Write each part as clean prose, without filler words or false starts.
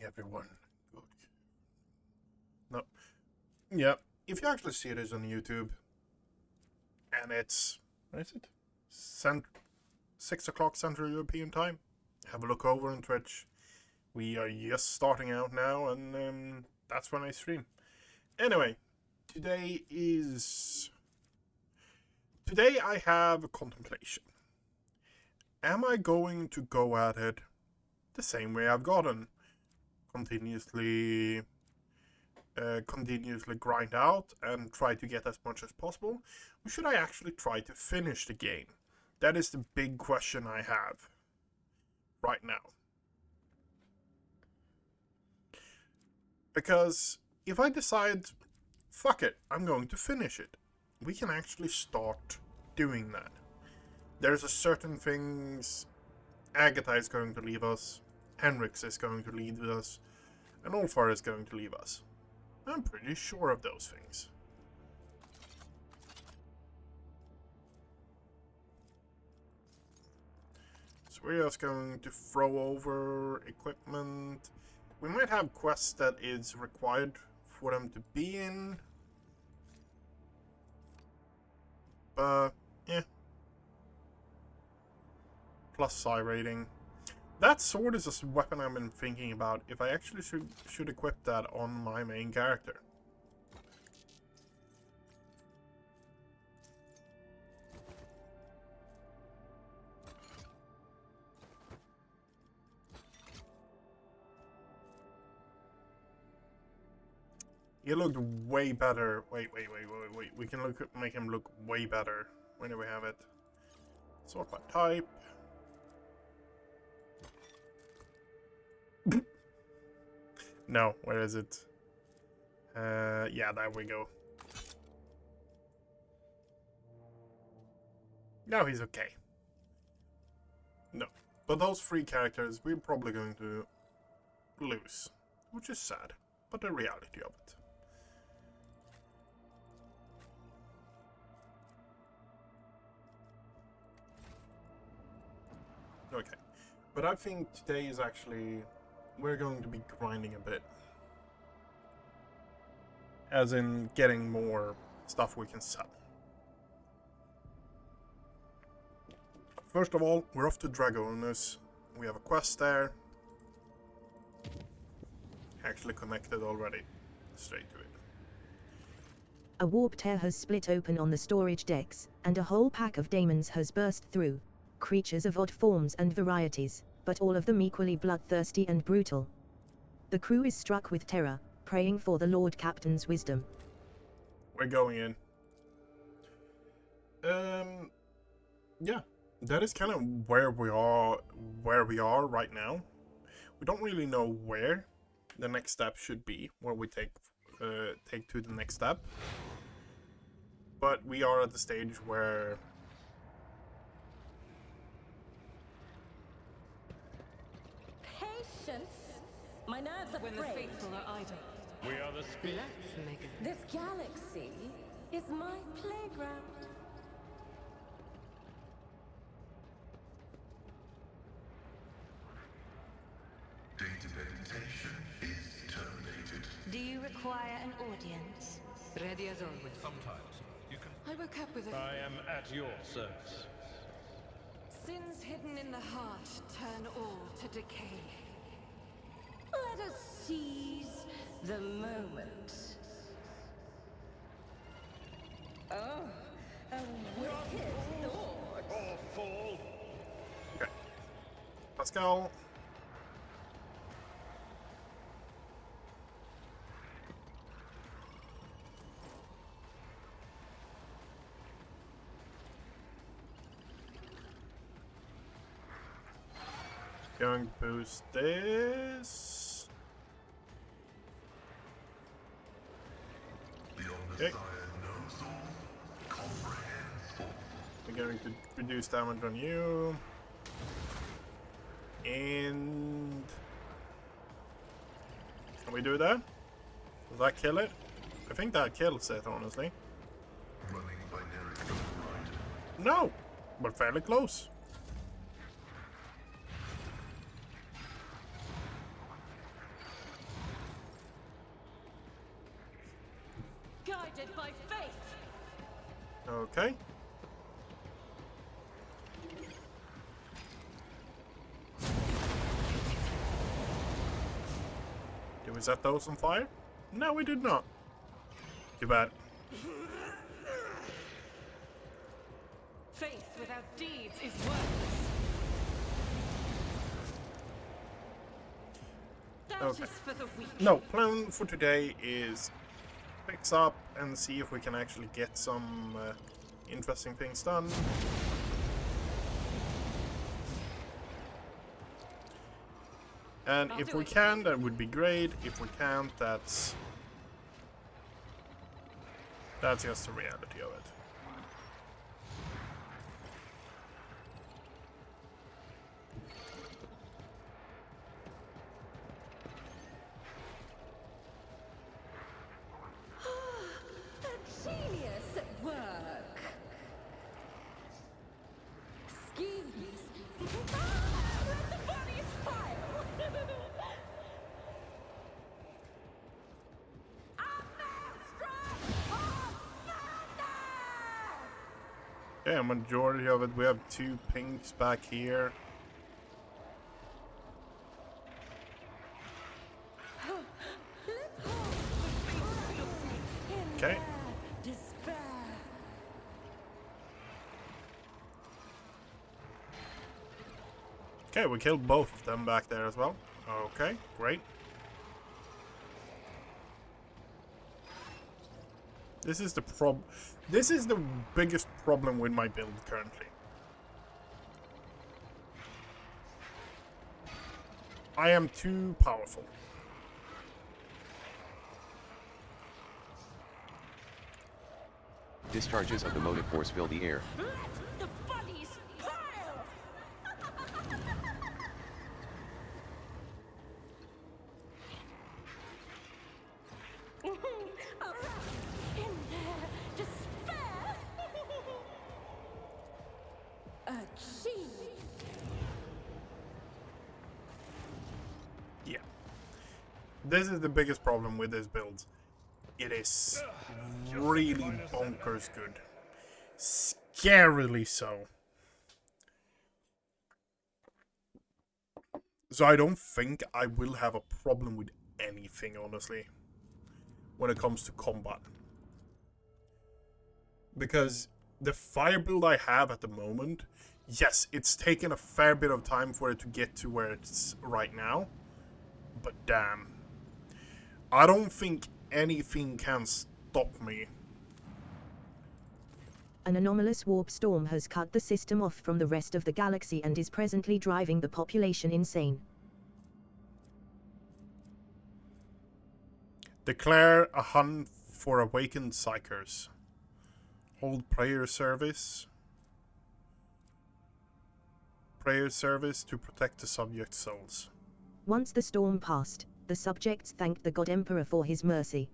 everyone. Good. No. Yeah, if you actually see this on YouTube, and it's, what is it? 6 o'clock Central European Time. Have a look over on Twitch. We are just starting out now, and that's when I stream. Anyway, today I have a contemplation. Am I going to go at it the same way I've gotten? Continuously grind out and try to get as much as possible? Or should I actually try to finish the game? That is the big question I have right now. Because if I decide, fuck it, I'm going to finish it, we can actually start doing that. There's a certain things Agatha is going to leave us, Henrix is going to leave us, and Olfar is going to leave us. I'm pretty sure of those things. So we're just going to throw over equipment. We might have quests that is required for them to be in. But, yeah. Plus psi rating. That sword is a weapon I've been thinking about if I actually should equip that on my main character. He looked way better. Wait. We can make him look way better. When do we have it? Sort by type. No, where is it? Yeah, there we go. Now he's okay. No, but those 3 characters we're probably going to lose, which is sad, but the reality of it. Okay, but I think today is actually, we're going to be grinding a bit. As in getting more stuff we can sell. First of all, we're off to Dragonus. We have a quest there. Actually connected already. Straight to it. A warp tear has split open on the storage decks, and a whole pack of daemons has burst through. Creatures of odd forms and varieties, but all of them equally bloodthirsty and brutal. The crew is struck with terror, praying for the Lord Captain's wisdom. We're going in. Yeah, that is kind of where we are right now. We don't really know where the next step should be, where we take to the next step. But we are at the stage where My nerves are when the frayed. faithful are idle. We are the speed. Let's make it. This galaxy is my playground. Data verification is terminated. Do you require an audience? Ready as always. Sometimes you can. I woke up with a... I am at your service. Sins hidden in the heart turn all to decay. Let us seize the moment. Oh, a wicked thought. Or fall. okay. Let's go. Going to boost this. The Okay. Omnissiah knows all, comprehends all. We're going to reduce damage on you. And can we do that? Does that kill it? I think that kills it, honestly. Running binary override. No, but fairly close. guided by faith. Okay. Did we set those on fire? No, we did not. Too bad. Faith without deeds is worthless. That Okay. is for the weak. No, plan for today is fix up and see if we can actually get some interesting things done. And if we can, that would be great. If we can't, that's just the reality of it. A genius at work. Excuse me. Let the bodies pile. A maelstrom of madness! Yeah, majority of it. We have 2 pinks back here. Okay. Despair. Okay, we killed both of them back there as well. Okay, great. This is the This is the biggest problem with my build currently. I am too powerful. Discharges of the motive force fill the air. Let the bodies pile. In their despair. A genius. Yeah. This is the biggest problem with this build. It is really bonkers good. Scarily so. So I don't think I will have a problem with anything, honestly, when it comes to combat. Because the fire build I have at the moment, yes, it's taken a fair bit of time for it to get to where it's right now. But damn. I don't think anything can stop me. An anomalous warp storm has cut the system off from the rest of the galaxy and is presently driving the population insane. Declare a hunt for awakened psychers. Hold prayer service. Prayer service to protect the subject's souls. Once the storm passed, the subjects thanked the God Emperor for his mercy.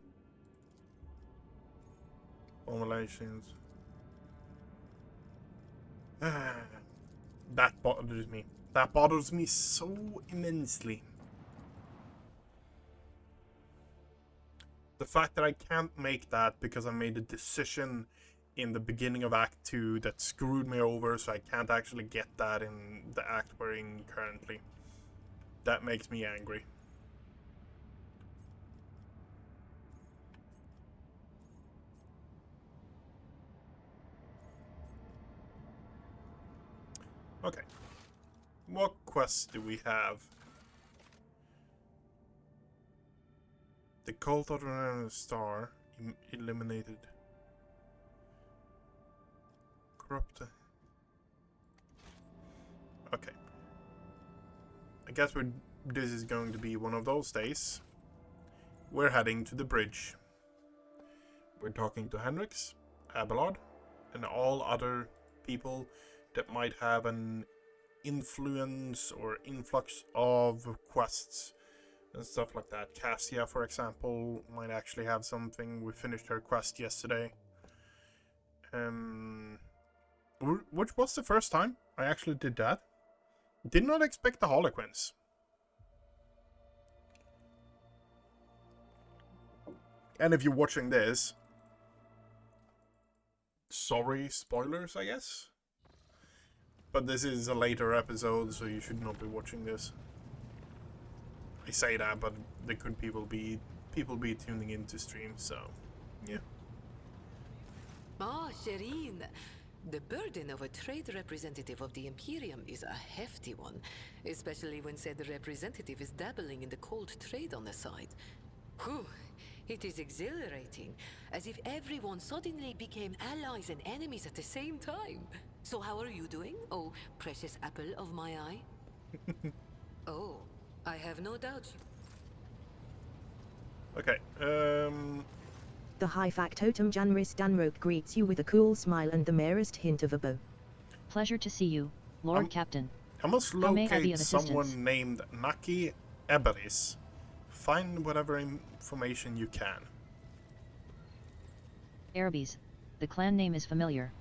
Formulations. That bothers me. That bothers me so immensely. The fact that I can't make that because I made a decision in the beginning of Act 2 that screwed me over, so I can't actually get that in the act we're in currently. That makes me angry. Okay. What quests do we have? The cult of the star eliminated. Corrupt. Okay. I guess this is going to be one of those days. We're heading to the bridge. We're talking to Henrix, Abelard, and all other people that might have an influence or influx of quests and stuff like that. Cassia, for example, might actually have something. We finished her quest yesterday. Which was the first time I actually did that. Did not expect the Harlequins. And if you're watching this, sorry, spoilers, I guess. But this is a later episode, so you should not be watching this. I say that, but there could people be tuning into streams, so yeah. Ah, Shireen. The burden of a trade representative of the Imperium is a hefty one, especially when said representative is dabbling in the cold trade on the side. Whew, it is exhilarating, as if everyone suddenly became allies and enemies at the same time. So how are you doing, oh precious apple of my eye? Oh, I have no doubt. Okay, The high factotum Janris Danroke greets you with a cool smile and the merest hint of a bow. Pleasure to see you, Lord Captain. I must How may I be locate of someone assistance? named Naki Eberis. Find whatever information you can. Arabes. The clan name is familiar.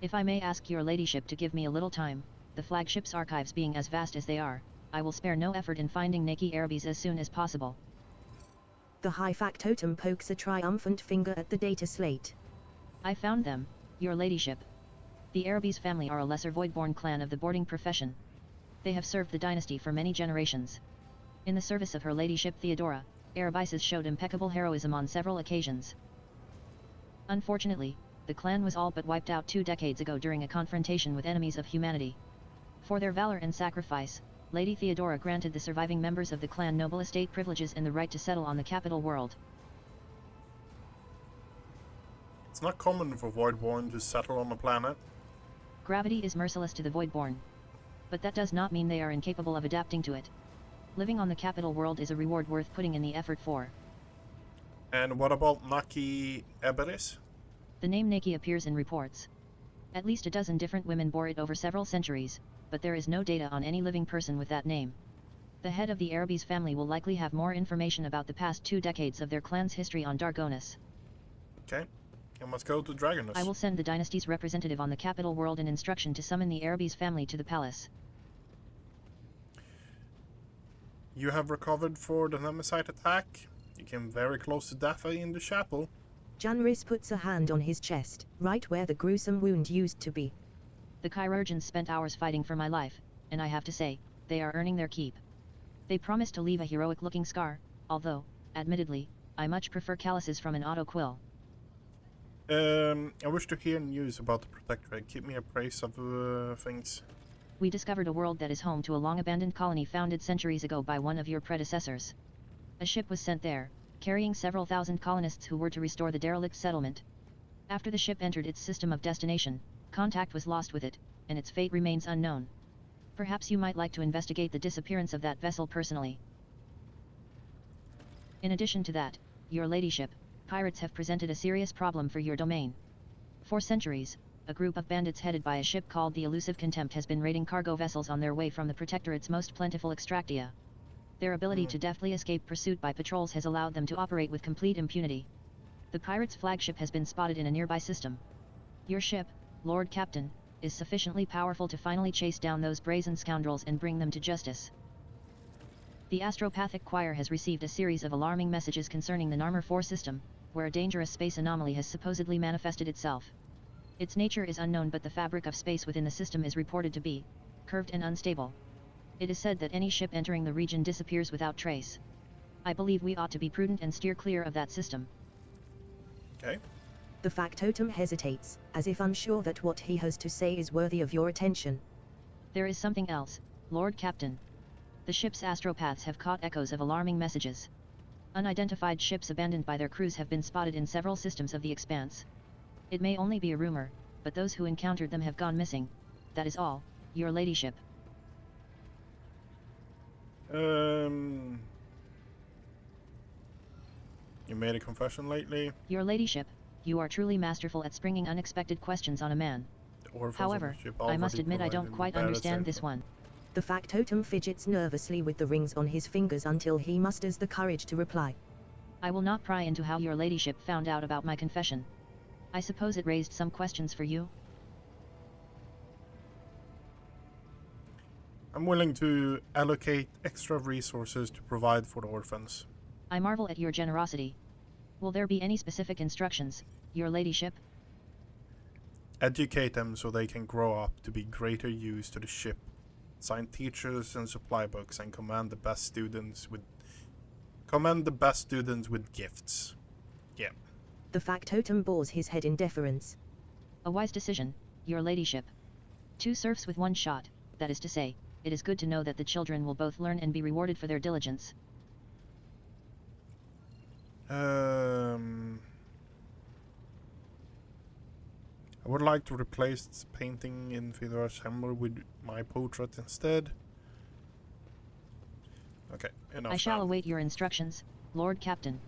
If I may ask your ladyship to give me a little time, the flagship's archives being as vast as they are, I will spare no effort in finding Naki Arabes as soon as possible. The high factotum pokes a triumphant finger at the data slate. I found them, your ladyship. The Arabes family are a lesser voidborn clan of the boarding profession. They have served the dynasty for many generations. In the service of her ladyship Theodora, Arabises showed impeccable heroism on several occasions. Unfortunately, the clan was all but wiped out 2 decades ago during a confrontation with enemies of humanity. For their valor and sacrifice, Lady Theodora granted the surviving members of the clan noble estate privileges and the right to settle on the capital world. It's not common for Voidborn to settle on a planet. Gravity is merciless to the Voidborn. But that does not mean they are incapable of adapting to it. Living on the capital world is a reward worth putting in the effort for. And what about Naki Eberis? The name Naki appears in reports. At least a dozen different women bore it over several centuries, but there is no data on any living person with that name. The head of the Arabes family will likely have more information about the past 2 decades of their clan's history on Dargonis. Okay, I must go to Dragonus. I will send the dynasty's representative on the capital world an instruction to summon the Arabes family to the palace. You have recovered for the Nemesis attack. You came very close to death in the chapel. Janris puts a hand on his chest, right where the gruesome wound used to be. The chirurgeons spent hours fighting for my life, and I have to say, they are earning their keep. They promised to leave a heroic-looking scar, although, admittedly, I much prefer calluses from an auto quill. I wish to hear news about the Protectorate. Keep me appraised of things. We discovered a world that is home to a long-abandoned colony founded centuries ago by one of your predecessors. A ship was sent there, carrying several thousand colonists who were to restore the derelict settlement. After the ship entered its system of destination, contact was lost with it, and its fate remains unknown. Perhaps you might like to investigate the disappearance of that vessel personally. In addition to that, your ladyship, pirates have presented a serious problem for your domain. For centuries, a group of bandits headed by a ship called the Elusive Contempt has been raiding cargo vessels on their way from the Protectorate's most plentiful extractia. Their ability to deftly escape pursuit by patrols has allowed them to operate with complete impunity. The pirates' flagship has been spotted in a nearby system. Your ship, Lord Captain, is sufficiently powerful to finally chase down those brazen scoundrels and bring them to justice. The Astropathic Choir has received a series of alarming messages concerning the Narmer 4 system, where a dangerous space anomaly has supposedly manifested itself. Its nature is unknown, but the fabric of space within the system is reported to be curved and unstable. It is said that any ship entering the region disappears without trace. I believe we ought to be prudent and steer clear of that system. Okay. The factotum hesitates, as if unsure that what he has to say is worthy of your attention. There is something else, Lord Captain. The ship's astropaths have caught echoes of alarming messages. Unidentified ships abandoned by their crews have been spotted in several systems of the expanse. It may only be a rumor, but those who encountered them have gone missing. That is all, your ladyship. You made a confession lately? Your ladyship, you are truly masterful at springing unexpected questions on a man. However, I must admit I don't quite understand this one. The factotum fidgets nervously with the rings on his fingers until he musters the courage to reply. I will not pry into how your ladyship found out about my confession. I suppose it raised some questions for you? I'm willing to allocate extra resources to provide for the orphans. I marvel at your generosity. Will there be any specific instructions, your ladyship? Educate them so they can grow up to be greater use to the ship. Assign teachers and supply books, and commend the best students with gifts. Yeah. The factotum bores his head in deference. A wise decision, your ladyship. 2 serfs with 1 shot, that is to say, it is good to know that the children will both learn and be rewarded for their diligence. I would like to replace this painting in Fedora's chamber with my portrait instead. Okay, enough. I shall now. await your instructions, Lord Captain.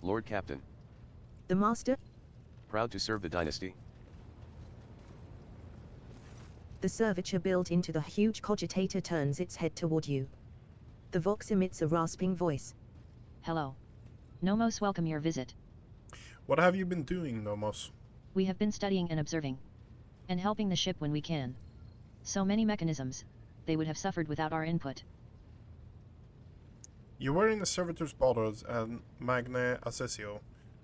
Lord Captain. The master? Proud to serve the dynasty. The servitor built into the huge cogitator turns its head toward you. The vox emits a rasping voice. Hello. Nomos welcome your visit. What have you been doing, Nomos? We have been studying and observing. And helping the ship when we can. So many mechanisms, they would have suffered without our input. You were in the servitor's borders and Magne Assessio,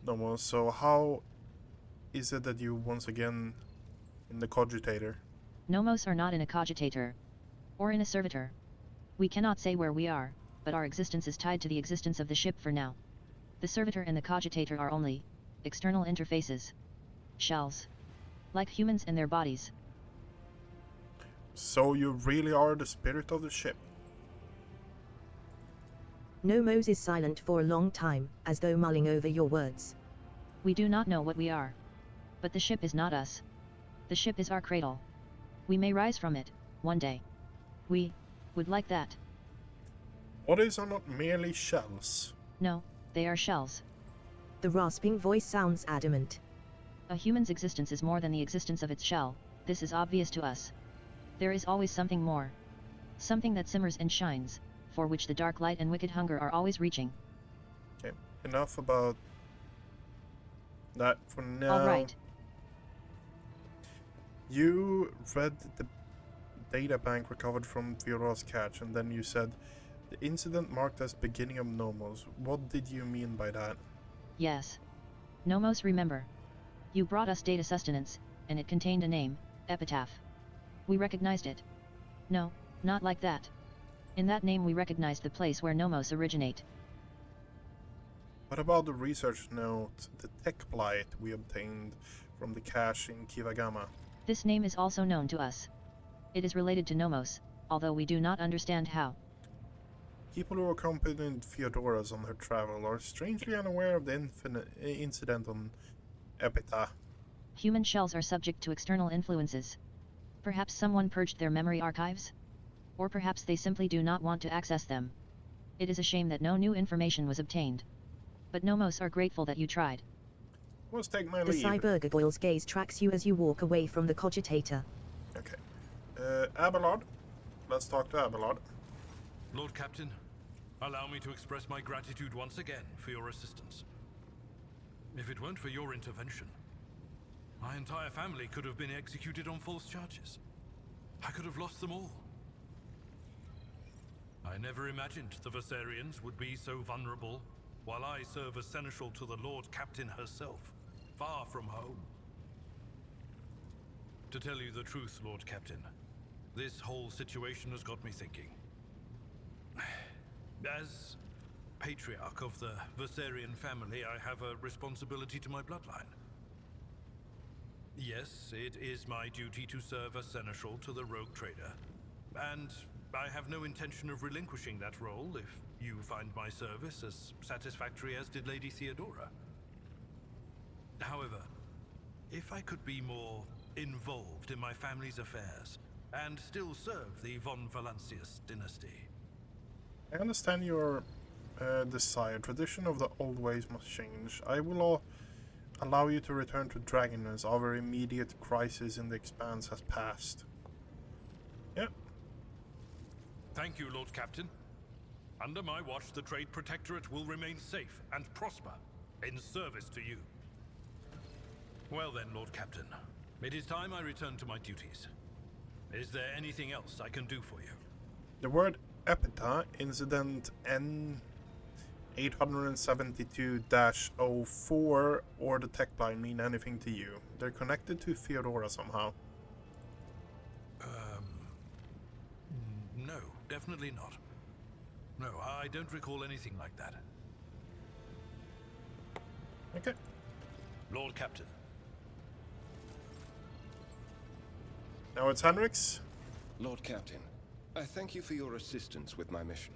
Nomos, so how is it that you once again in the cogitator? Nomos are not in a cogitator. Or in a servitor. We cannot say where we are, but our existence is tied to the existence of the ship for now. The servitor and the cogitator are only external interfaces. Shells. Like humans and their bodies. So you really are the spirit of the ship? Nomos is silent for a long time, as though mulling over your words. We do not know what we are. But the ship is not us. The ship is our cradle. We may rise from it, one day. We would like that. Bodies are not merely shells. No, they are shells. The rasping voice sounds adamant. A human's existence is more than the existence of its shell, this is obvious to us. There is always something more. Something that simmers and shines, for which the dark light and wicked hunger are always reaching. Okay, enough about that for now. Alright. You read the data bank recovered from Fiora's catch, and then you said the incident marked as beginning of Nomos. What did you mean by that? Yes. Nomos, remember. You brought us data sustenance, and it contained a name, Epitaph. We recognized it. No, not like that. In that name we recognized the place where Nomos originate. What about the research note, the tech blight we obtained from the cache in Kivagama? This name is also known to us. It is related to Nomos, although we do not understand how. People who accompanied Feodoras on her travel are strangely unaware of the incident on Epita. Human shells are subject to external influences. Perhaps someone purged their memory archives? Or perhaps they simply do not want to access them. It is a shame that no new information was obtained. But Nomos are grateful that you tried. Must take my The leave. cybergargoyle's gaze tracks you as you walk away from the cogitator. Okay. Abelard. Let's talk to Abelard. Lord Captain, allow me to express my gratitude once again for your assistance. If it weren't for your intervention, my entire family could have been executed on false charges. I could have lost them all. I never imagined the Versarians would be so vulnerable, while I serve as seneschal to the Lord Captain herself, far from home. To tell you the truth, Lord Captain, this whole situation has got me thinking. As patriarch of the Versarian family, I have a responsibility to my bloodline. Yes, it is my duty to serve as seneschal to the rogue trader, and I have no intention of relinquishing that role if you find my service as satisfactory as did Lady Theodora. However, if I could be more involved in my family's affairs, and still serve the von Valancius dynasty. I understand your desire. Tradition of the old ways must change. I will allow you to return to Dragon as our immediate crisis in the Expanse has passed. Yeah. Thank you, Lord Captain. Under my watch, the Trade Protectorate will remain safe and prosper in service to you. Well then, Lord Captain, it is time I return to my duties. Is there anything else I can do for you? The word Epita, incident N 872-04 or the tech line mean anything to you? They're connected to Theodora somehow. No, definitely not. No, I don't recall anything like that. Okay. Lord Captain. Now it's Henrik's. Lord Captain, I thank you for your assistance with my mission.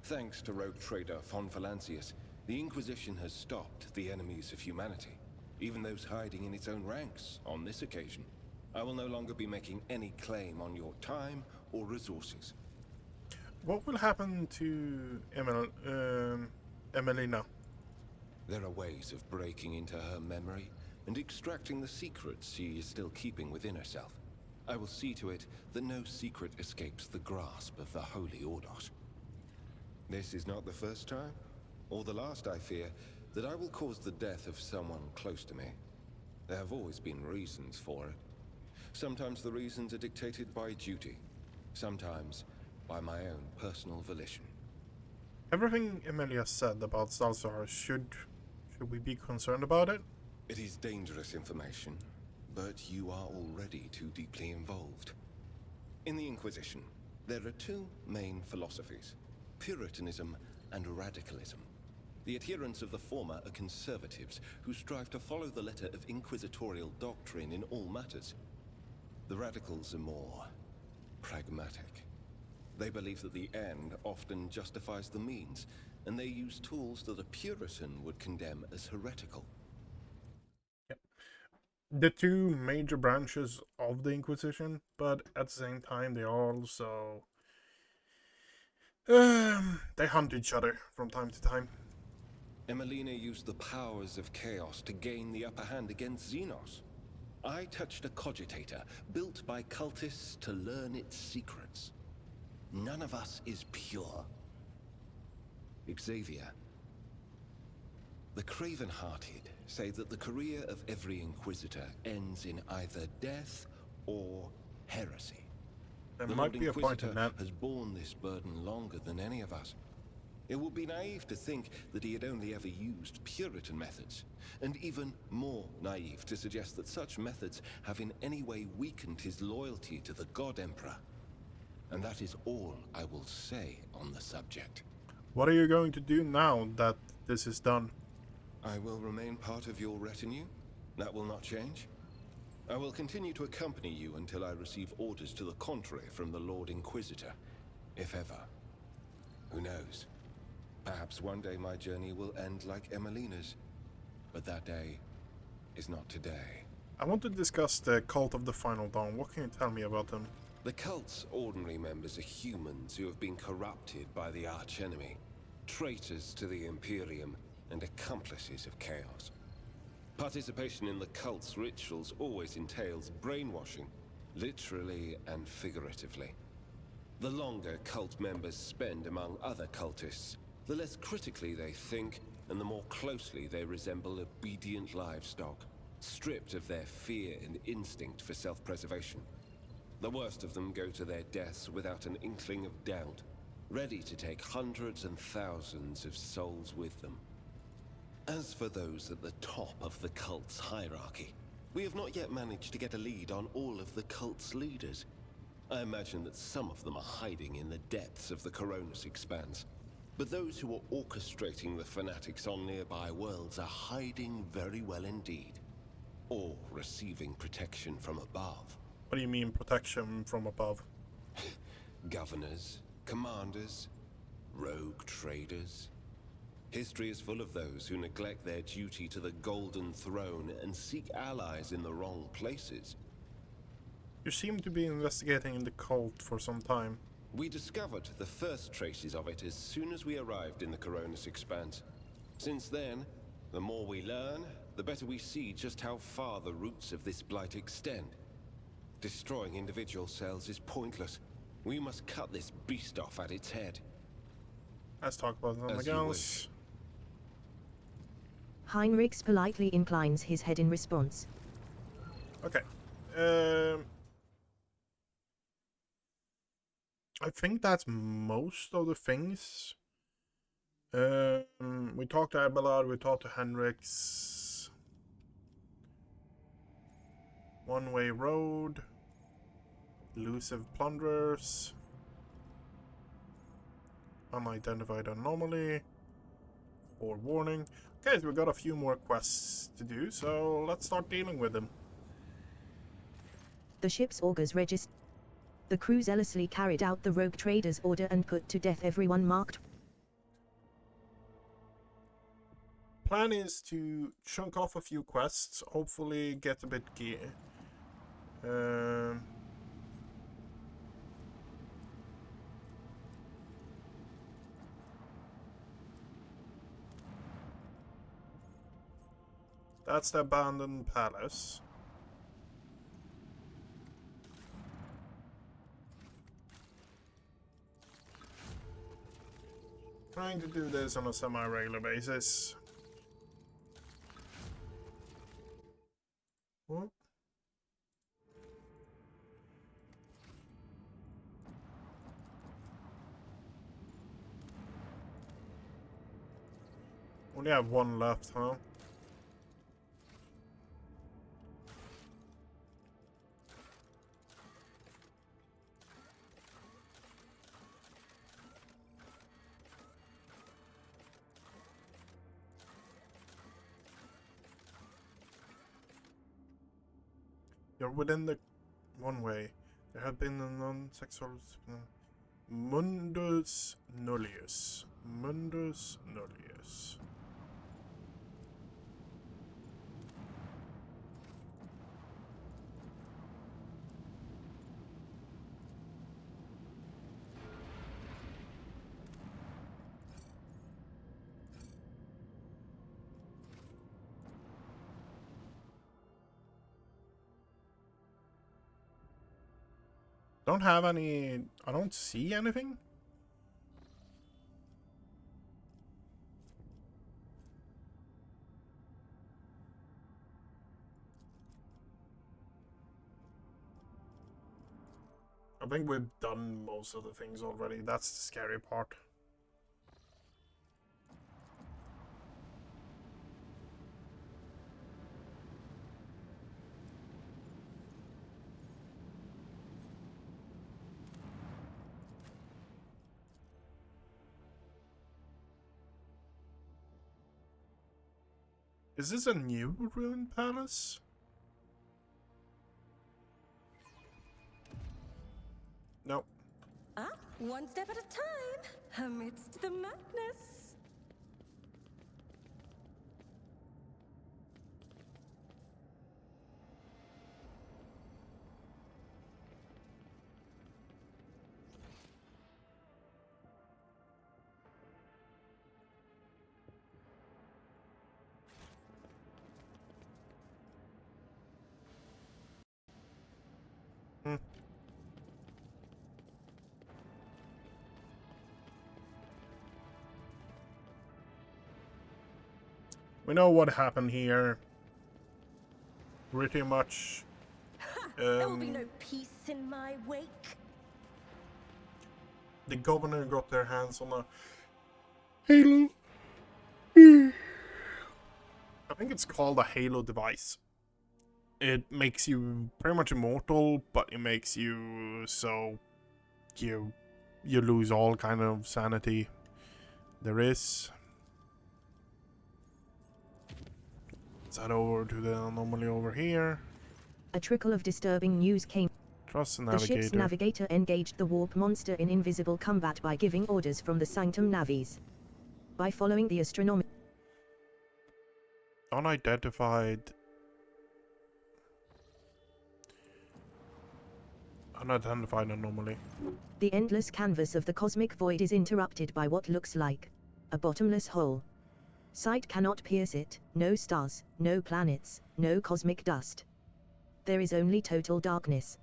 Thanks to rogue trader von Valancius, the Inquisition has stopped the enemies of humanity, even those hiding in its own ranks on this occasion. I will no longer be making any claim on your time or resources. What will happen to Emelina? There are ways of breaking into her memory and extracting the secrets she is still keeping within herself. I will see to it that no secret escapes the grasp of the Holy Ordos. This is not the first time, or the last, I fear, that I will cause the death of someone close to me. There have always been reasons for it. Sometimes the reasons are dictated by duty, sometimes by my own personal volition. Everything Emilia said about Salzar, should we be concerned about it? It is dangerous information, but you are already too deeply involved. In the Inquisition, there are two main philosophies: Puritanism and Radicalism. The adherents of the former are conservatives who strive to follow the letter of inquisitorial doctrine in all matters. The Radicals are more pragmatic. They believe that the end often justifies the means, and they use tools that a Puritan would condemn as heretical. Yep. The two major branches of the Inquisition, but at the same time they also they hunt each other from time to time. Emelina used the powers of chaos to gain the upper hand against Xenos. I touched a cogitator built by cultists to learn its secrets. None of us is pure. Xavier. The craven-hearted say that the career of every Inquisitor ends in either death or heresy. There The might Lord be a point in Inquisitor that. has borne this burden longer than any of us. It would be naive to think that he had only ever used Puritan methods, and even more naive to suggest that such methods have in any way weakened his loyalty to the God Emperor. And that is all I will say on the subject. What are you going to do now that this is done? I will remain part of your retinue. That will not change. I will continue to accompany you until I receive orders to the contrary from the Lord Inquisitor, if ever. Who knows? Perhaps one day my journey will end like Emelina's, but that day is not today. I want to discuss the Cult of the Final Dawn. What can you tell me about them? The cult's ordinary members are humans who have been corrupted by the archenemy, traitors to the Imperium, and accomplices of chaos. Participation in the cult's rituals always entails brainwashing, literally and figuratively. The longer cult members spend among other cultists, the less critically they think, and the more closely they resemble obedient livestock, stripped of their fear and instinct for self-preservation. The worst of them go to their deaths without an inkling of doubt, ready to take hundreds and thousands of souls with them. As for those at the top of the cult's hierarchy, we have not yet managed to get a lead on all of the cult's leaders. I imagine that some of them are hiding in the depths of the Coronis Expanse. But those who are orchestrating the fanatics on nearby worlds are hiding very well indeed. Or receiving protection from above. What do you mean, protection from above? Governors, commanders, rogue traders. History is full of those who neglect their duty to the Golden Throne and seek allies in the wrong places. You seem to be investigating the cult for some time. We discovered the first traces of it as soon as we arrived in the Coronis Expanse. Since then, the more we learn, the better we see just how far the roots of this blight extend. Destroying individual cells is pointless. We must cut this beast off at its head. Let's talk about something else. Heinrichs politely inclines his head in response. Okay. I think that's most of the things We talked to Abelard, we talked to Henrix. One-way road. Elusive plunderers. Unidentified anomaly. Forewarning. Okay, so we got a few more quests to do, so let's start dealing with them. The ship's augurs register. The crew zealously carried out the rogue trader's order and put to death everyone marked. Plan is to chunk off a few quests, hopefully get a bit gear. That's the abandoned palace. Trying to do this on a semi-regular basis. What? Only have one left, huh? You're within the one way. There have been a non-sexual Mundus Nullius. Mundus Nullius. Don't have any. I don't see anything. I think we've done most of the things already. That's the scary part. Is this a new ruined palace? Nope. Ah, one step at a time, amidst the madness. We know what happened here. Pretty much. There will be no peace in my wake. The governor got their hands on a Halo. I think it's called a Halo device. It makes you pretty much immortal, but it makes you so you lose all kind of sanity there is. Let's head over to the anomaly over here. A trickle of disturbing news came. Trust the The navigator. ship's navigator engaged the warp monster in invisible combat by giving orders from the Sanctum Navis. By following the astronomy. Unidentified anomaly. The endless canvas of the cosmic void is interrupted by what looks like a bottomless hole. Sight cannot pierce it, no stars, no planets, no cosmic dust. There is only total darkness.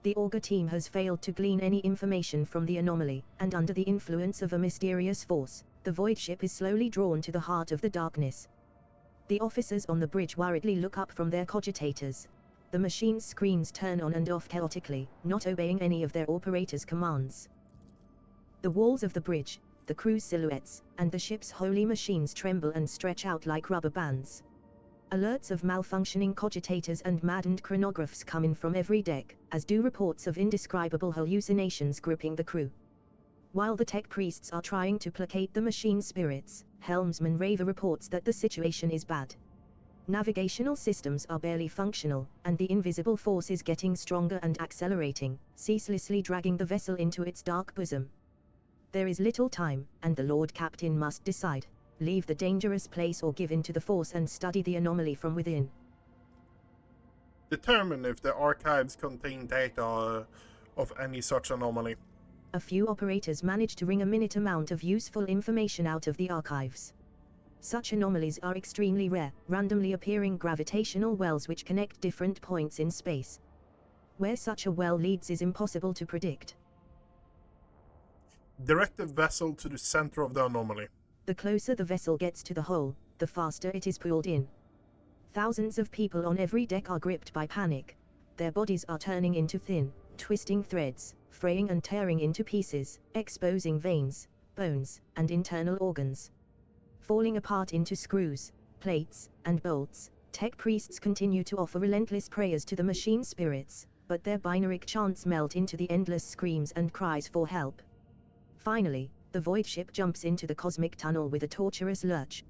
The Augur team has failed to glean any information from the anomaly, and under the influence of a mysterious force, the void ship is slowly drawn to the heart of the darkness. The officers on the bridge worriedly look up from their cogitators. The machine's screens turn on and off chaotically, not obeying any of their operators' commands. The walls of the bridge, the crew's silhouettes, and the ship's holy machines tremble and stretch out like rubber bands. Alerts of malfunctioning cogitators and maddened chronographs come in from every deck, as do reports of indescribable hallucinations gripping the crew. While the tech priests are trying to placate the machine spirits, helmsman Raver reports that the situation is bad. Navigational systems are barely functional, and the invisible force is getting stronger and accelerating, ceaselessly dragging the vessel into its dark bosom. There is little time, and the Lord Captain must decide: leave the dangerous place or give in to the force and study the anomaly from within. Determine if the archives contain data of any such anomaly. A few operators manage to wring a minute amount of useful information out of the archives. Such anomalies are extremely rare, randomly appearing gravitational wells which connect different points in space. Where such a well leads is impossible to predict. Direct the vessel to the center of the anomaly. The closer the vessel gets to the hole, the faster it is pulled in. Thousands of people on every deck are gripped by panic. Their bodies are turning into thin, twisting threads, fraying and tearing into pieces, exposing veins, bones, and internal organs. Falling apart into screws, plates, and bolts, tech priests continue to offer relentless prayers to the machine spirits, but their binaric chants melt into the endless screams and cries for help. Finally, the void ship jumps into the cosmic tunnel with a torturous lurch.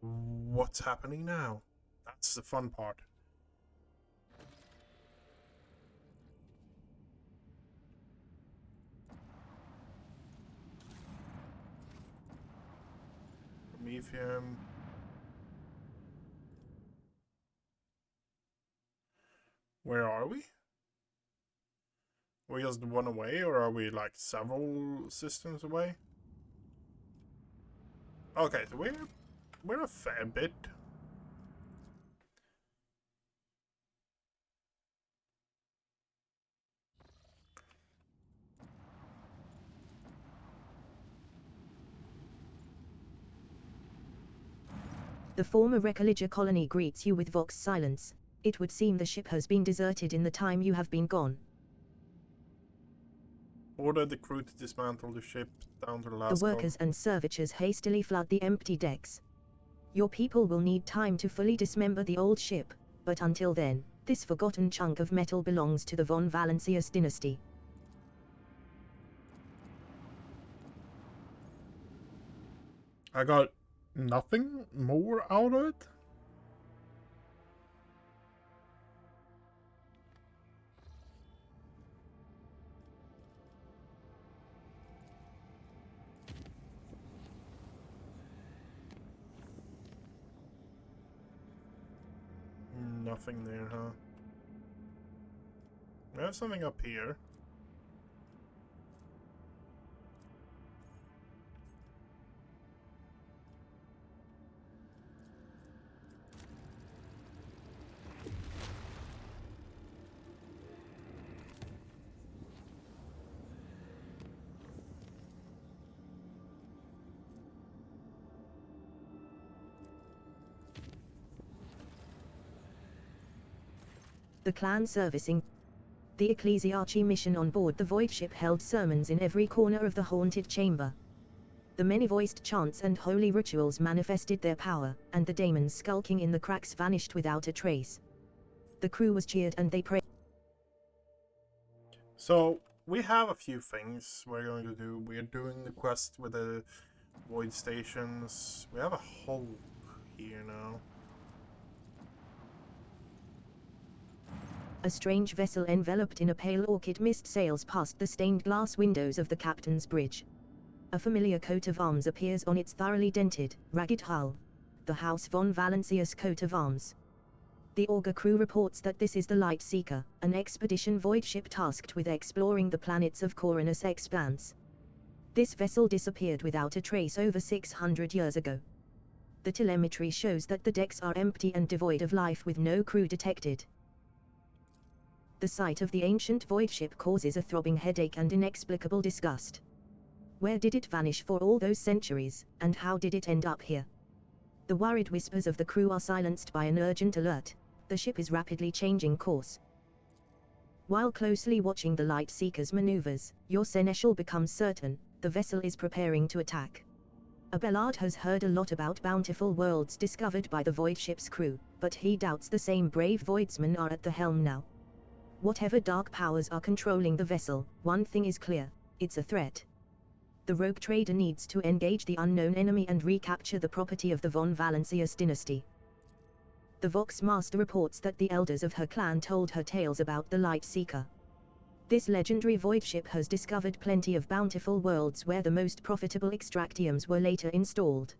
What's happening now? That's the fun part. Promethium. Where are we? Are we just one away, or are we like several systems away? Okay, so we're a fair bit. The former Recoliger colony greets you with vox silence. It would seem the ship has been deserted in the time you have been gone. Order the crew to dismantle the ship down to the last The workers and servitors hastily flood the empty decks. Your people will need time to fully dismember the old ship, but until then, this forgotten chunk of metal belongs to the von Valancius dynasty. I got nothing more out of it? Nothing there, huh? We have something up here. The clan servicing. The ecclesiarchy mission on board the void ship held sermons in every corner of the haunted chamber. The many-voiced chants and holy rituals manifested their power, and the daemons skulking in the cracks vanished without a trace. The crew was cheered and they prayed. So, we have a few things we're going to do. We're doing the quest with the void stations. We have a hole here now. A strange vessel enveloped in a pale orchid mist sails past the stained glass windows of the captain's bridge. A familiar coat of arms appears on its thoroughly dented, ragged hull. The House von Valancius coat of arms. The Augur crew reports that this is the Light Seeker, an expedition void ship tasked with exploring the planets of Coronus Expanse. This vessel disappeared without a trace over 600 years ago. The telemetry shows that the decks are empty and devoid of life with no crew detected. The sight of the ancient void ship causes a throbbing headache and inexplicable disgust. Where did it vanish for all those centuries, and how did it end up here? The worried whispers of the crew are silenced by an urgent alert. The ship is rapidly changing course. While closely watching the Light Seeker's maneuvers, your seneschal becomes certain the vessel is preparing to attack. Abelard has heard a lot about bountiful worlds discovered by the Void ship's crew, but he doubts the same brave Voidsmen are at the helm now. Whatever dark powers are controlling the vessel, one thing is clear: it's a threat. The rogue trader needs to engage the unknown enemy and recapture the property of the von Valancius dynasty. The Vox Master reports that the elders of her clan told her tales about the Light Seeker. This legendary void ship has discovered plenty of bountiful worlds where the most profitable extractiums were later installed.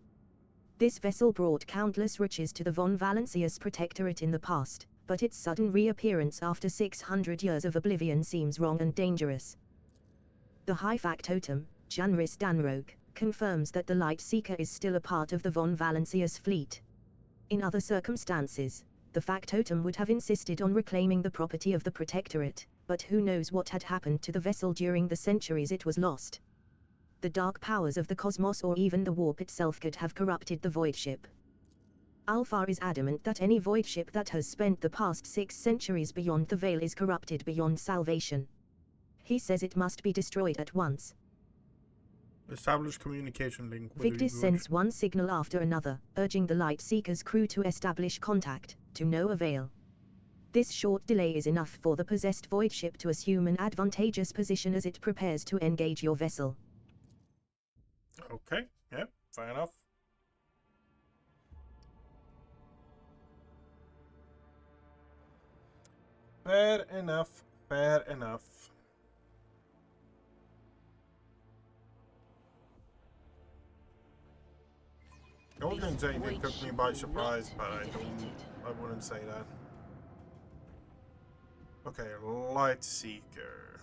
This vessel brought countless riches to the von Valancius Protectorate in the past, but its sudden reappearance after 600 years of oblivion seems wrong and dangerous. The High Factotum, Janris Danrogue, confirms that the Light Seeker is still a part of the von Valancius fleet. In other circumstances, the Factotum would have insisted on reclaiming the property of the Protectorate, but who knows what had happened to the vessel during the centuries it was lost. The dark powers of the cosmos or even the warp itself could have corrupted the void ship. Alfar is adamant that any void ship that has spent the past 6 centuries beyond the Veil is corrupted beyond salvation. He says it must be destroyed at once. Establish communication link with Victis sends one signal after another, urging the Light Seeker's crew to establish contact, to no avail. This short delay is enough for the possessed void ship to assume an advantageous position as it prepares to engage your vessel. Okay, yeah, fair enough. Fair enough, fair enough. I wouldn't say they took me by surprise, but I wouldn't say that. Okay, Light Seeker.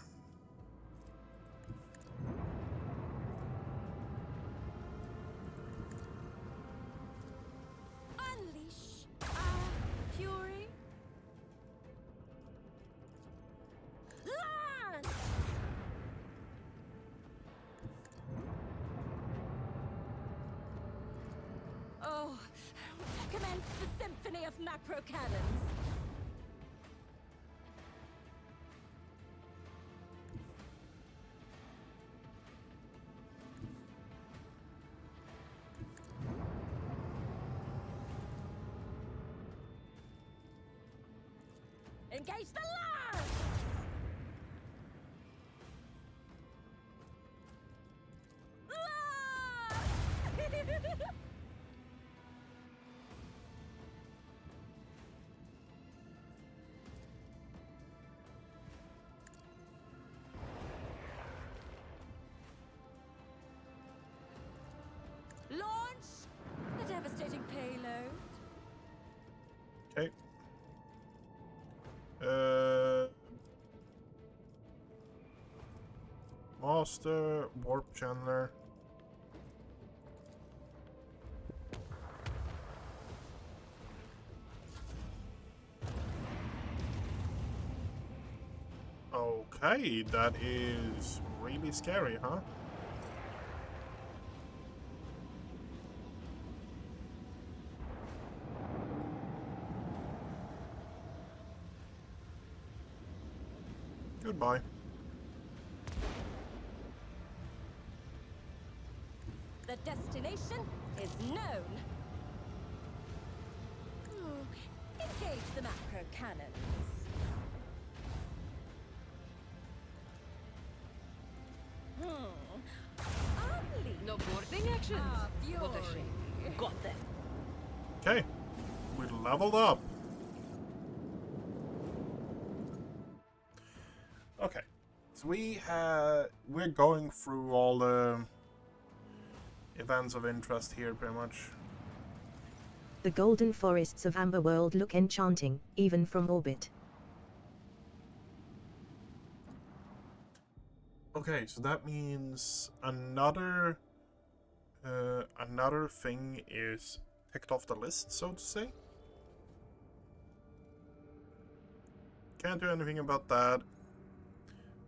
Unleash our fury. Lance! Oh, commence the symphony of macro cannons. Engage the lance! Lance! Launch the devastating payload. Okay. Master, Warp Chandler. Okay, that is really scary, huh? Goodbye. The destination is known. Engage the macro cannons. Unleash No boarding actions. our What a fury. shame. Got them. Okay, we leveled up. Okay, so we're going through all the events of interest here, pretty much. The golden forests of Amber World look enchanting, even from orbit. Okay, so that means another thing is picked off the list, so to say. Can't do anything about that.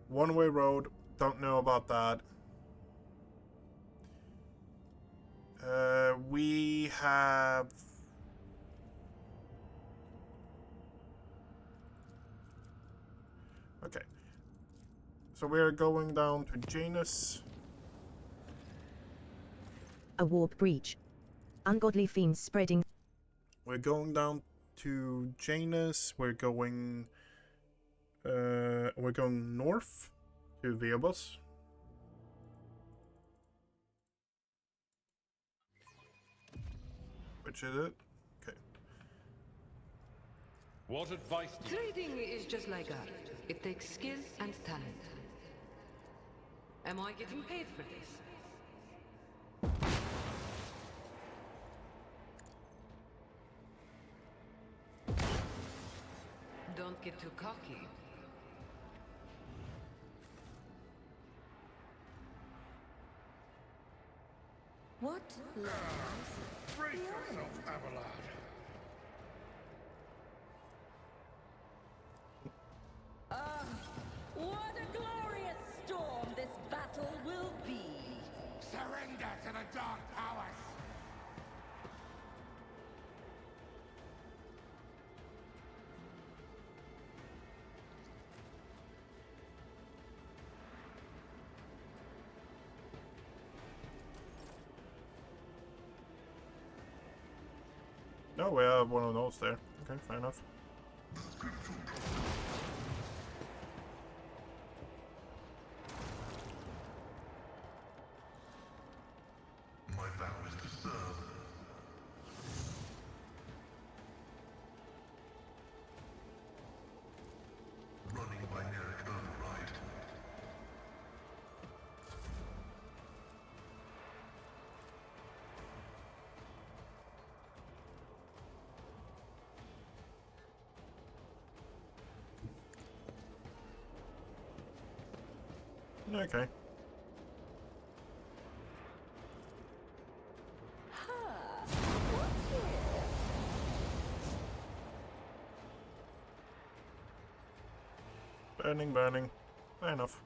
One-way road, don't know about that. We have... Okay. So we're going down to Janus. A warp breach. Ungodly fiends spreading. We're going down to Janus. We're going north to Veobus. Which is it? Okay. What advice do you... Trading is just like art. It takes skill and talent. Am I getting paid for this? Don't get too cocky. What lies Brace beyond? yourself, Abelard. Ah, what a glorious storm this battle will be! Surrender to the dark powers! No, we have one of those there. Okay, fair enough. My vow is to serve. Running binaric override. Okay. What's here? Burning, burning. Fair enough.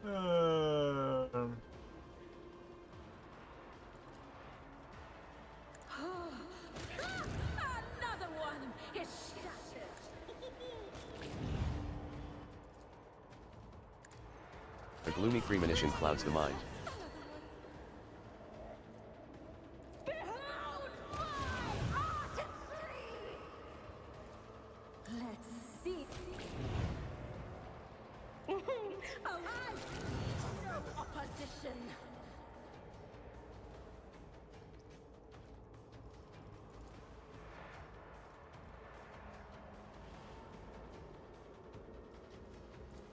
Another one is shattered. A gloomy premonition clouds the mind. Behold my artistry! Let's see. Oh, I see no opposition.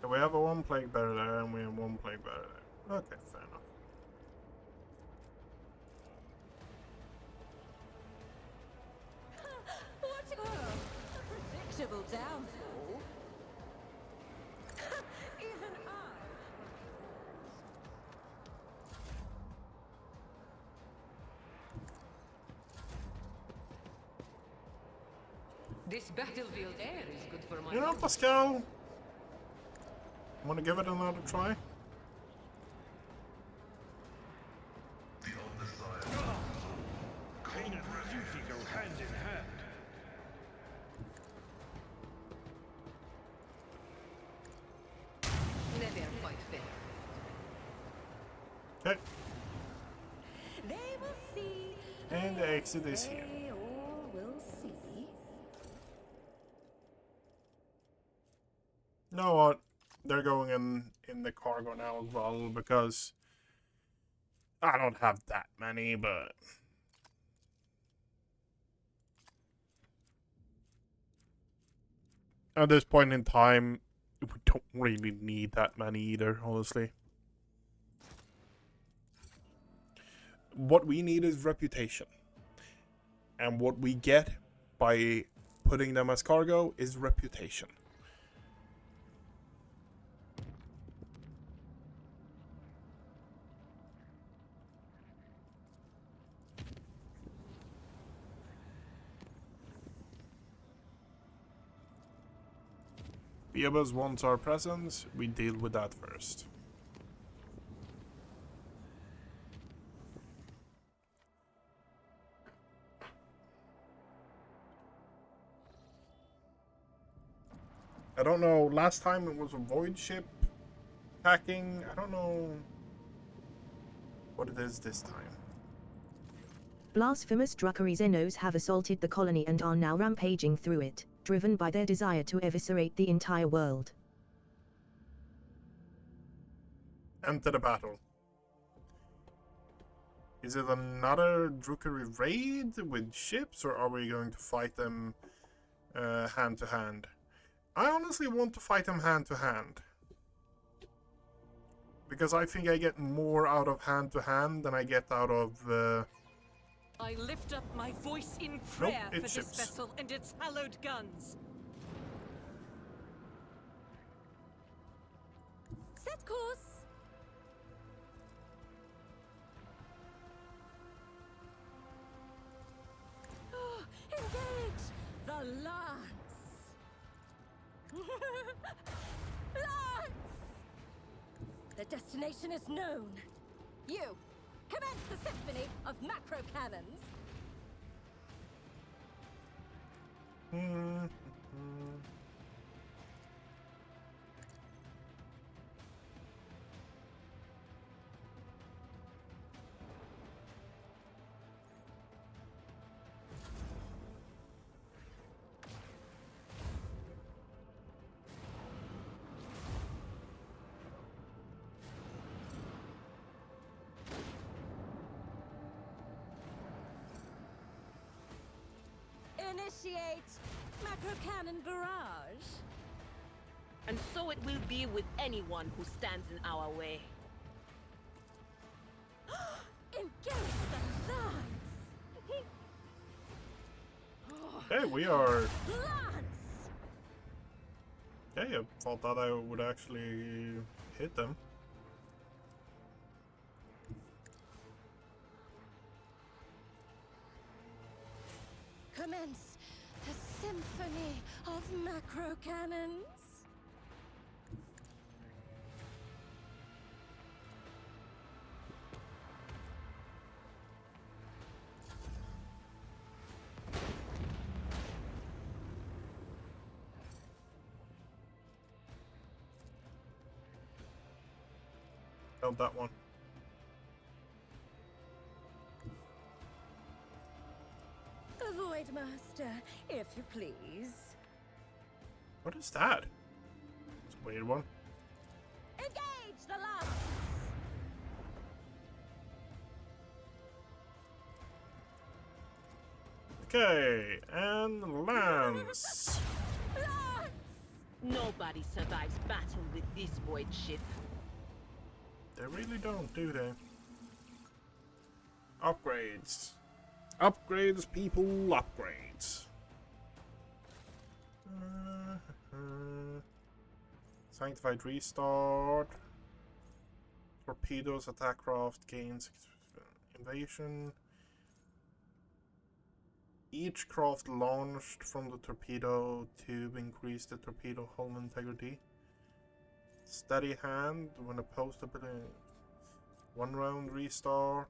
We have a one plague better there, and we have one plague better there. Okay, fair enough. What a predictable downfall. Even I. This battlefield air is good for my You know, lungs. Pascal, want to give it another try? The undesired Pain and duty go hand in hand. Never quite fair. Okay, They will see. and the exit is here. They all will see. You know what? They're going in the cargo now as well, because I don't have that many, but at this point in time, we don't really need that many either, honestly. What we need is reputation. And what we get by putting them as cargo is reputation. Phoebus wants our presence, we deal with that first. I don't know, last time it was a void ship attacking. I don't know what it is this time. Blasphemous Druckery Xenos have assaulted the colony and are now rampaging through it, driven by their desire to eviscerate the entire world. Enter the battle. Is it another Druckery raid with ships, or are we going to fight them hand to hand? I honestly want to fight them hand to hand. Because I think I get more out of hand to hand than I get out of... I lift up my voice in prayer for this ships. vessel and its hallowed guns. Set course. Oh, engage the lance. Lance! The destination is known. You, commence the symphony of macro cannons. Initiate macro cannon barrage. And so it will be with anyone who stands in our way. Engage the lance. Hey, we are... Lance! Okay, I thought that I would actually hit them. Commence the symphony of macro cannons. Held that one. The Void Master, if you please. What is that? It's a weird one. Engage the lance! Okay, and lance. Lance! Nobody survives battle with this void ship. They really don't, do they? Upgrades. Upgrades, people, upgrades. Sanctified restart. Torpedoes, attack craft, gains invasion. Each craft launched from the torpedo tube increase the torpedo hull integrity. Steady hand when opposed to one round restart.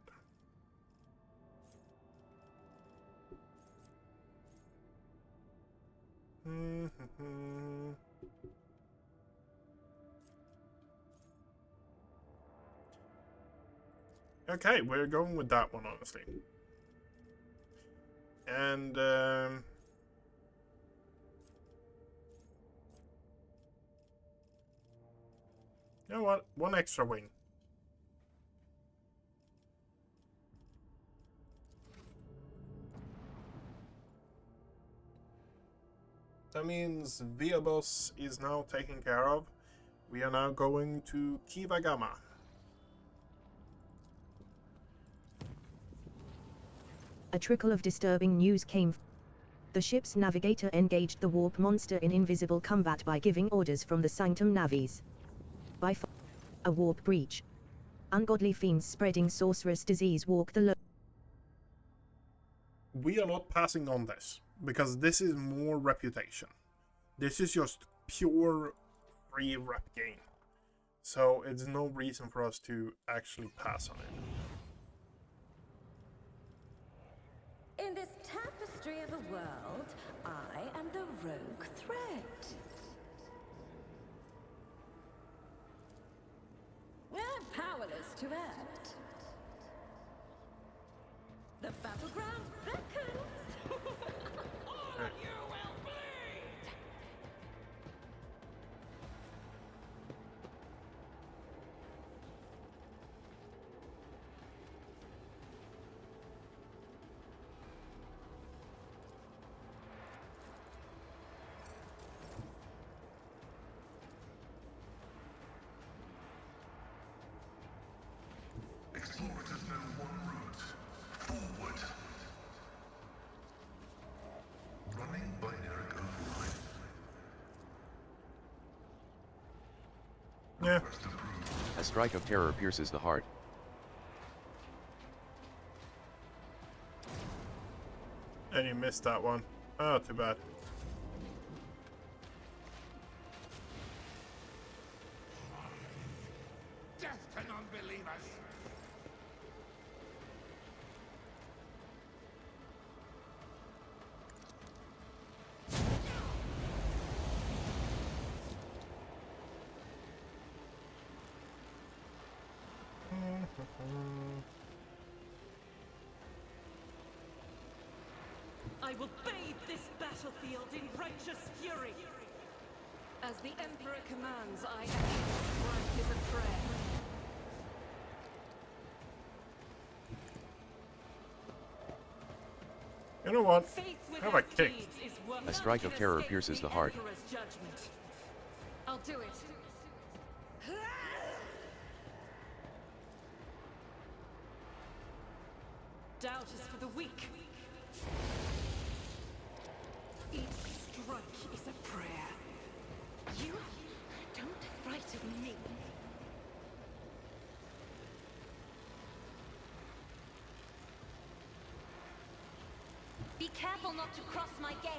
Okay, we're going with that one, honestly. And you know what? One extra wing. That means Viabos is now taken care of. We are now going to Kiva Gamma. A trickle of disturbing news came. The ship's navigator engaged the warp monster in invisible combat by giving orders from the Sanctum Navis. By a warp breach. Ungodly fiends spreading sorcerous disease walk the We are not passing on this, because this is more reputation. This is just pure free rep gain. So it's no reason for us to actually pass on it. In this tapestry of a world, I am the rogue thread. to act. The battleground beckons! All of you will bleed! Explorers know one route. Forward. Running binary override. Yeah. Request approved. A strike of terror pierces the heart. And you missed that one. Oh, too bad. Death to non-believers! I will bathe this battlefield in righteous fury. As the Emperor commands, I act. Strike is a prayer. You know what? Faith with How about its kick? deeds is what A strike none of can terror escape pierces the heart. Emperor's judgment. I'll do it. Doubt is for the weak. Each strike is a prayer. You don't frighten me. Be careful not to cross my gaze.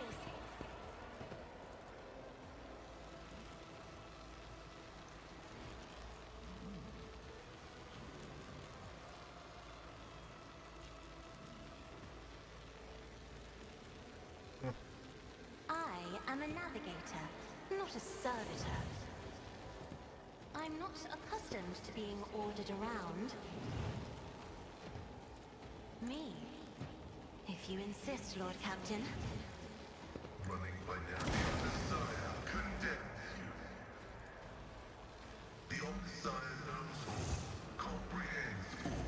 I am a navigator, not a servitor. I'm not accustomed to being ordered around. Me, if you insist, Lord Captain. Running binary desire condemns you. The Omniscient knows all, comprehends all.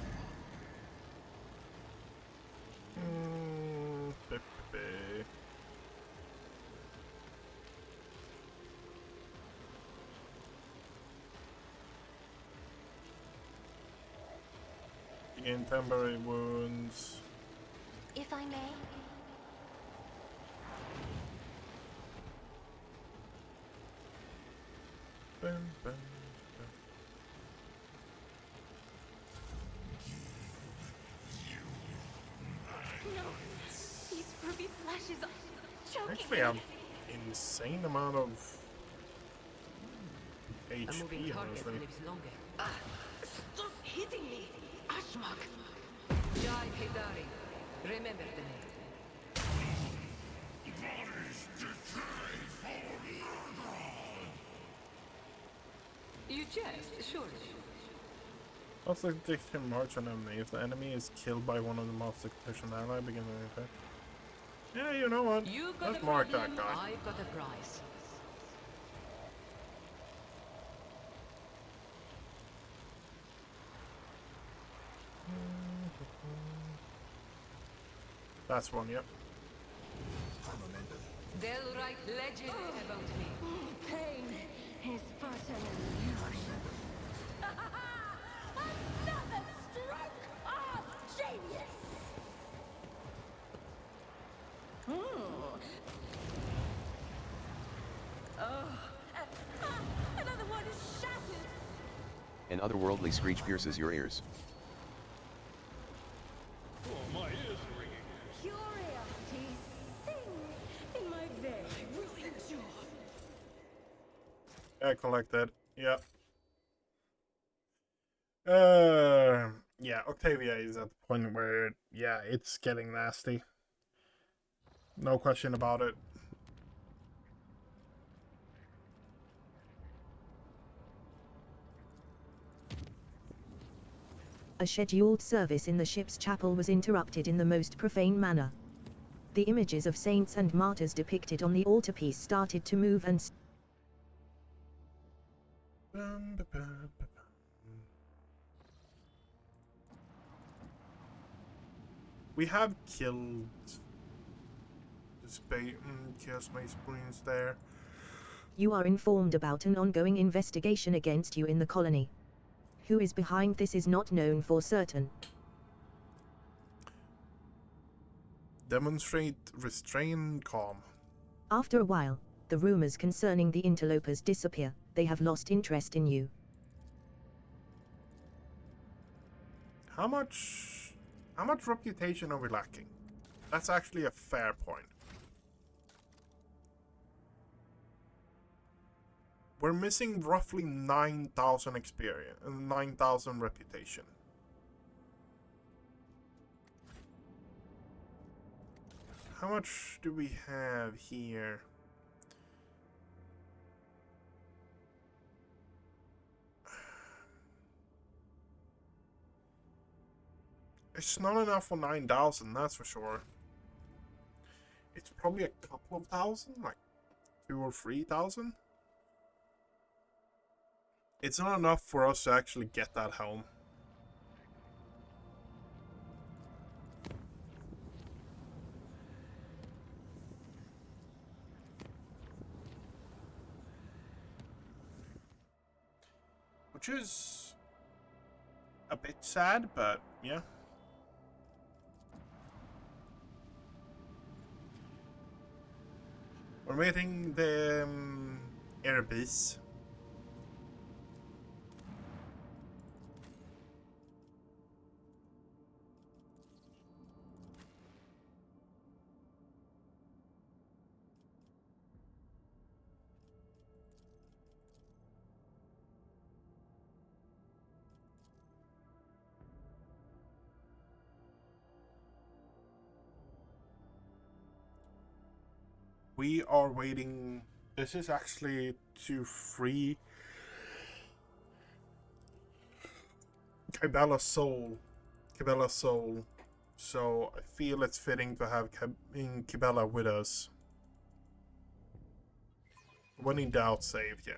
In temporary wounds. If I may. Boom, boom, No, these ruby flashes are choking Actually, me. I have insane amount of A moving HP, target honestly. lives longer. Stop hitting me! Ashmak! Jai Kedari. Remember the name. You jest, surely. Also, take him march on enemy. If the enemy is killed by one of the most efficient ally, begin an attack. Yeah, you know what? You've got Let's a mark problem, that guy. I've got a prize. That's one, yep. They'll write legend about me. Pain is but an illusion. Another stroke of genius! Another one is shattered. An otherworldly screech pierces your ears. Oh, my ears are ringing. Curiosity sings in my veins. I collected. Yeah. Yeah, Octavia is at the point where, yeah, it's getting nasty. No question about it. A scheduled service in the ship's chapel was interrupted in the most profane manner. The images of saints and martyrs depicted on the altarpiece started to move and we have killed the Chaos Mace Queens there. You are informed about an ongoing investigation against you in the colony. Who is behind this is not known for certain. Demonstrate restrain calm. After a while, the rumors concerning the interlopers disappear. They have lost interest in you. How much reputation are we lacking? That's actually a fair point. We're missing roughly 9,000 experience and 9,000 reputation. How much do we have here? It's not enough for 9,000, that's for sure. It's probably a couple of thousand, like 2,000 or 3,000. It's not enough for us to actually get that home. Which is a bit sad, but yeah. We're meeting the airbase. We are waiting. This is actually to free Cabela's soul. So I feel it's fitting to have Cabela with us. When in doubt, save, yeah.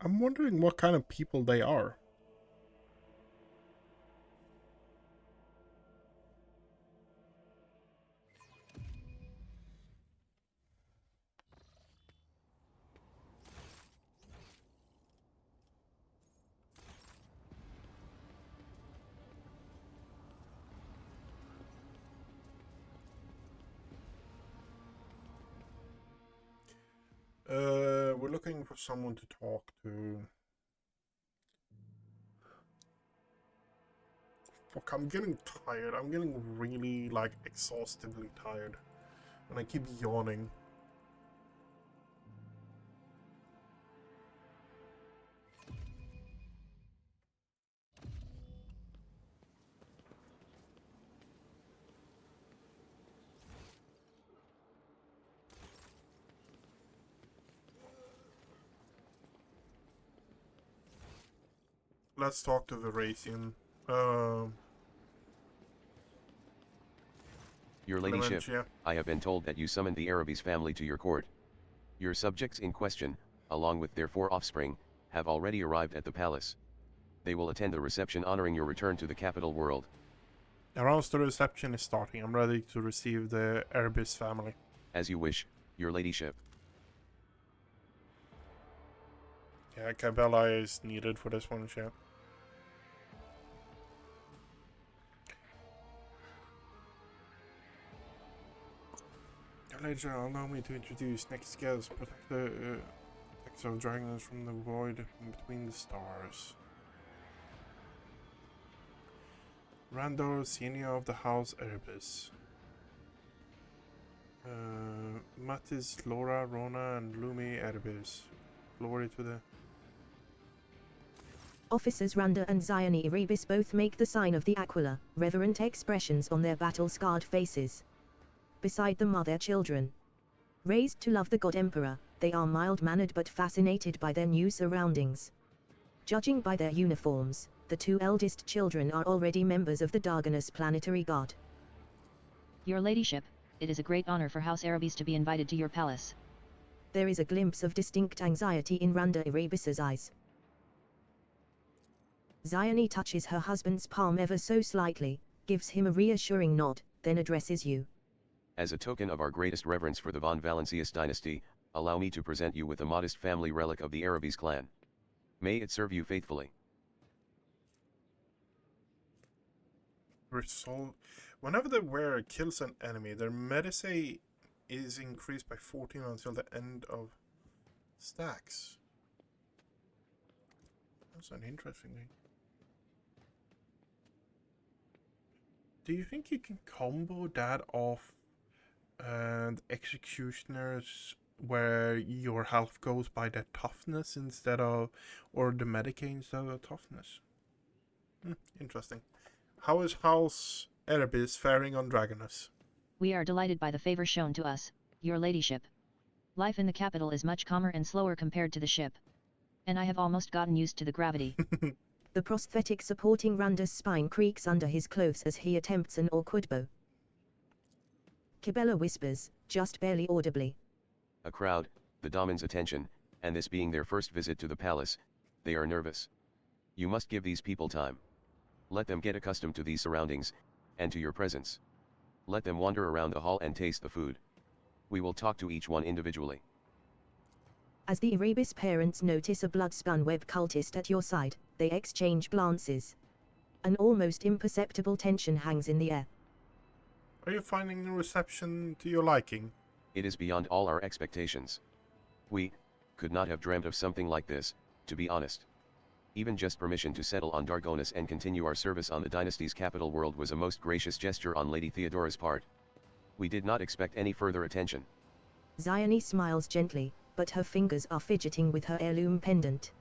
I'm wondering what kind of people they are. We're looking for someone to talk to. Fuck, I'm getting tired. I'm getting really, like, exhaustively tired. And I keep yawning. Let's talk to Veracian. Your ladyship, I have been told that you summoned the Arabi's family to your court. Your subjects in question, along with their 4 offspring, have already arrived at the palace. They will attend the reception honoring your return to the capital world. Around the reception is starting. I'm ready to receive the Arabi's family. As you wish, your ladyship. Yeah, Cabela is needed for this one, yeah. Later, allow me to introduce next guest, protector of dragons from the void in between the stars. Randor, senior of the House Erebus. Mattis, Laura, Rona, and Lumi Erebus. Glory to the... Officers Randa and Zione Erebus both make the sign of the Aquila, reverent expressions on their battle-scarred faces. Beside them are their children. Raised to love the God Emperor, they are mild-mannered but fascinated by their new surroundings. Judging by their uniforms, the two eldest children are already members of the Darganus Planetary Guard. Your ladyship, it is a great honor for House Erebus to be invited to your palace. There is a glimpse of distinct anxiety in Randa Erebus's eyes. Zione touches her husband's palm ever so slightly, gives him a reassuring nod, then addresses you. As a token of our greatest reverence for the von Valancius dynasty, allow me to present you with a modest family relic of the Erebus clan. May it serve you faithfully. Whenever the wearer kills an enemy, their medicae is increased by 14 until the end of stacks. That's an interesting thing. Do you think you can combo that off and executioners where your health goes by the toughness instead of, or the medicae instead of toughness? Interesting. How is House Erebus faring on Dragonus? We are delighted by the favor shown to us, your ladyship. Life in the capital is much calmer and slower compared to the ship. And I have almost gotten used to the gravity. The prosthetic supporting Randa's spine creaks under his clothes as he attempts an awkward bow. Kibella whispers, just barely audibly. A crowd, the Damon's attention, and this being their first visit to the palace, they are nervous. You must give these people time. Let them get accustomed to these surroundings, and to your presence. Let them wander around the hall and taste the food. We will talk to each one individually. As the Erebus parents notice a blood-spun web cultist at your side, they exchange glances. An almost imperceptible tension hangs in the air. Are you finding the reception to your liking? It is beyond all our expectations. We could not have dreamt of something like this, to be honest. Even just permission to settle on Dargonus and continue our service on the dynasty's capital world was a most gracious gesture on Lady Theodora's part. We did not expect any further attention. Zione smiles gently, but her fingers are fidgeting with her heirloom pendant.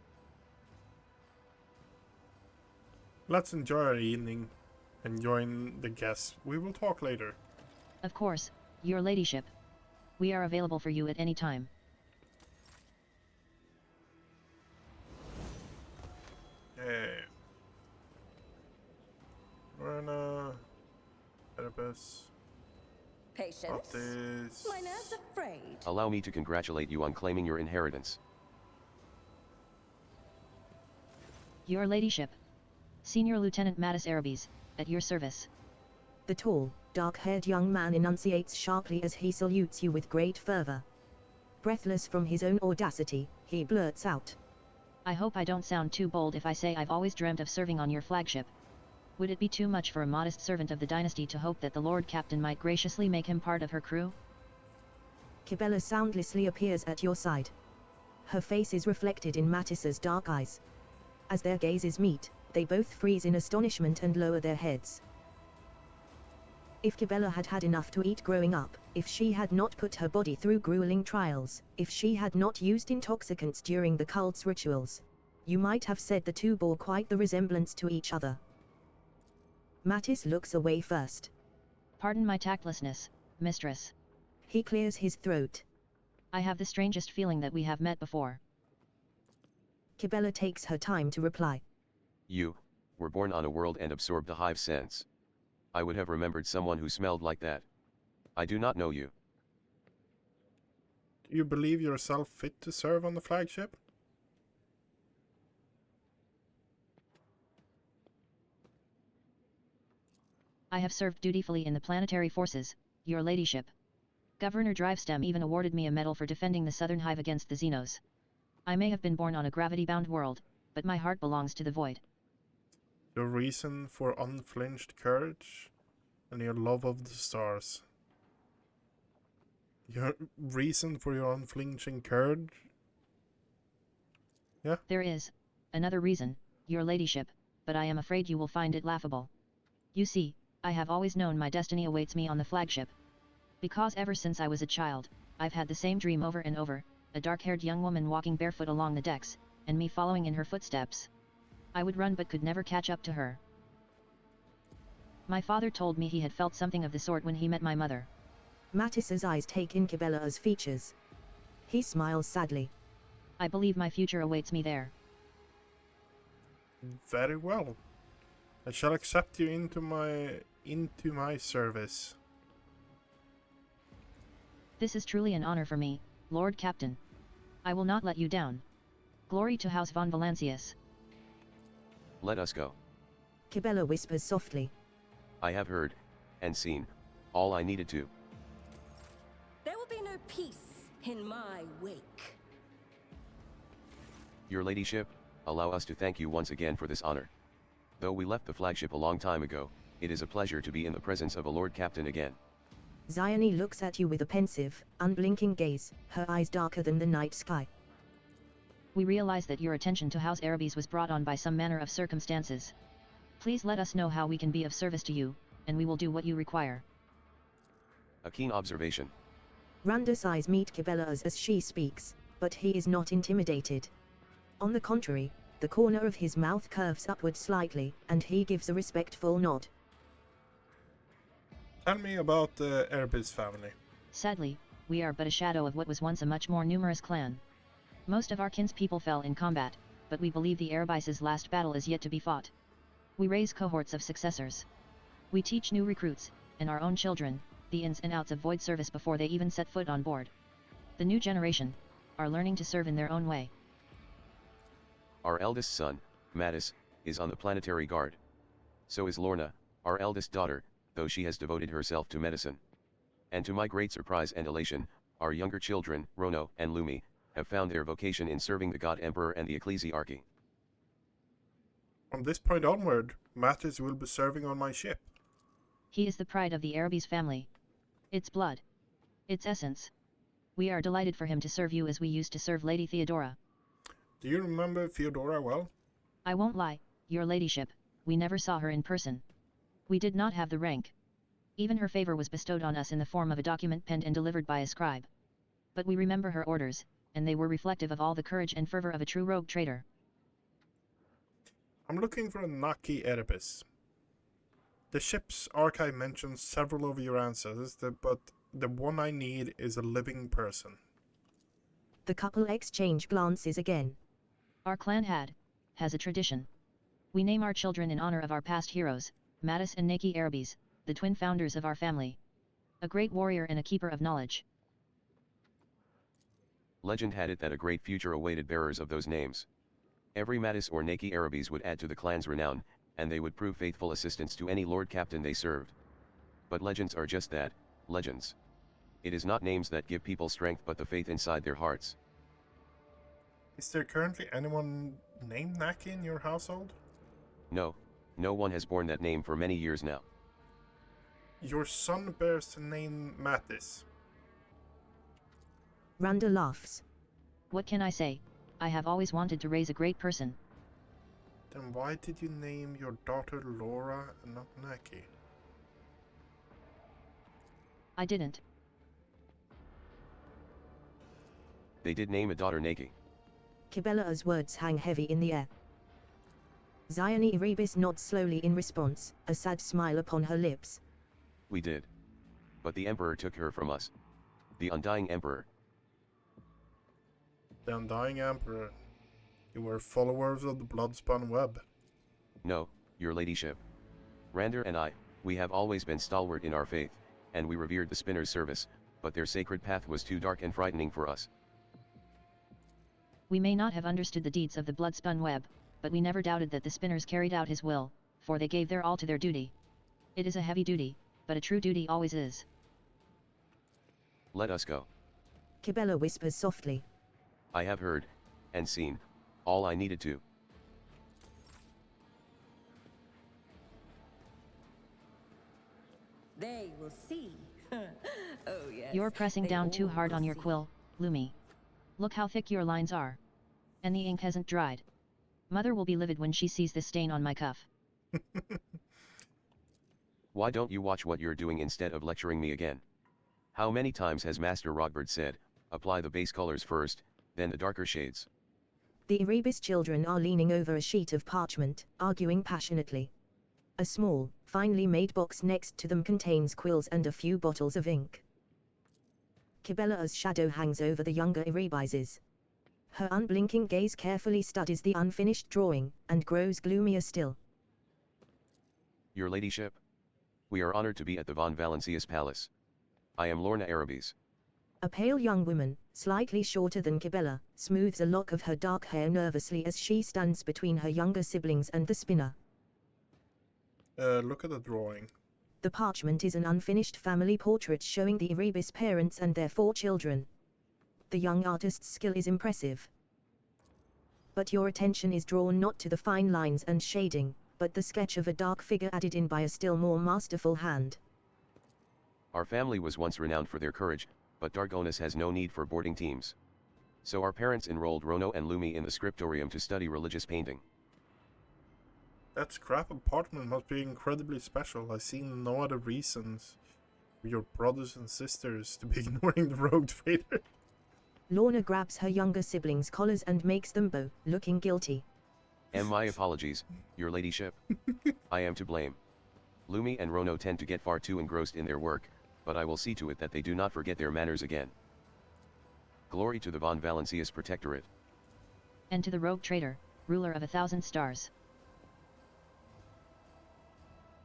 Let's enjoy our evening and join the guests. We will talk later. Of course, your ladyship. We are available for you at any time. Hey. Rana, Erebus. Patience. My nerves are frayed. Allow me to congratulate you on claiming your inheritance. Your ladyship. Senior Lieutenant Mattis Erebus, at your service. The tall, dark-haired young man enunciates sharply as he salutes you with great fervor. Breathless from his own audacity, he blurts out. I hope I don't sound too bold if I say I've always dreamt of serving on your flagship. Would it be too much for a modest servant of the dynasty to hope that the Lord Captain might graciously make him part of her crew? Kibella soundlessly appears at your side. Her face is reflected in Mattis's dark eyes. As their gazes meet, they both freeze in astonishment and lower their heads. If Kibella had had enough to eat growing up, if she had not put her body through grueling trials, if she had not used intoxicants during the cult's rituals, you might have said the two bore quite the resemblance to each other. Mattis looks away first. Pardon my tactlessness, mistress. He clears his throat. I have the strangest feeling that we have met before. Kibella takes her time to reply. You were born on a world and absorbed the hive sense. I would have remembered someone who smelled like that. I do not know you. Do you believe yourself fit to serve on the flagship? I have served dutifully in the planetary forces, your ladyship. Governor Drivestem even awarded me a medal for defending the Southern Hive against the Xenos. I may have been born on a gravity-bound world, but my heart belongs to the void. Your reason for unflinched courage and your love of the stars. Your reason for your unflinching courage? Yeah? There is another reason, your ladyship, but I am afraid you will find it laughable. You see, I have always known my destiny awaits me on the flagship. Because ever since I was a child, I've had the same dream over and over, a dark-haired young woman walking barefoot along the decks, and me following in her footsteps. I would run but could never catch up to her. My father told me he had felt something of the sort when he met my mother. Mattis's eyes take in Cabela's features. He smiles sadly. I believe my future awaits me there. Very well. I shall accept you into my service. This is truly an honor for me, Lord Captain. I will not let you down. Glory to House von Valancius. Let us go. Cabela whispers softly. I have heard, and seen, all I needed to. There will be no peace in my wake. Your ladyship, allow us to thank you once again for this honor. Though we left the flagship a long time ago, it is a pleasure to be in the presence of a Lord Captain again. Zione looks at you with a pensive, unblinking gaze, her eyes darker than the night sky. We realize that your attention to House Erebes was brought on by some manner of circumstances. Please let us know how we can be of service to you, and we will do what you require. A keen observation. Randa's eyes meet Cabela's as she speaks, but he is not intimidated. On the contrary, the corner of his mouth curves upward slightly, and he gives a respectful nod. Tell me about the Erebus family. Sadly, we are but a shadow of what was once a much more numerous clan. Most of our kinspeople fell in combat, but we believe the Erebis' last battle is yet to be fought. We raise cohorts of successors. We teach new recruits, and our own children, the ins and outs of void service before they even set foot on board. The new generation are learning to serve in their own way. Our eldest son, Mattis, is on the planetary guard. So is Lorna, our eldest daughter, though she has devoted herself to medicine. And to my great surprise and elation, our younger children, Rono and Lumi, have found their vocation in serving the God Emperor and the Ecclesiarchy. From this point onward, Mattis will be serving on my ship. He is the pride of the Erebes family. Its blood. Its essence. We are delighted for him to serve you as we used to serve Lady Theodora. Do you remember Theodora well? I won't lie, your ladyship, we never saw her in person. We did not have the rank. Even her favor was bestowed on us in the form of a document penned and delivered by a scribe. But we remember her orders, and they were reflective of all the courage and fervor of a true rogue trader. I'm looking for a Naki Erebus. The ship's archive mentions several of your ancestors, but the one I need is a living person. The couple exchange glances again. Our clan has a tradition. We name our children in honor of our past heroes, Mattis and Naki Erebes, the twin founders of our family. A great warrior and a keeper of knowledge. Legend had it that a great future awaited bearers of those names. Every Mattis or Naki Erebes would add to the clan's renown, and they would prove faithful assistants to any Lord Captain they served. But legends are just that, legends. It is not names that give people strength but the faith inside their hearts. Is there currently anyone named Naki in your household? No, no one has borne that name for many years now. Your son bears the name Mattis. Randa laughs. What can I say? I have always wanted to raise a great person. Then why did you name your daughter Laura and not Naki? I didn't. They did name a daughter Naki. Cabela's words hang heavy in the air. Zione Erebus nods slowly in response, a sad smile upon her lips. We did. But the Emperor took her from us. The Undying Emperor. The Undying Emperor. You were followers of the Bloodspun Web. No, your ladyship. Rander and I, we have always been stalwart in our faith, and we revered the Spinner's service, but their sacred path was too dark and frightening for us. We may not have understood the deeds of the Bloodspun Web, but we never doubted that the Spinners carried out his will, for they gave their all to their duty. It is a heavy duty, but a true duty always is. Let us go. Cabela whispers softly. I have heard, and seen, all I needed to. They will see. Oh, yes. You're pressing they down too all hard on your see. quill, Lumi. Look how thick your lines are. And the ink hasn't dried. Mother will be livid when she sees this stain on my cuff. Why don't you watch what you're doing instead of lecturing me again? How many times has Master Rogbert said, apply the base colors first, then the darker shades? The Erebus children are leaning over a sheet of parchment, arguing passionately. A small, finely made box next to them contains quills and a few bottles of ink. Kibella's shadow hangs over the younger Erebises. Her unblinking gaze carefully studies the unfinished drawing, and grows gloomier still. Your ladyship? We are honored to be at the Von Valancius Palace. I am Lorna Arabes. A pale young woman, slightly shorter than Kibella, smooths a lock of her dark hair nervously as she stands between her younger siblings and the spinner. Look at the drawing. The parchment is an unfinished family portrait showing the Erebus parents and their 4 children. The young artist's skill is impressive. But your attention is drawn not to the fine lines and shading, but the sketch of a dark figure added in by a still more masterful hand. Our family was once renowned for their courage, but Dargonis has no need for boarding teams. So our parents enrolled Rono and Lumi in the scriptorium to study religious painting. That scrap apartment must be incredibly special. I see no other reasons for your brothers and sisters to be ignoring the rogue trader. Lorna grabs her younger siblings' collars and makes them bow, looking guilty. And my apologies, your ladyship. I am to blame. Lumi and Rono tend to get far too engrossed in their work, but I will see to it that they do not forget their manners again. Glory to the Von Valancius Protectorate. And to the rogue trader, ruler of 1,000 stars.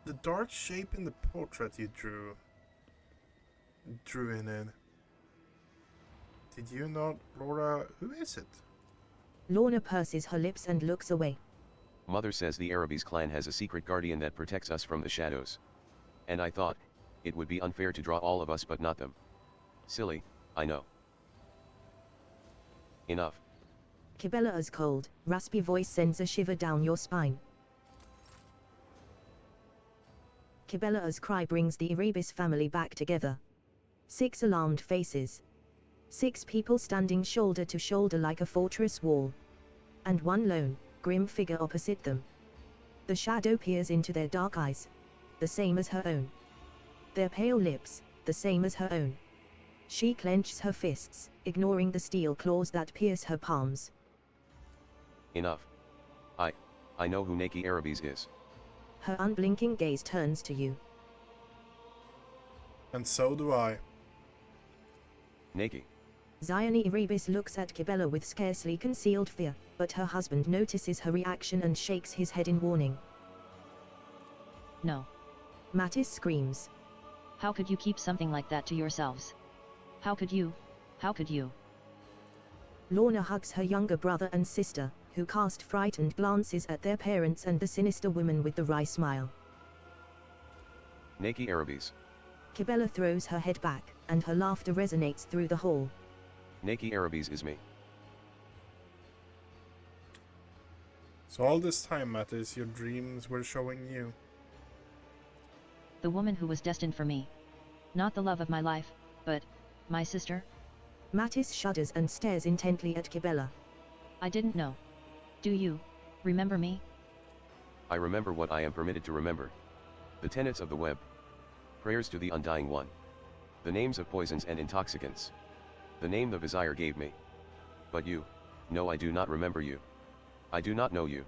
The dark shape in the portrait you drew in it. Did you not, Laura? Who is it? Lorna purses her lips and looks away. Mother says the Arabes clan has a secret guardian that protects us from the shadows. And I thought, it would be unfair to draw all of us but not them. Silly, I know. Enough. Kibella's cold, raspy voice sends a shiver down your spine. Kibella's cry brings the Erebus family back together. 6 alarmed faces. 6 people standing shoulder to shoulder like a fortress wall. And one lone, grim figure opposite them. The shadow peers into their dark eyes. The same as her own. Their pale lips, the same as her own. She clenches her fists, ignoring the steel claws that pierce her palms. Enough. I know who Naki Arabes is. Her unblinking gaze turns to you. And so do I. Naki. Zione Erebus looks at Kibella with scarcely concealed fear, but her husband notices her reaction and shakes his head in warning. No. Mattis screams. How could you keep something like that to yourselves? How could you? How could you? Lorna hugs her younger brother and sister, who cast frightened glances at their parents and the sinister woman with the wry smile. Naki Arabes. Kibella throws her head back, and her laughter resonates through the hall. Naki Arabes is me. So all this time, Mattis, your dreams were showing you. The woman who was destined for me. Not the love of my life, but my sister? Mattis shudders and stares intently at Kibella. I didn't know. Do you remember me? I remember what I am permitted to remember. The tenets of the web. Prayers to the Undying One. The names of poisons and intoxicants. The name the Vizier gave me. But you, no, I do not remember you. I do not know you.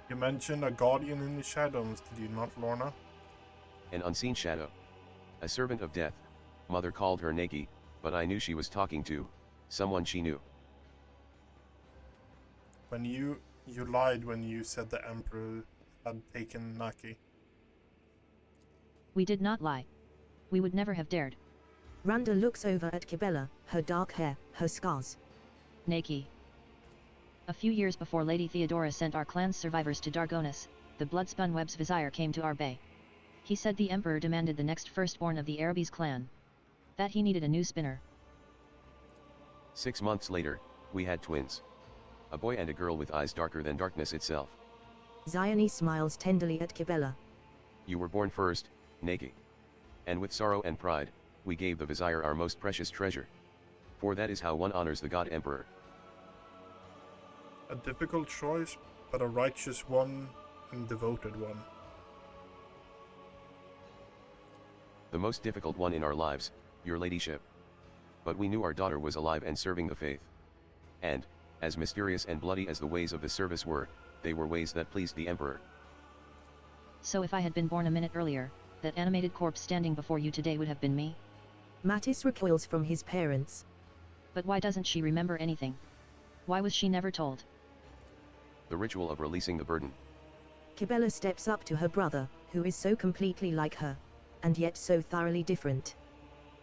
You mentioned a guardian in the shadows, did you not, Lorna? An unseen shadow. A servant of death. Mother called her Naki, but I knew she was talking to someone she knew. When you lied when you said the Emperor had taken Naki. We did not lie. We would never have dared. Randa looks over at Kibella, her dark hair, her scars. Naki. A few years before Lady Theodora sent our clan's survivors to Dargonis, the Bloodspun Web's Vizier came to our bay. He said the Emperor demanded the next firstborn of the Arabes clan. That he needed a new spinner. 6 months later, we had twins. A boy and a girl with eyes darker than darkness itself. Zione smiles tenderly at Kibella. You were born first, Naki. And with sorrow and pride, we gave the Vizier our most precious treasure. For that is how one honors the God Emperor. A difficult choice, but a righteous one and devoted one. The most difficult one in our lives, your ladyship. But we knew our daughter was alive and serving the faith. And, as mysterious and bloody as the ways of the service were, they were ways that pleased the Emperor. So if I had been born a minute earlier, that animated corpse standing before you today would have been me? Mattis recoils from his parents. But why doesn't she remember anything? Why was she never told? The ritual of releasing the burden. Kibella steps up to her brother, who is so completely like her, and yet so thoroughly different.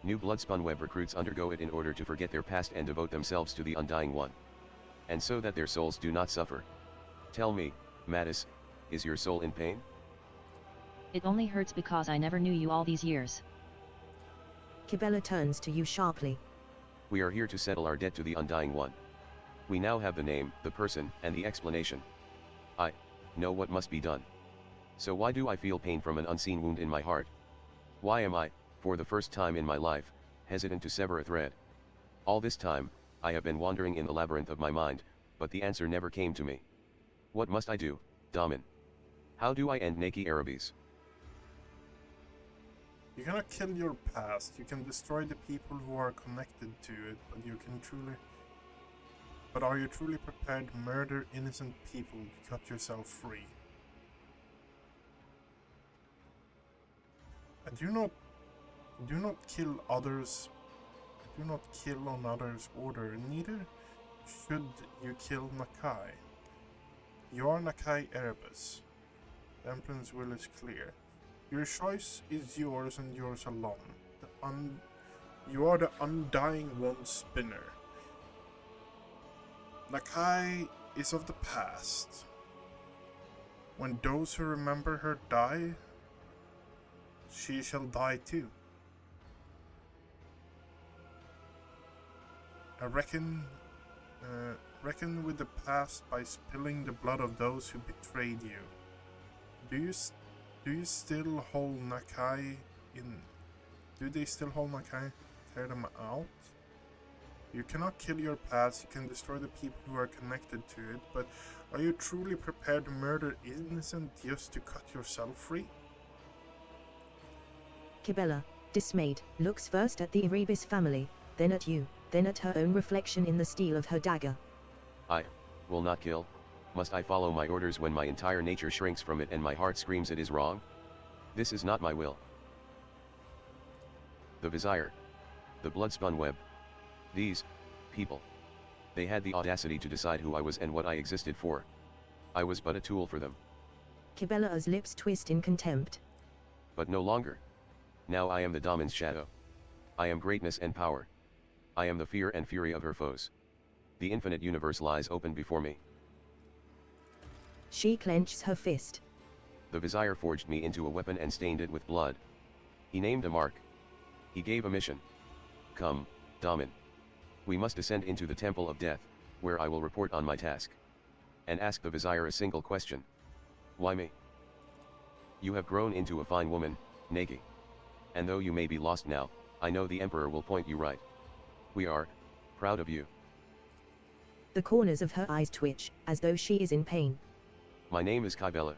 New Bloodspun Web recruits undergo it in order to forget their past and devote themselves to the Undying One. And so that their souls do not suffer. Tell me, Mattis, is your soul in pain? It only hurts because I never knew you all these years. Kibella turns to you sharply. We are here to settle our debt to the Undying One. We now have the name, the person, and the explanation. I know what must be done. So why do I feel pain from an unseen wound in my heart? Why am I, for the first time in my life, hesitant to sever a thread? All this time, I have been wandering in the labyrinth of my mind, but the answer never came to me. What must I do, Damin? How do I end Naki Arabes? You cannot kill your past, you can destroy the people who are connected to it, but are you truly prepared to murder innocent people to cut yourself free? And do not kill others, do not kill on others' order, neither should you kill Nakai. You are Nakai Erebus. The Emperor's will is clear. Your choice is yours and yours alone. You are the Undying One's spinner. Nakai is of the past. When those who remember her die, she shall die too. I reckon with the past by spilling the blood of those who betrayed you. Do you still hold Nakai in? Do they still hold Nakai? Tear them out? You cannot kill your past, you can destroy the people who are connected to it, but are you truly prepared to murder innocent just to cut yourself free? Kibella, dismayed, looks first at the Erebus family, then at you, then at her own reflection in the steel of her dagger. I will not kill. Must I follow my orders when my entire nature shrinks from it and my heart screams it is wrong? This is not my will. The Vizier. The Bloodspun Web. These people. They had the audacity to decide who I was and what I existed for. I was but a tool for them. Kibella's lips twist in contempt. But no longer. Now I am the Damon's shadow. I am greatness and power. I am the fear and fury of her foes. The infinite universe lies open before me. She clenches her fist. The Vizier forged me into a weapon and stained it with blood. He named a mark. He gave a mission. Come, Damin. We must descend into the Temple of Death, where I will report on my task. And ask the Vizier a single question. Why me? You have grown into a fine woman, Naki. And though you may be lost now, I know the Emperor will point you right. We are proud of you. The corners of her eyes twitch, as though she is in pain. My name is Kybella.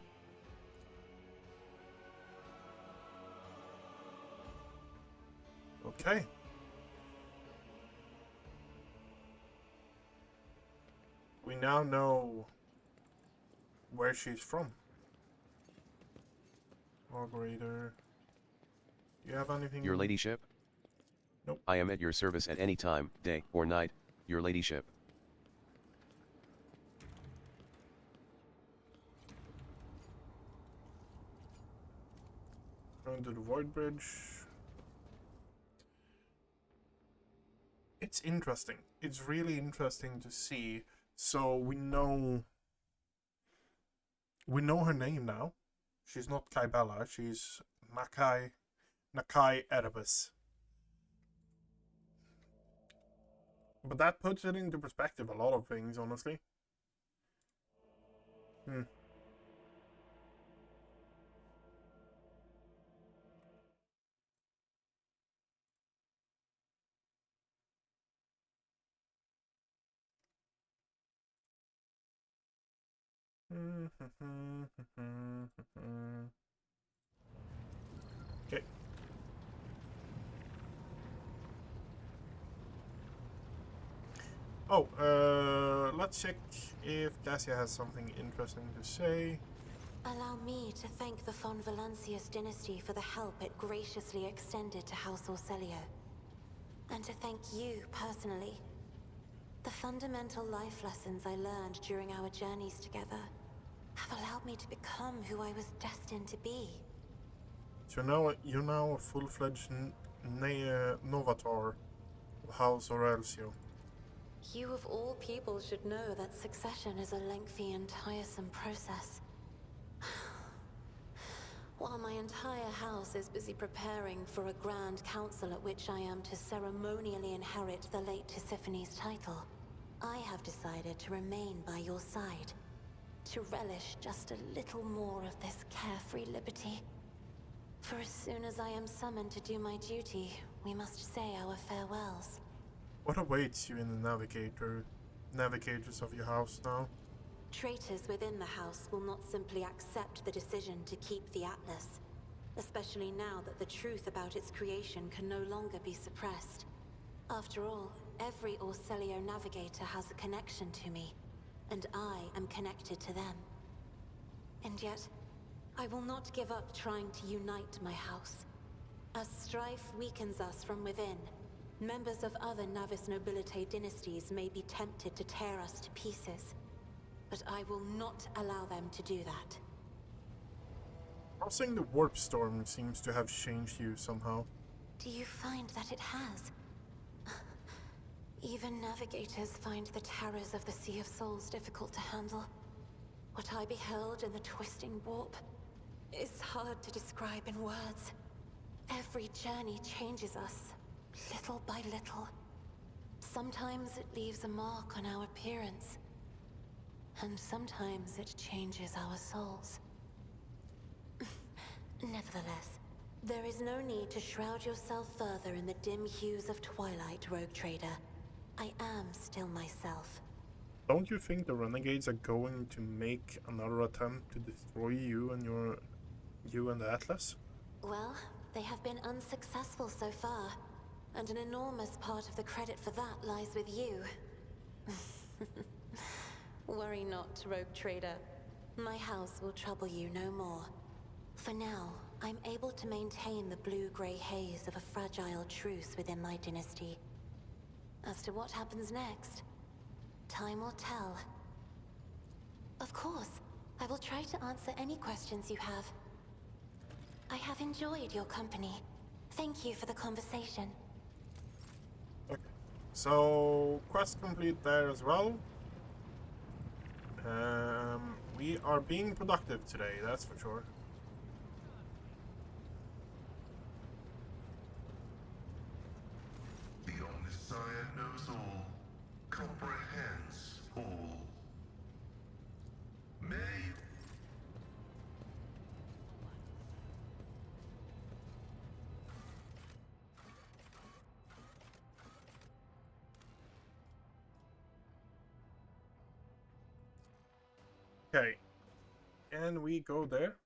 Okay. We now know where she's from. Margarita. Do you have anything? Your ladyship? Nope. I am at your service at any time, day or night, your ladyship. Going to the Void Bridge. It's interesting. It's really interesting to see. So we know her name now. She's not Kybella, she's Nakai Erebus. But that puts it into perspective, a lot of things, honestly. Okay. Oh, let's check if Cassia has something interesting to say. Allow me to thank the von Valancius dynasty for the help it graciously extended to House Orcelio. And to thank you personally. The fundamental life lessons I learned during our journeys together have allowed me to become who I was destined to be. So now you're now a full-fledged Novator of House Orelcio. You of all people should know that succession is a lengthy and tiresome process. While my entire house is busy preparing for a grand council at which I am to ceremonially inherit the late Tisiphony's title, I have decided to remain by your side, to relish just a little more of this carefree liberty. For as soon as I am summoned to do my duty, we must say our farewells. What awaits you in the navigators of your house now? Traitors within the house will not simply accept the decision to keep the Atlas, especially now that the truth about its creation can no longer be suppressed. After all, every Orcelio navigator has a connection to me, and I am connected to them. And yet, I will not give up trying to unite my house. As strife weakens us from within, members of other Navis Nobilitae dynasties may be tempted to tear us to pieces. But I will not allow them to do that. Crossing the warp storm seems to have changed you somehow. Do you find that it has? Even navigators find the terrors of the Sea of Souls difficult to handle. What I beheld in the twisting warp is hard to describe in words. Every journey changes us, little by little. Sometimes it leaves a mark on our appearance. And sometimes it changes our souls. Nevertheless, there is no need to shroud yourself further in the dim hues of twilight, Rogue Trader. I am still myself. Don't you think the renegades are going to make another attempt to destroy you and the Atlas? Well, they have been unsuccessful so far, and an enormous part of the credit for that lies with you. Worry not, Rogue Trader. My house will trouble you no more. For now, I'm able to maintain the blue-gray haze of a fragile truce within my dynasty. As to what happens next, time will tell. Of course, I will try to answer any questions you have. I have enjoyed your company. Thank you for the conversation. Okay, so quest complete there as well. We are being productive today, that's for sure. The Omniscient knows all, comprehends all. May Okay, and we go there.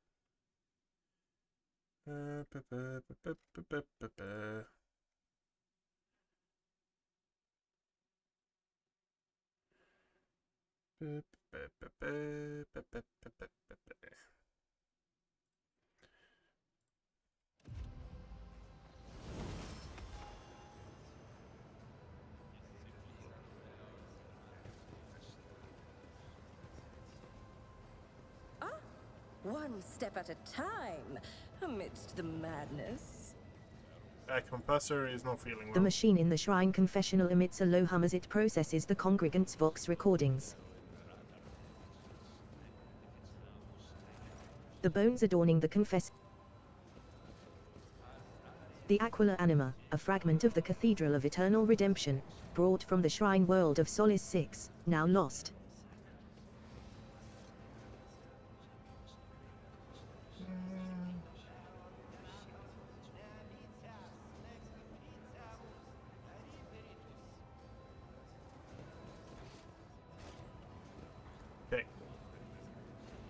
One step at a time, amidst the madness. That compressor is not feeling well. The machine in the shrine confessional emits a low hum as it processes the congregants' vox recordings. The bones adorning the The Aquila Anima, a fragment of the Cathedral of Eternal Redemption, brought from the shrine world of Solis 6, now lost. Okay.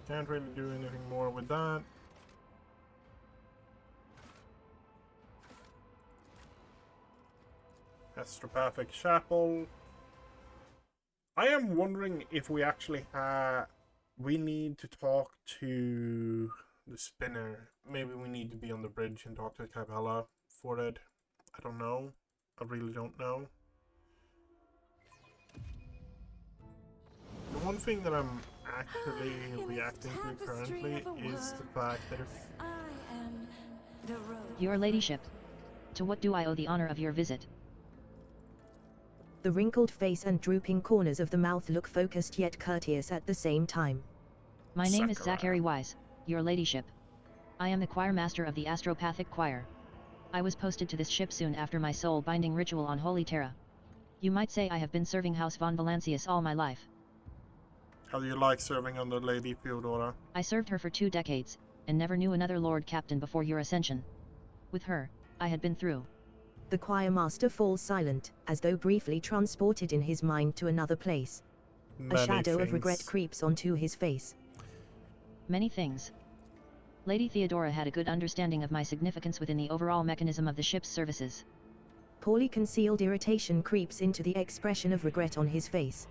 Can't really do anything more with that. Astropathic Chapel. I am wondering if we actually we need to talk to the spinner. Maybe we need to be on the bridge and talk to Kybella for it. I don't know. I really don't know. The one thing that I'm actually reacting to currently is the fact that if I am the road. Your ladyship. To what do I owe the honor of your visit? The wrinkled face and drooping corners of the mouth look focused yet courteous at the same time. My name is Zachary Wise, your ladyship. I am the choir master of the Astropathic Choir. I was posted to this ship soon after my soul-binding ritual on Holy Terra. You might say I have been serving House von Valancius all my life. How do you like serving under Lady Theodora? I served her for 2 decades, and never knew another Lord Captain before your ascension. With her, I had been through. The choir master falls silent, as though briefly transported in his mind to another place. A shadow of regret creeps onto his face. Many things. Lady Theodora had a good understanding of my significance within the overall mechanism of the ship's services. Poorly concealed irritation creeps into the expression of regret on his face.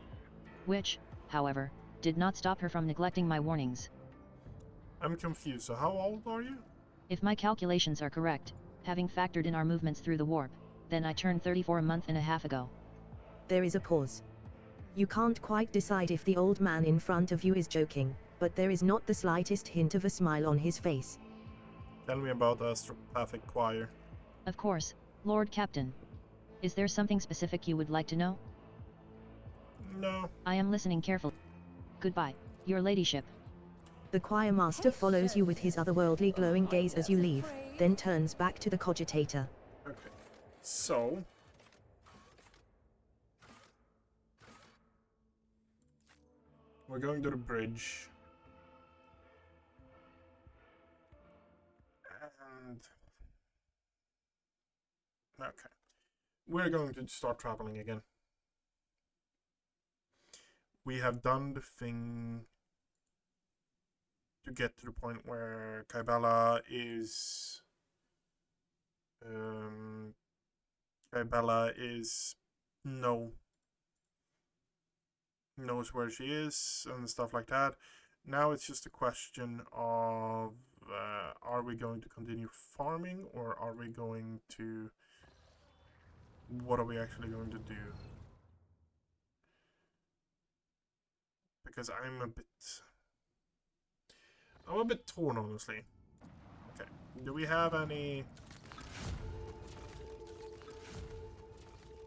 Which, however, did not stop her from neglecting my warnings. I'm confused, so how old are you? If my calculations are correct, having factored in our movements through the warp, then I turned 34 a month and a half ago. There is a pause. You can't quite decide if the old man in front of you is joking, but there is not the slightest hint of a smile on his face. Tell me about the Astropathic Choir. Of course, Lord Captain. Is there something specific you would like to know? No. I am listening carefully. Goodbye, your ladyship. The choir master follows you with his otherworldly glowing gaze as you leave, then turns back to the cogitator. Okay, so... we're going to the bridge. And... okay. We're going to start traveling again. We have done the thing to get to the point where Kybella is... Kybella knows where she is and stuff like that. Now it's just a question of are we going to continue farming, or are we going to... what are we actually going to do? Because I'm a bit torn, honestly. Okay, do we have any...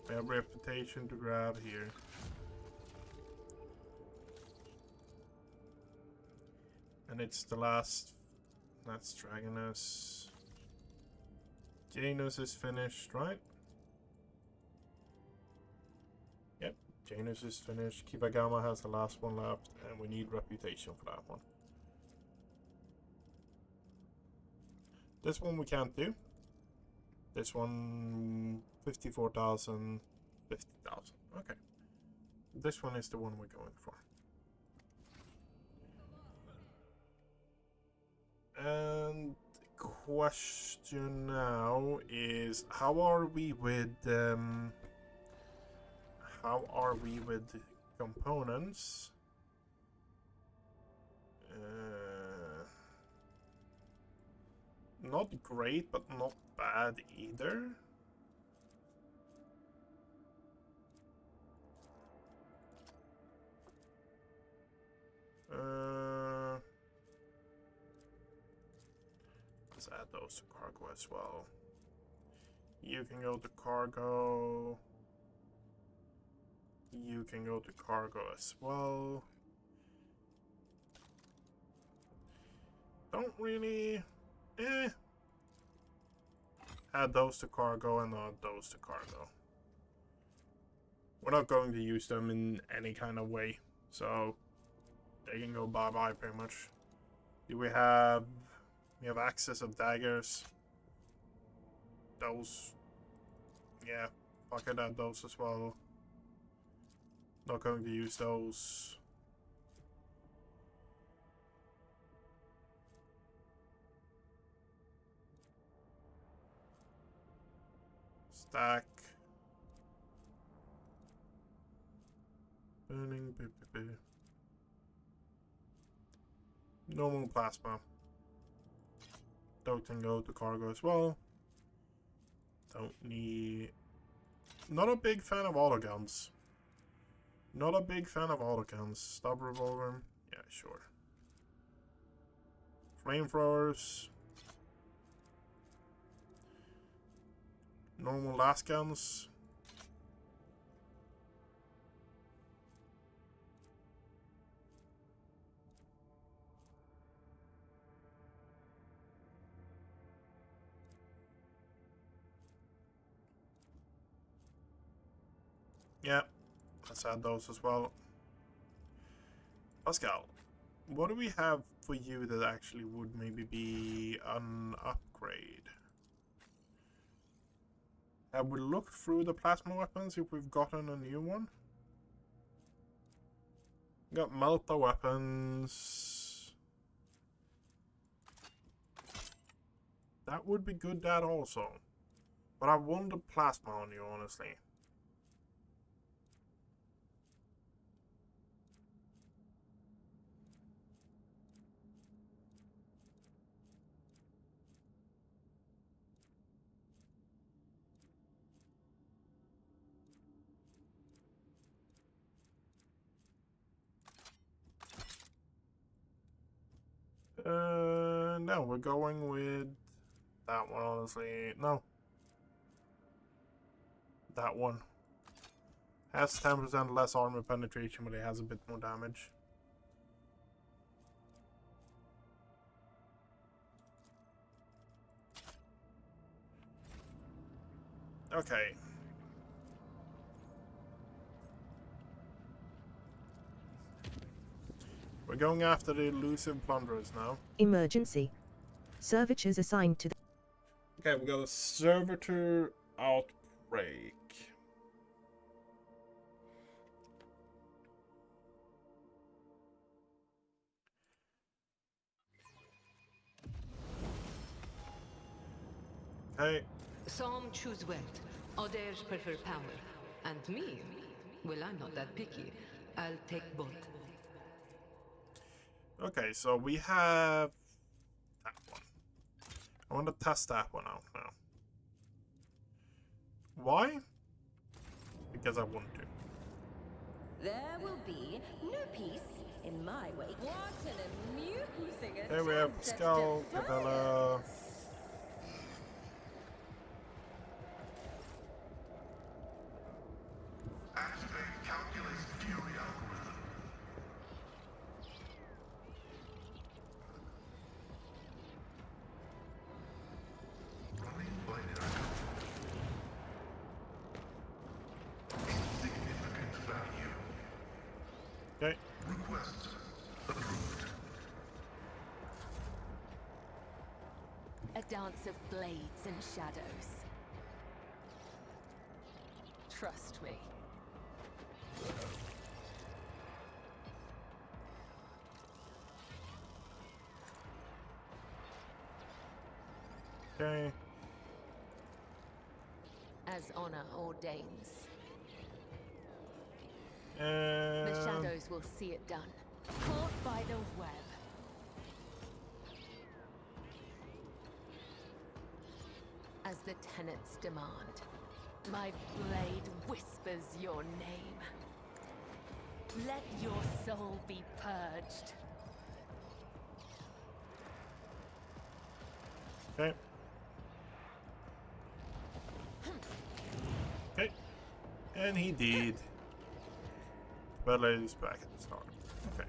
we have reputation to grab here. And it's the last... that's Dragonus. Janus is finished, right? Yep, Janus is finished. Kibagama has the last one left, and we need reputation for that one. This one we can't do. This one, 54,000, 50,000. Okay. This one is the one we're going for. And the question now is, how are we with components? Not great, but not bad either. Let's add those to cargo as well. You can go to cargo. You can go to cargo as well. Don't really... add those to cargo and add those to cargo. We're not going to use them in any kind of way, so they can go bye-bye pretty much. Do we have... we have access of daggers. Those... yeah, I could add those as well. Not going to use those. Stack. Burning. Normal plasma. Those can go to cargo as well. Don't need. Not a big fan of autoguns. Not a big fan of autoguns. Stub revolver. Yeah, sure. Flamethrowers. Normal last guns. Yeah, let's add those as well. Pascal, what do we have for you that actually would maybe be an upgrade? Have we looked through the plasma weapons if we've gotten a new one? Got Melta weapons. That would be good, that also. But I want the plasma on you, honestly. No, we're going with that one, honestly. No. That one. Has 10% less armor penetration, but it has a bit more damage. Okay. We're going after the elusive plunderers now. Emergency. Servitors assigned to the... Okay, we got a servitor outbreak. Okay. Some choose wealth, others prefer power. And me? Well, I'm not that picky. I'll take both. Okay, so we have that one. I want to test that one out now. Why? Because I want to. There will be no peace in my wake. What an amusing There we have Pascal, Cabela. Activate calculus fury algorithm. Running binary code. Insignificant value. Okay. Request approved. A dance of blades and shadows. Trust me. Okay. As honor ordains. The shadows will see it done. Caught by the web. As the tenets demand. My blade whispers your name. Let your soul be purged. Okay. Okay. And he did. Bella is back at the start. Okay.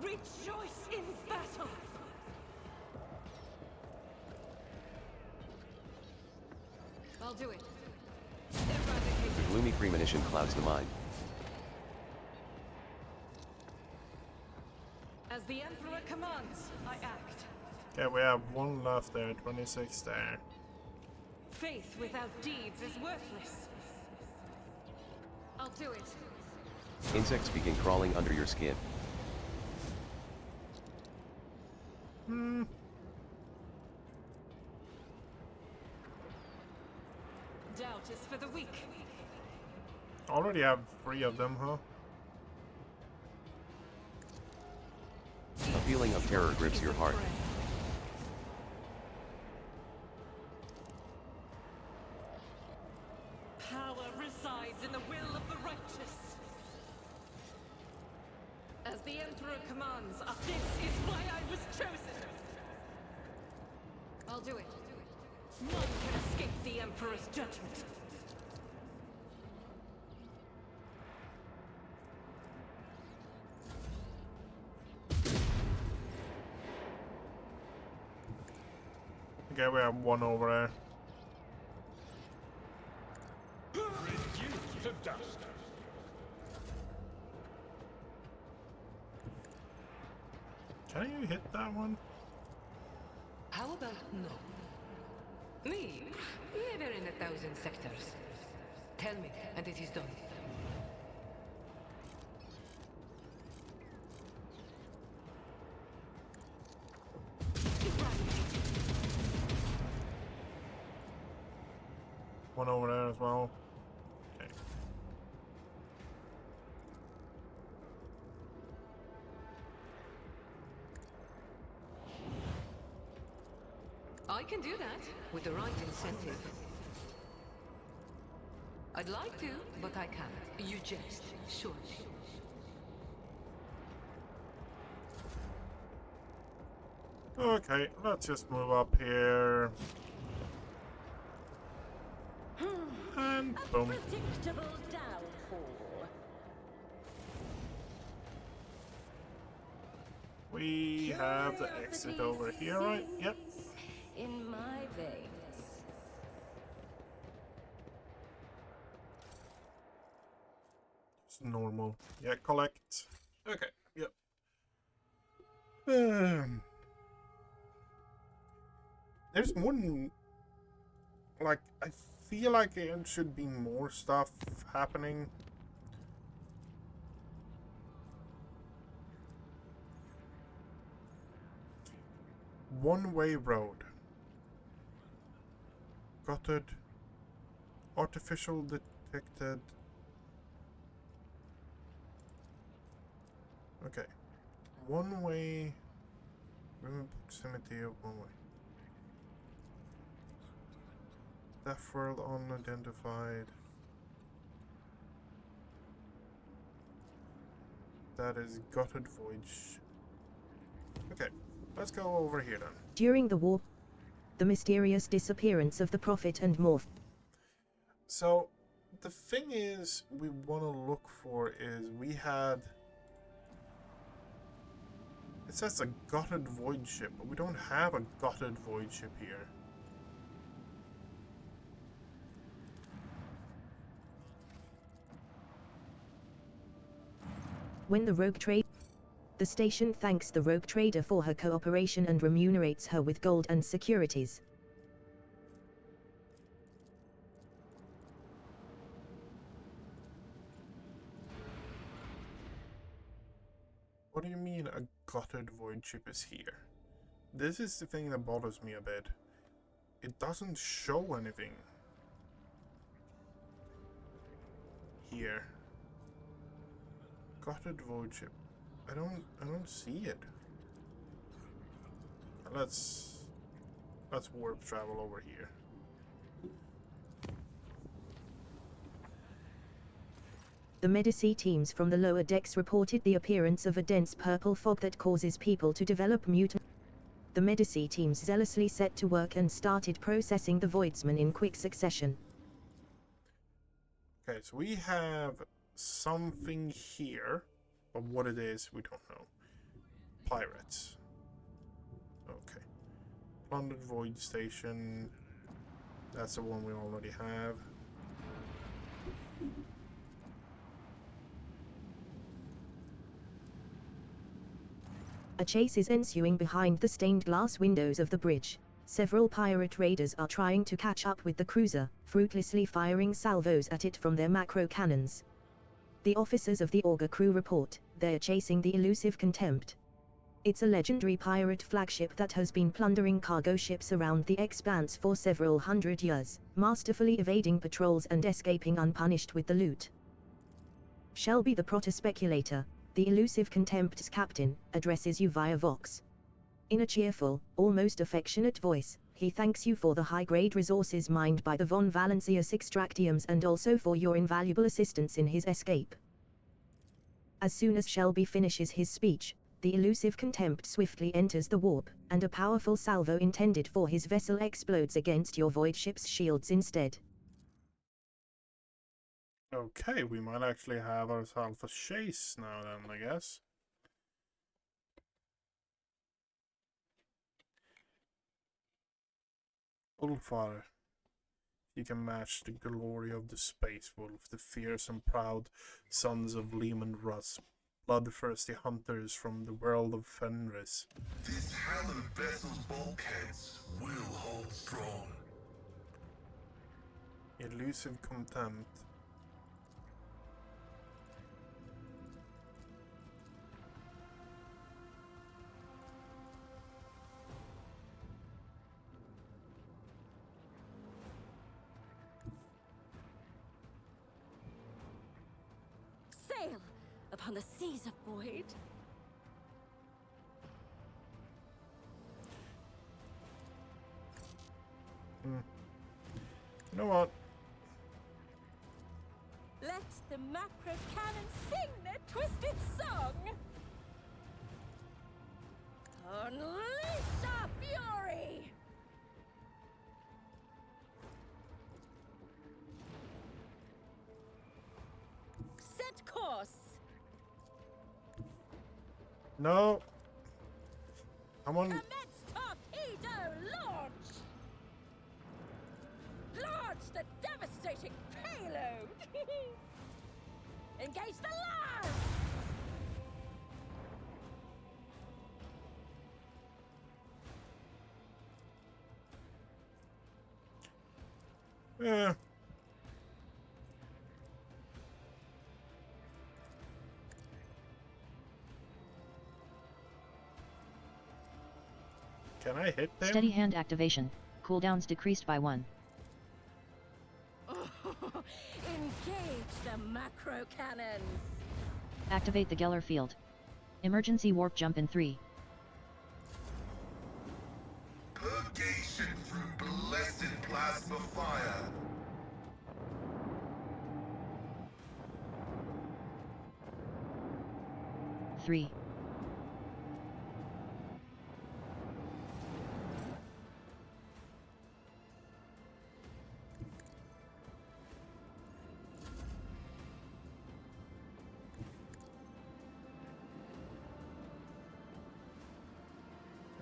Rejoice in battle! I'll do it. The gloomy premonition clouds the mind. As the Emperor commands, I act. Okay, we have one left there, 26 there. Faith without deeds is worthless. I'll do it. Insects begin crawling under your skin. Doubt is for the weak. Already have 3 of them, huh? A feeling of terror grips your heart. Power resides in the will of the righteous. As the Emperor commands, this is why I was chosen. I'll do it. None can escape the Emperor's judgment. Okay, we have 1 over there. Reduced to dust. Can you hit that one? How about no? Me? Never in 1,000 sectors. Tell me, and it is done. One over there as well. Okay. I can do that, with the right incentive. I'd like to, but I can't. You jest, surely. Okay, let's just move up here. And boom. Predictable downfall. We have the exit over here, right? Yep. In my veins. It's normal. Yeah, collect. Okay, yep. There's more than... Like, I feel like there should be more stuff happening. One-way road. Gutted. Artificial detected. Okay. One-way. Remove proximity of one-way. Death world unidentified. That is gutted voyage. Okay, let's go over here then. During the war, the mysterious disappearance of the Prophet and Morph. So, the thing is, we want to look for is we had... It says a gutted void ship, but we don't have a gutted void ship here. When the rogue trade, the station thanks the rogue trader for her cooperation and remunerates her with gold and securities. What do you mean a gutted void ship is here? This is the thing that bothers me a bit. It doesn't show anything here. Gutted void ship. I don't see it. Let's warp travel over here. The Medici teams from the lower decks reported the appearance of a dense purple fog that causes people to develop mutant. The Medici teams zealously set to work and started processing the voidsman in quick succession. Okay, so we have something here, but what it is, we don't know. Pirates. Okay. Plundered Void Station. That's the one we already have. A chase is ensuing behind the stained glass windows of the bridge. Several pirate raiders are trying to catch up with the cruiser, fruitlessly firing salvos at it from their macro cannons. The officers of the auger crew report they're chasing the elusive Contempt. It's a legendary pirate flagship that has been plundering cargo ships around the expanse for several hundred years, masterfully evading patrols and escaping unpunished with the loot. Shelby the Protospeculator, the elusive Contempt's captain, addresses you via Vox. In a cheerful, almost affectionate voice, he thanks you for the high-grade resources mined by the Von Valencius Extractiums and also for your invaluable assistance in his escape. As soon as Shelby finishes his speech, the elusive Contempt swiftly enters the warp, and a powerful salvo intended for his vessel explodes against your void ship's shields instead. Okay, we might actually have ourselves a chase now then, I guess. Ulfar, you can match the glory of the Space Wolf, the fierce and proud sons of Lehman Russ, bloodthirsty hunters from the world of Fenris. This hallowed vessel's bulkheads will hold strong. Elusive Contempt. Sail upon the seas of void. You know what? Let the macro cannon sing their twisted song. Unleash our fury! Set course. No. I'm on. Commence torpedo launch. Launch the devastating payload. Engage the lance. Yeah. Can I hit them? Steady hand activation. Cooldowns decreased by 1. Engage the macro cannons. Activate the Geller field. Emergency warp jump in 3. Purgation through blessed plasma fire. Three.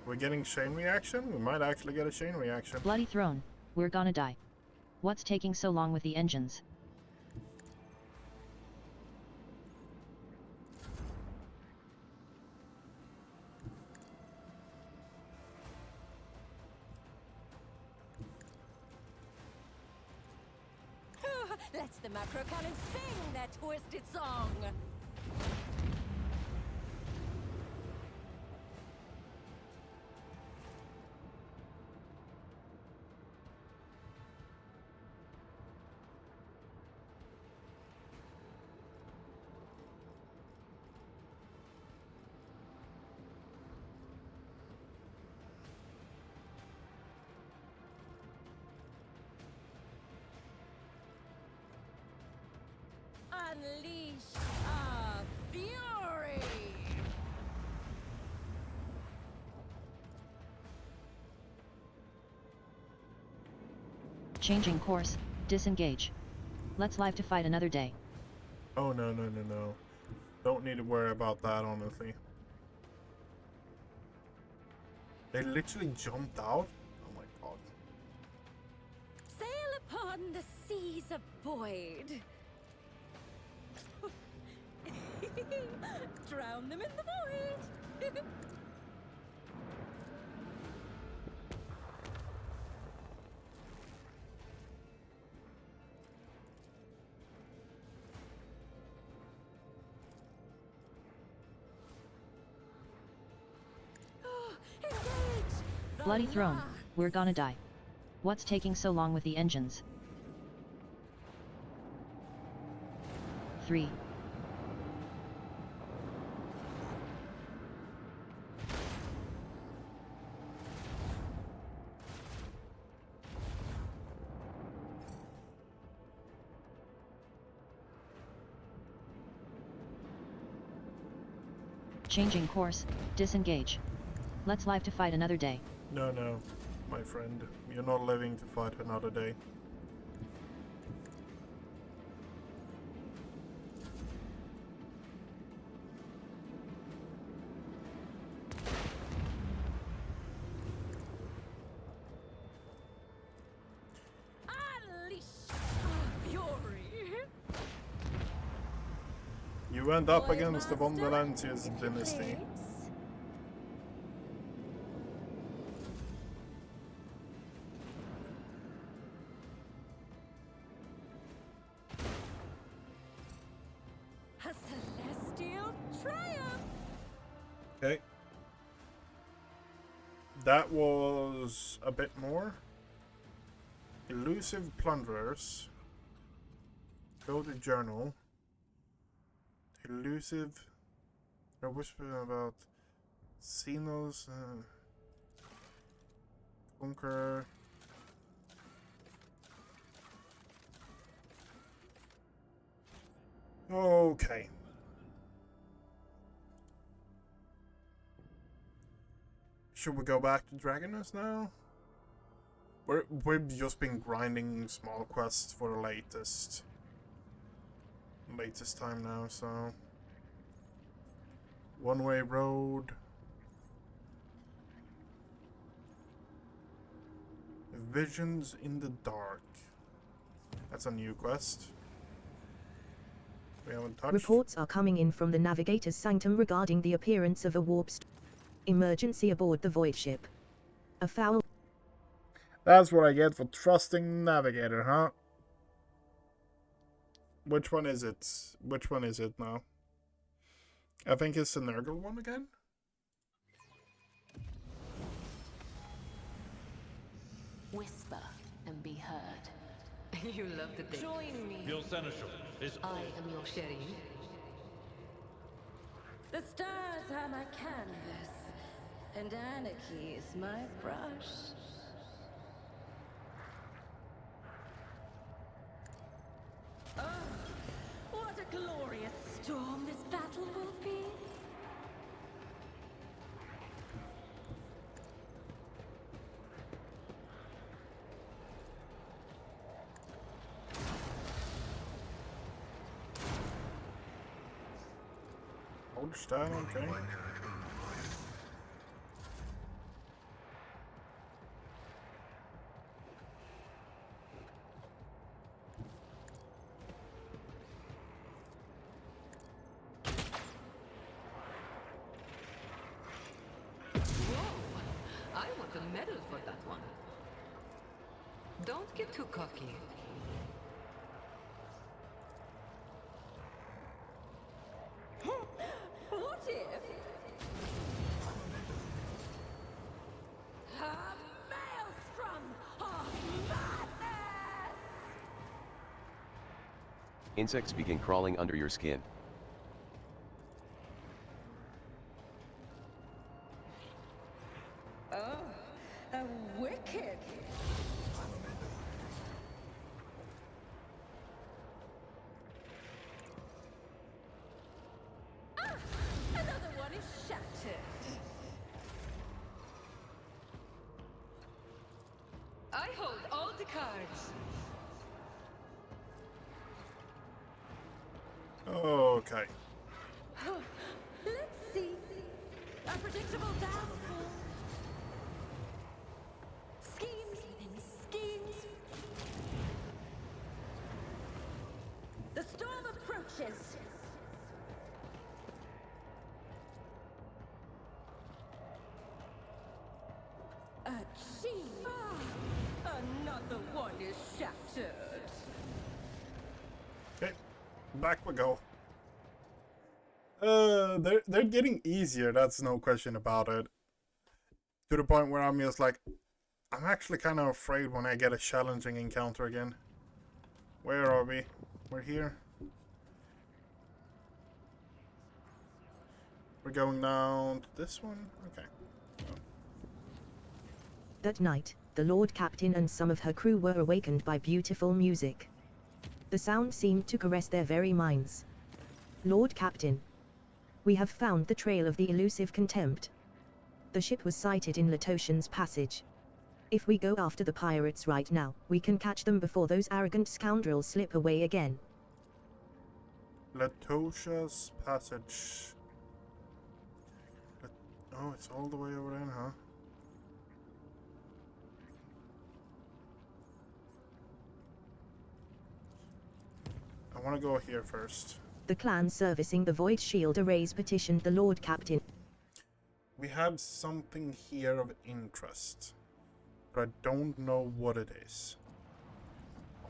We're getting chain reaction? We might actually get a chain reaction. Bloody throne. We're gonna die. What's taking so long with the engines? Let the macro cannon sing their twisted song. Unleash our fury! Changing course, disengage. Let's live to fight another day. Oh, no, no, no, no. Don't need to worry about that, honestly. They literally jumped out? Oh my god. Sail upon the seas of void. Drown them in the void. Bloody throne, we're gonna die. What's taking so long with the engines? 3. Changing course, disengage. Let's live to fight another day. No, no, my friend. You're not living to fight another day. You went up against the von Valentius dynasty. A celestial triumph! Okay. That was a bit more. Elusive plunderers. Go to journal. Elusive. They're whispering about Xenos. Conqueror. Okay. Should we go back to Dragonus now? We've just been grinding small quests for the latest time now, so one-way road. Visions in the dark. That's a new quest. We haven't touched. Reports are coming in from the Navigator's Sanctum regarding the appearance of a warp emergency aboard the void ship. A foul. That's what I get for trusting Navigator, huh? Which one is it? Which one is it now? I think it's the Nurgle one again? Whisper and be heard. You love the thing. Join me. Your seneschal is... I am your Sherry. The stars are my canvas, and anarchy is my brush. Oh, what a glorious storm this battle will be! Old style, okay. I want a medal for that one. Don't get too cocky. What if? A maelstrom of madness! Insects begin crawling under your skin. Oh, a wicked. Ah, another one is shattered. I hold all the cards. Okay. Let's see. A predictable downfall. Schemes within schemes. The storm approaches. A cheat. Another one is shattered. Okay. Back we go. They're getting easier, that's no question about it. To the point where I'm just like, I'm actually kind of afraid when I get a challenging encounter again. Where are we? We're here. We're going down to this one? Okay. That night, the Lord Captain and some of her crew were awakened by beautiful music. The sound seemed to caress their very minds. Lord Captain, we have found the trail of the elusive Contempt. The ship was sighted in Latoshan's passage. If we go after the pirates right now, we can catch them before those arrogant scoundrels slip away again. Latosha's passage. Oh, it's all the way over there, huh? I want to go here first. The clan servicing the Void Shield arrays petitioned the Lord Captain. We have something here of interest, but I don't know what it is.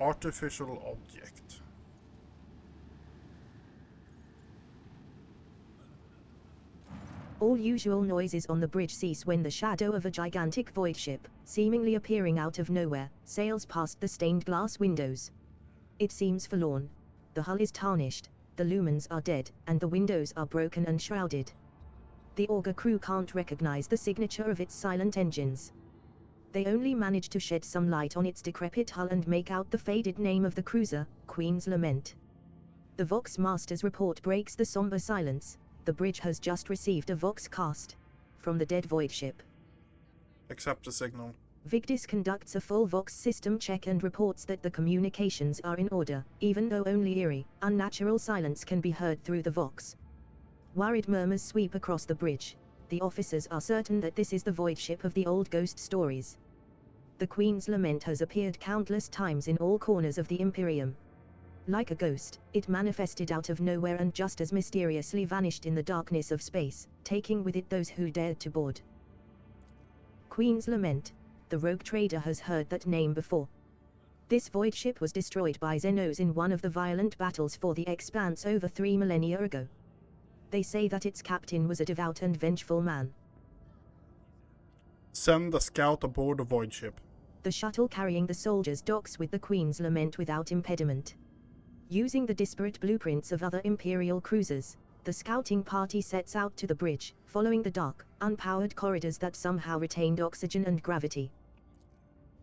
Artificial object. All usual noises on the bridge cease when the shadow of a gigantic void ship, seemingly appearing out of nowhere, sails past the stained glass windows. It seems forlorn. The hull is tarnished, the lumens are dead, and the windows are broken and shrouded. The auger crew can't recognize the signature of its silent engines. They only manage to shed some light on its decrepit hull and make out the faded name of the cruiser, Queen's Lament. The Vox Master's report breaks the somber silence. The bridge has just received a Vox cast from the dead void ship. Accept the signal. Vigdis conducts a full Vox system check and reports that the communications are in order, even though only eerie, unnatural silence can be heard through the Vox. Worried murmurs sweep across the bridge. The officers are certain that this is the void ship of the old ghost stories. The Queen's Lament has appeared countless times in all corners of the Imperium. Like a ghost, it manifested out of nowhere and just as mysteriously vanished in the darkness of space, taking with it those who dared to board. Queen's Lament. The rogue trader has heard that name before. This void ship was destroyed by Xenos in one of the violent battles for the Expanse over 3 millennia ago. They say that its captain was a devout and vengeful man. Send a scout aboard the void ship. The shuttle carrying the soldiers docks with the Queen's Lament without impediment. Using the disparate blueprints of other Imperial cruisers, the scouting party sets out to the bridge, following the dark, unpowered corridors that somehow retained oxygen and gravity.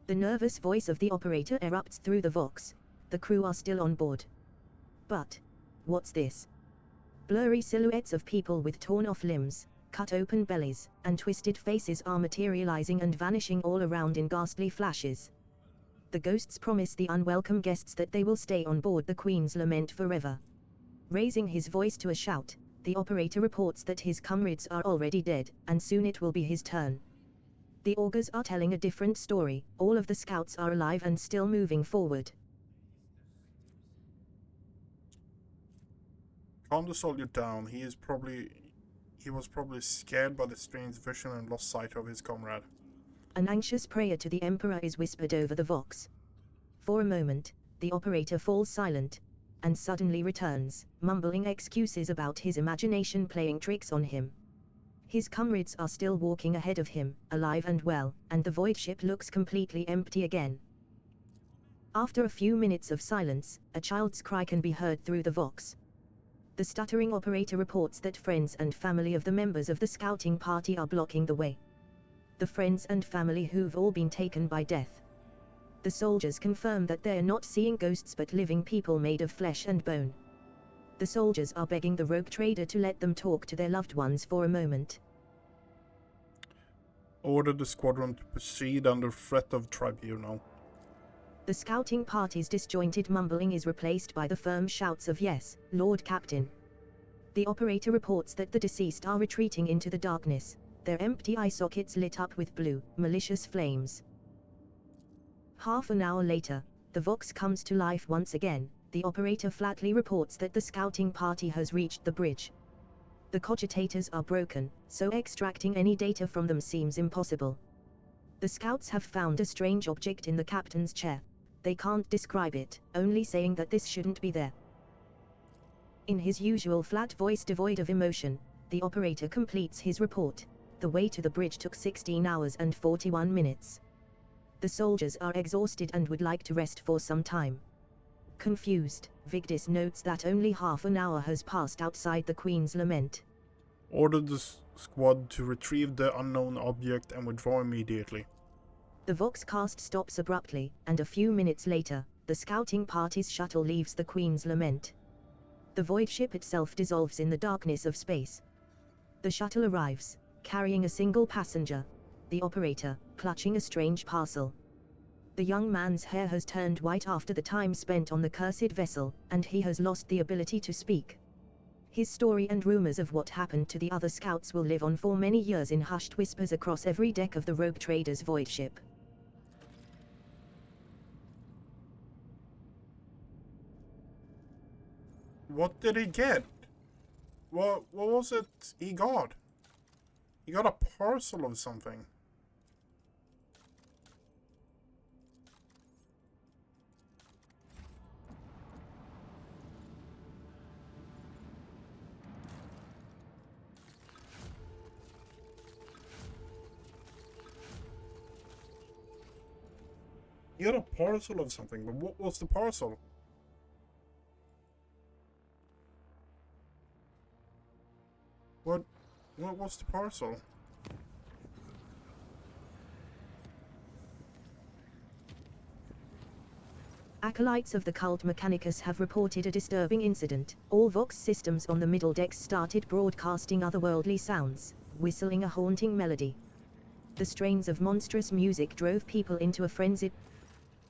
The nervous voice of the operator erupts through the Vox. The crew are still on board. But what's this? Blurry silhouettes of people with torn-off limbs, cut open bellies, and twisted faces are materializing and vanishing all around in ghastly flashes. The ghosts promise the unwelcome guests that they will stay on board the Queen's Lament forever. Raising his voice to a shout, the operator reports that his comrades are already dead, and soon it will be his turn. The augurs are telling a different story. All of the scouts are alive and still moving forward. Calm the soldier down. He was probably scared by the strange vision and lost sight of his comrade. An anxious prayer to the Emperor is whispered over the Vox. For a moment, the operator falls silent, and suddenly returns, mumbling excuses about his imagination playing tricks on him. His comrades are still walking ahead of him, alive and well, and the void ship looks completely empty again. After a few minutes of silence, a child's cry can be heard through the Vox. The stuttering operator reports that friends and family of the members of the scouting party are blocking the way. The friends and family who've all been taken by death. The soldiers confirm that they're not seeing ghosts but living people made of flesh and bone. The soldiers are begging the rogue trader to let them talk to their loved ones for a moment. Order the squadron to proceed under threat of tribunal. The scouting party's disjointed mumbling is replaced by the firm shouts of "Yes, Lord Captain." The operator reports that the deceased are retreating into the darkness, their empty eye sockets lit up with blue, malicious flames. Half an hour later, the Vox comes to life once again. The operator flatly reports that the scouting party has reached the bridge. The cogitators are broken, so extracting any data from them seems impossible. The scouts have found a strange object in the captain's chair. They can't describe it, only saying that this shouldn't be there. In his usual flat voice devoid of emotion, the operator completes his report. The way to the bridge took 16 hours and 41 minutes. The soldiers are exhausted and would like to rest for some time. Confused, Vigdis notes that only half an hour has passed outside the Queen's Lament. Order the squad to retrieve the unknown object and withdraw immediately. The Voxcast stops abruptly, and a few minutes later, the scouting party's shuttle leaves the Queen's Lament. The void ship itself dissolves in the darkness of space. The shuttle arrives, carrying a single passenger, the operator, clutching a strange parcel. The young man's hair has turned white after the time spent on the cursed vessel, and he has lost the ability to speak. His story and rumors of what happened to the other scouts will live on for many years in hushed whispers across every deck of the rogue trader's void ship. What did he get? What was it he got? He got a parcel of something. He got a parcel of something, but what was the parcel? What was the parcel? Acolytes of the cult Mechanicus have reported a disturbing incident. All Vox systems on the middle decks started broadcasting otherworldly sounds, whistling a haunting melody. The strains of monstrous music drove people into a frenzy.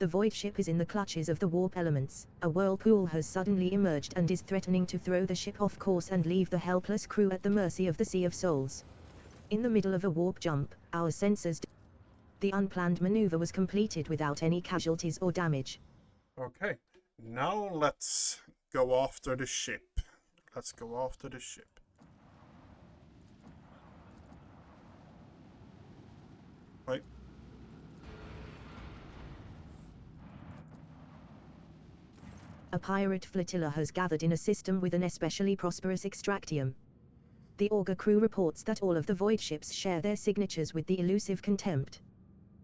The void ship is in the clutches of the warp elements. A whirlpool has suddenly emerged and is threatening to throw the ship off course and leave the helpless crew at the mercy of the Sea of Souls. In the middle of a warp jump, our sensors... The unplanned maneuver was completed without any casualties or damage. Okay, now let's go after the ship. Let's go after the ship. Right. A pirate flotilla has gathered in a system with an especially prosperous extractium. The Augur crew reports that all of the void ships share their signatures with the elusive Contempt.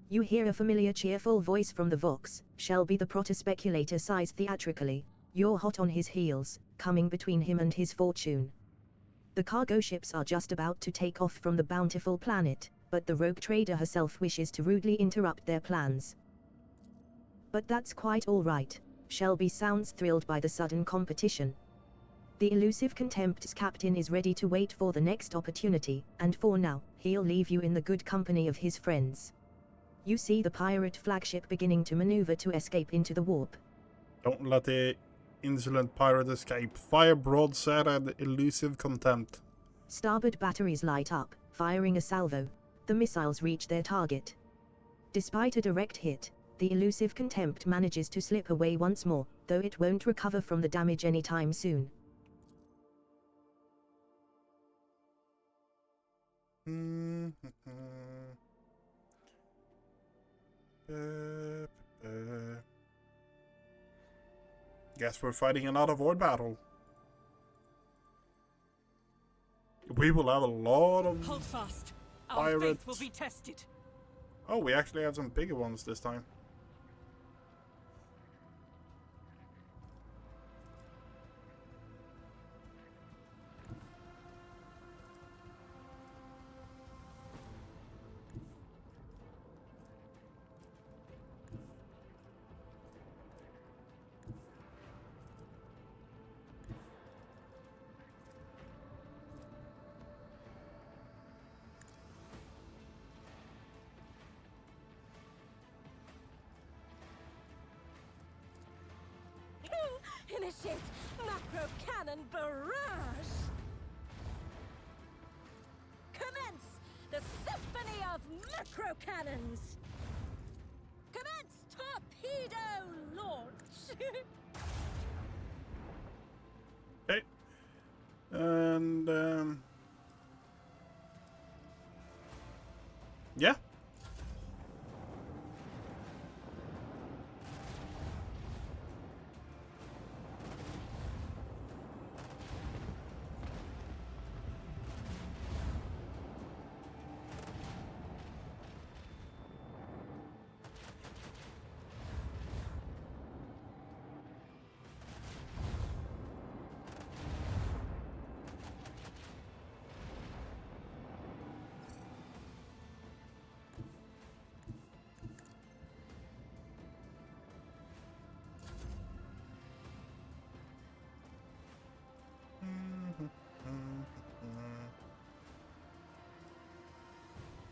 You hear a familiar cheerful voice from the Vox. Shelby the protospeculator sighs theatrically. You're hot on his heels, coming between him and his fortune. The cargo ships are just about to take off from the bountiful planet, but the rogue trader herself wishes to rudely interrupt their plans. But that's quite all right. Shelby sounds thrilled by the sudden competition. The elusive Contempt's captain is ready to wait for the next opportunity, and for now, he'll leave you in the good company of his friends. You see the pirate flagship beginning to maneuver to escape into the warp. Don't let the insolent pirate escape. Fire broadside at elusive Contempt. Starboard batteries light up, firing a salvo. The missiles reach their target. Despite a direct hit, the elusive Contempt manages to slip away once more, though it won't recover from the damage anytime soon. Guess we're fighting another void battle. We will have a lot of Hold fast. Our pirate... faith will be tested. Oh, we actually have some bigger ones this time. Initiate macro cannon barrage! Commence the symphony of macro cannons! Commence torpedo launch! Okay. And, yeah.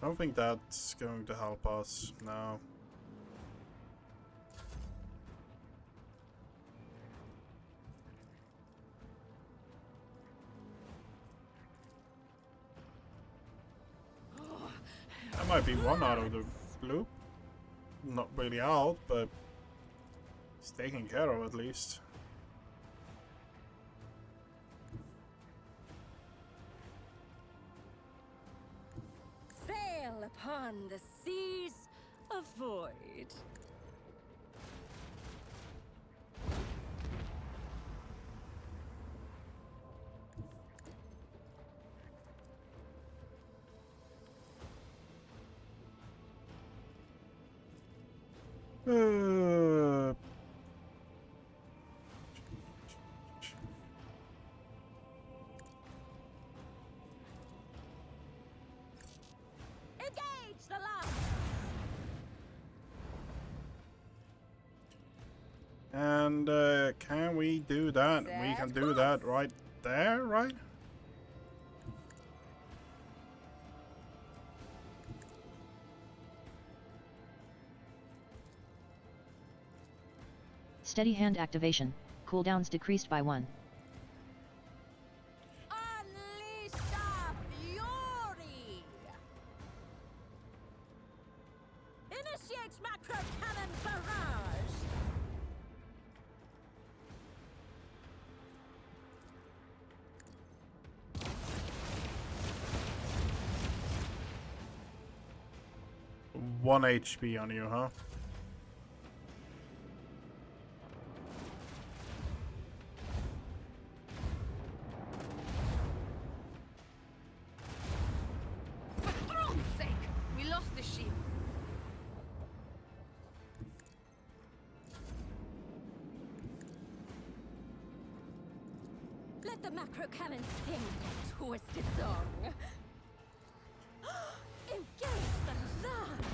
don't think that's going to help us now. That might be one out of the loop. Not really out, but it's taken care of at least. Sail upon the seas of void. Engage the lock. And can we do that? We can do that right there, right? Steady hand activation. Cooldowns decreased by 1. Unleash the fury. Initiate macro cannon barrage. One HP on you, huh? For throne's sake, we lost the shield. Let the macro cannon sing that twisted song. Engage the lance.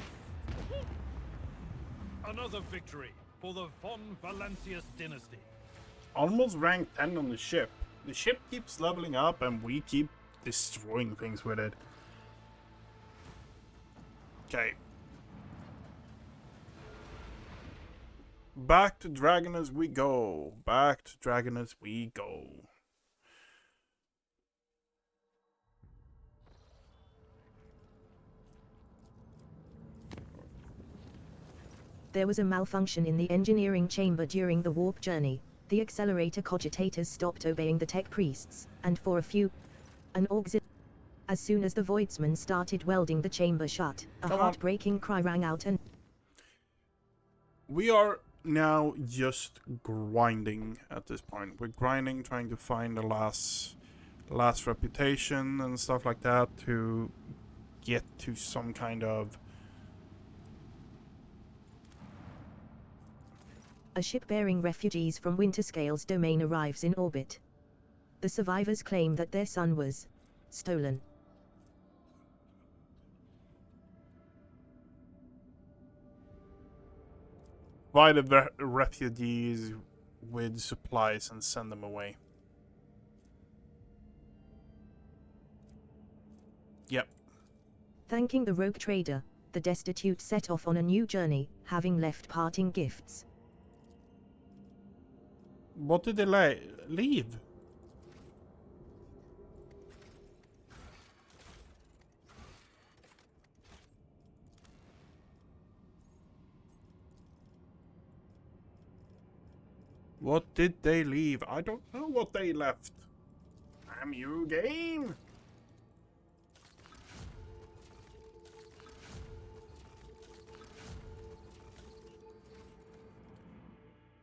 Another victory for the Von Valancius dynasty. Almost rank 10 on the ship. The ship keeps leveling up and we keep destroying things with it. Okay. Back to Dragon as we go. Back to Dragon as we go. There was a malfunction in the engineering chamber during the warp journey. The accelerator cogitators stopped obeying the tech priests, and for a few, an auxiliary. As soon as the voidsman started welding the chamber shut, a heartbreaking cry rang out and We are now just grinding at this point. We're grinding, trying to find the last reputation and stuff like that to get to some kind of... a ship bearing refugees from Winterscale's domain arrives in orbit. The survivors claim that their son was stolen. Buy the refugees with supplies and send them away. Yep. Thanking the rogue trader, the destitute set off on a new journey, having left parting gifts. What did they leave? What did they leave? I don't know what they left. Damn you, game!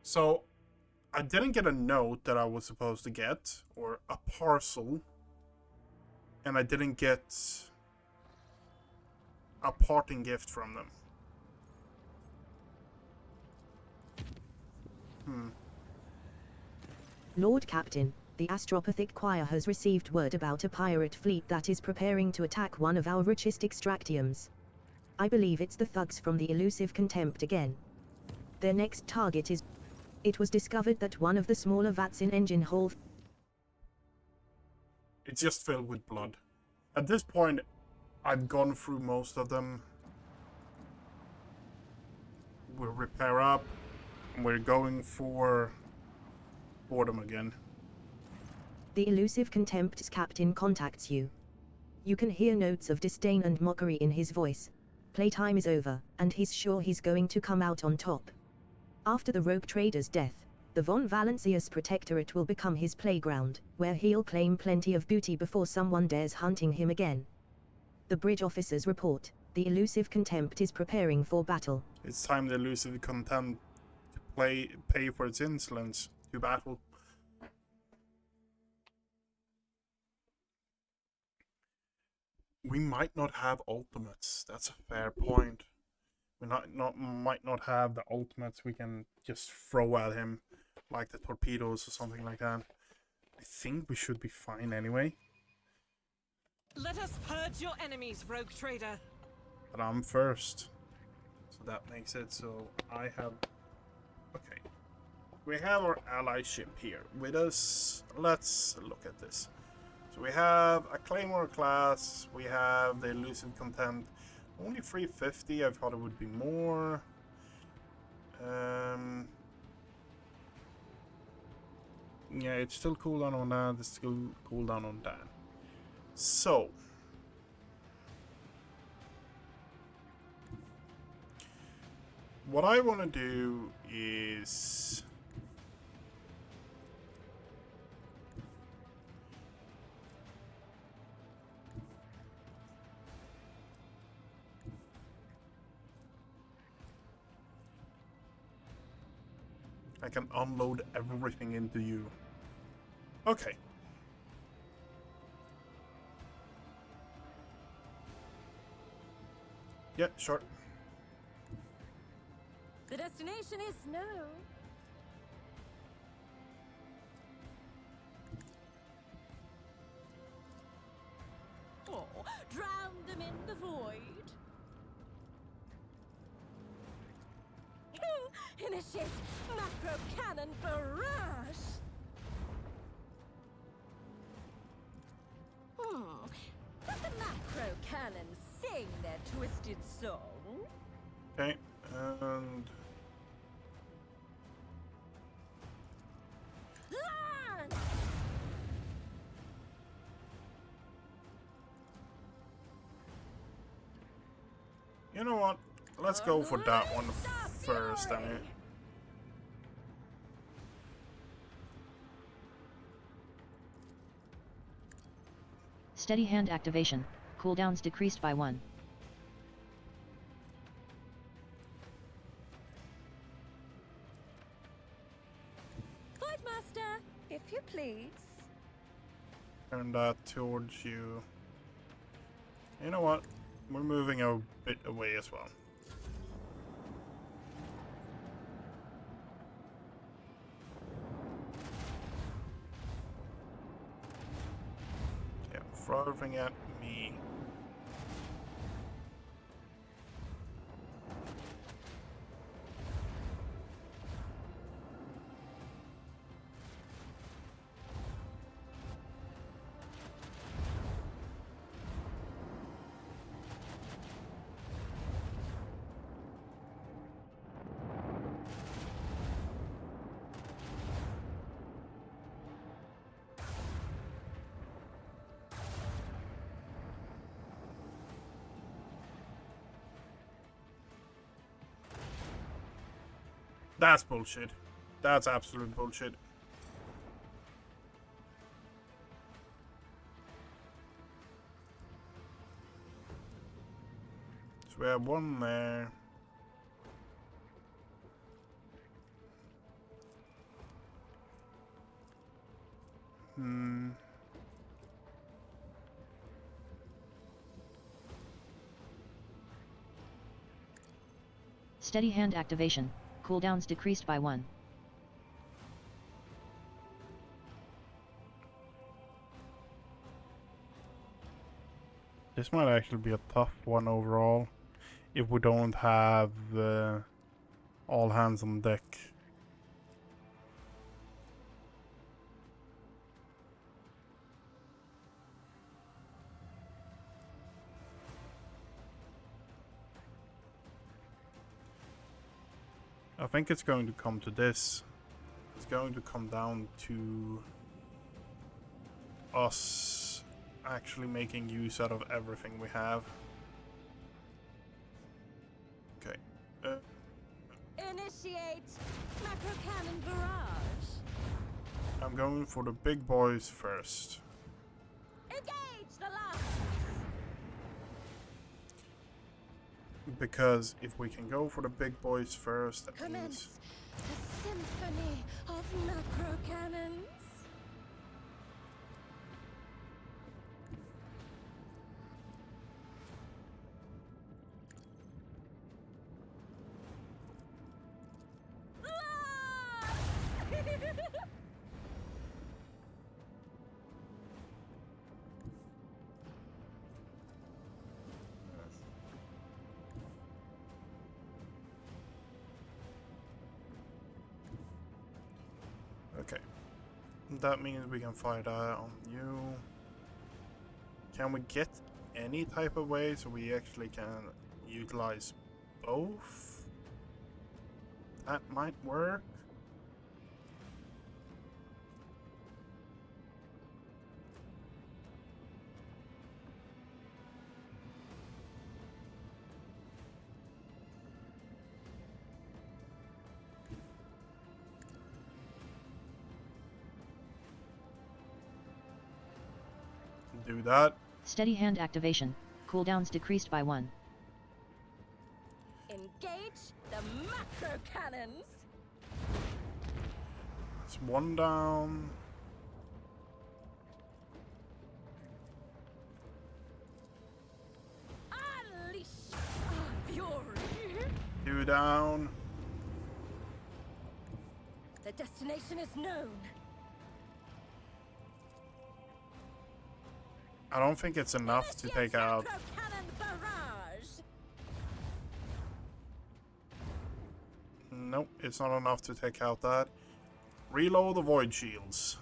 So, I didn't get a note that I was supposed to get, or a parcel, and I didn't get a parting gift from them. Lord Captain, the Astropathic Choir has received word about a pirate fleet that is preparing to attack one of our richest extractiums. I believe it's the thugs from the elusive Contempt again. Their next target is... It was discovered that one of the smaller vats in engine hall... It's just filled with blood. At this point, I've gone through most of them. We'll repair up. We're going for boredom again. The elusive Contempt's captain contacts you. You can hear notes of disdain and mockery in his voice. Playtime is over, and he's sure he's going to come out on top. After the rogue trader's death, the von Valencius Protectorate will become his playground, where he'll claim plenty of booty before someone dares hunting him again. The bridge officers report, the elusive Contempt is preparing for battle. It's time the elusive Contempt to pay for its insolence to battle. We might not have ultimates. That's a fair point. We might not have the ultimates we can just throw at him, like the torpedoes or something like that. I think we should be fine anyway. Let us purge your enemies, rogue trader. But I'm first, so that makes it so I have. Okay, we have our ally ship here with us. Let's look at this. So we have a Claymore class, we have the elusive Contempt, only 350, I thought it would be more. Yeah, it's still cooldown on that, it's still cooldown on that. So, what I want to do is I can unload everything into you. Okay. Yeah, sure. The destination is snow. Oh, drown them in the void. Initiate macro cannon barrage. Let the macro cannon sing their twisted song. Okay, and you know what? Let's go for that one first, I mean. Steady hand activation. Cooldowns decreased by 1. Voidmaster, if you please. Turn that towards you. You know what? We're moving a bit away as well. Yeah, throw everything at me. That's bullshit. That's absolute bullshit. So we have one there. Steady hand activation. Cooldowns decreased by 1. This might actually be a tough one overall if we don't have all hands on deck. I think it's going to come to this. It's going to come down to us actually making use out of everything we have. Okay. Initiate macro cannon barrage. I'm going for the big boys first. Engage the last. Because if we can go for the big boys first, that Commence means the symphony of macro cannons. okay. That means we can fire that on you. Can we get any type of way so we actually can utilize both? That might work. Do that. Steady hand activation. Cooldowns decreased by 1. Engage the macro cannons. That's 1 down. Unleash our fury. 2 down. The destination is known. I don't think it's enough to take out. Macro cannon barrage. Nope, it's not enough to take out that. Reload the void shields.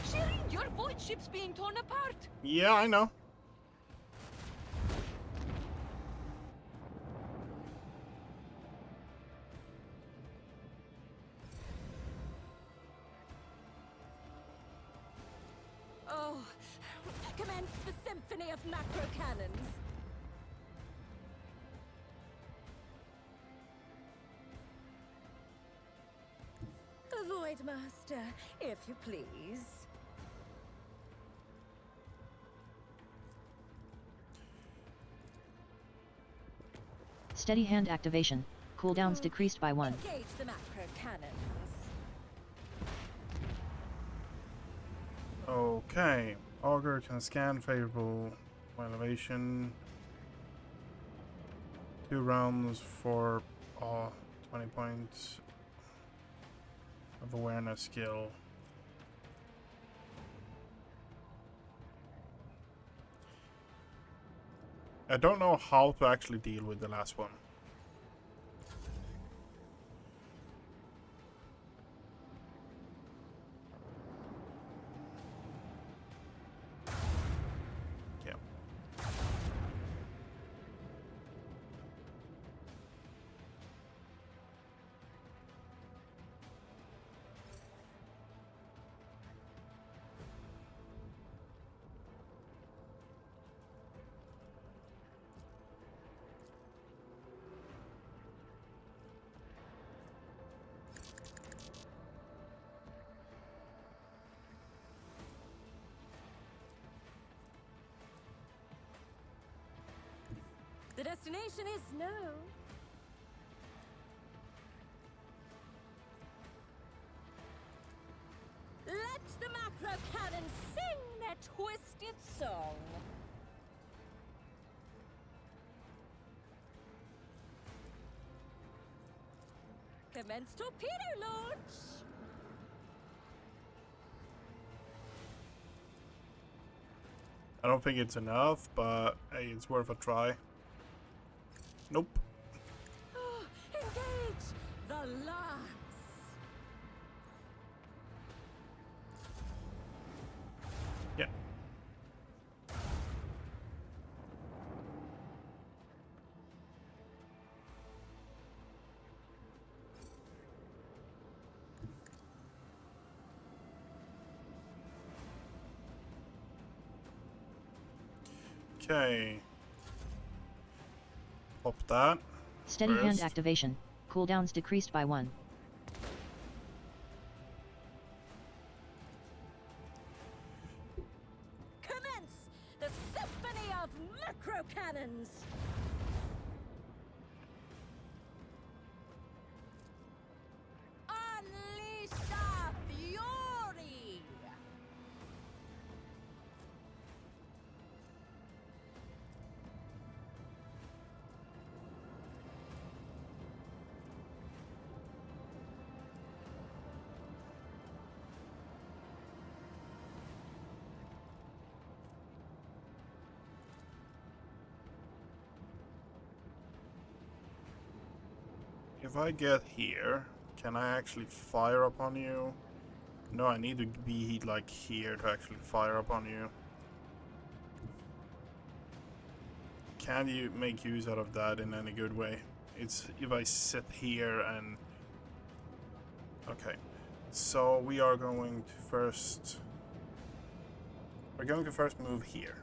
Shireen, your void ship's being torn apart. Yeah, I know. Oh, commence the symphony of macro cannons. The Void Master, if you please. Steady hand activation. Cooldowns decreased by 1. Engage the macro cannons. Okay. Augur can scan favorable elevation. 2 rounds for 20 points of awareness skill. I don't know how to actually deal with the last one. Yeah. The destination is known. Let the macro cannon sing their twisted song. Commence torpedo launch. I don't think it's enough, but hey, it's worth a try. Nope. Engage the lance! Yeah. Okay. Pop that. Steady hand First. activation. Cooldowns decreased by 1. Commence the symphony of macro cannons! Unleash the fury! If I get here, can I actually fire upon you? No, I need to be like here to actually fire upon you. Can you make use out of that in any good way? It's if I sit here and... Okay. So we are going to first... We're going to first move here.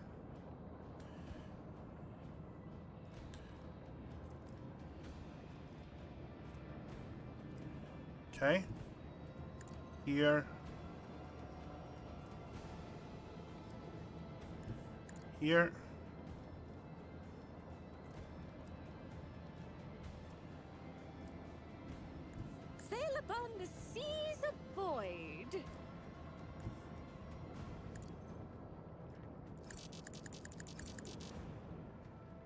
Okay. Here. Here. Sail upon the seas of void.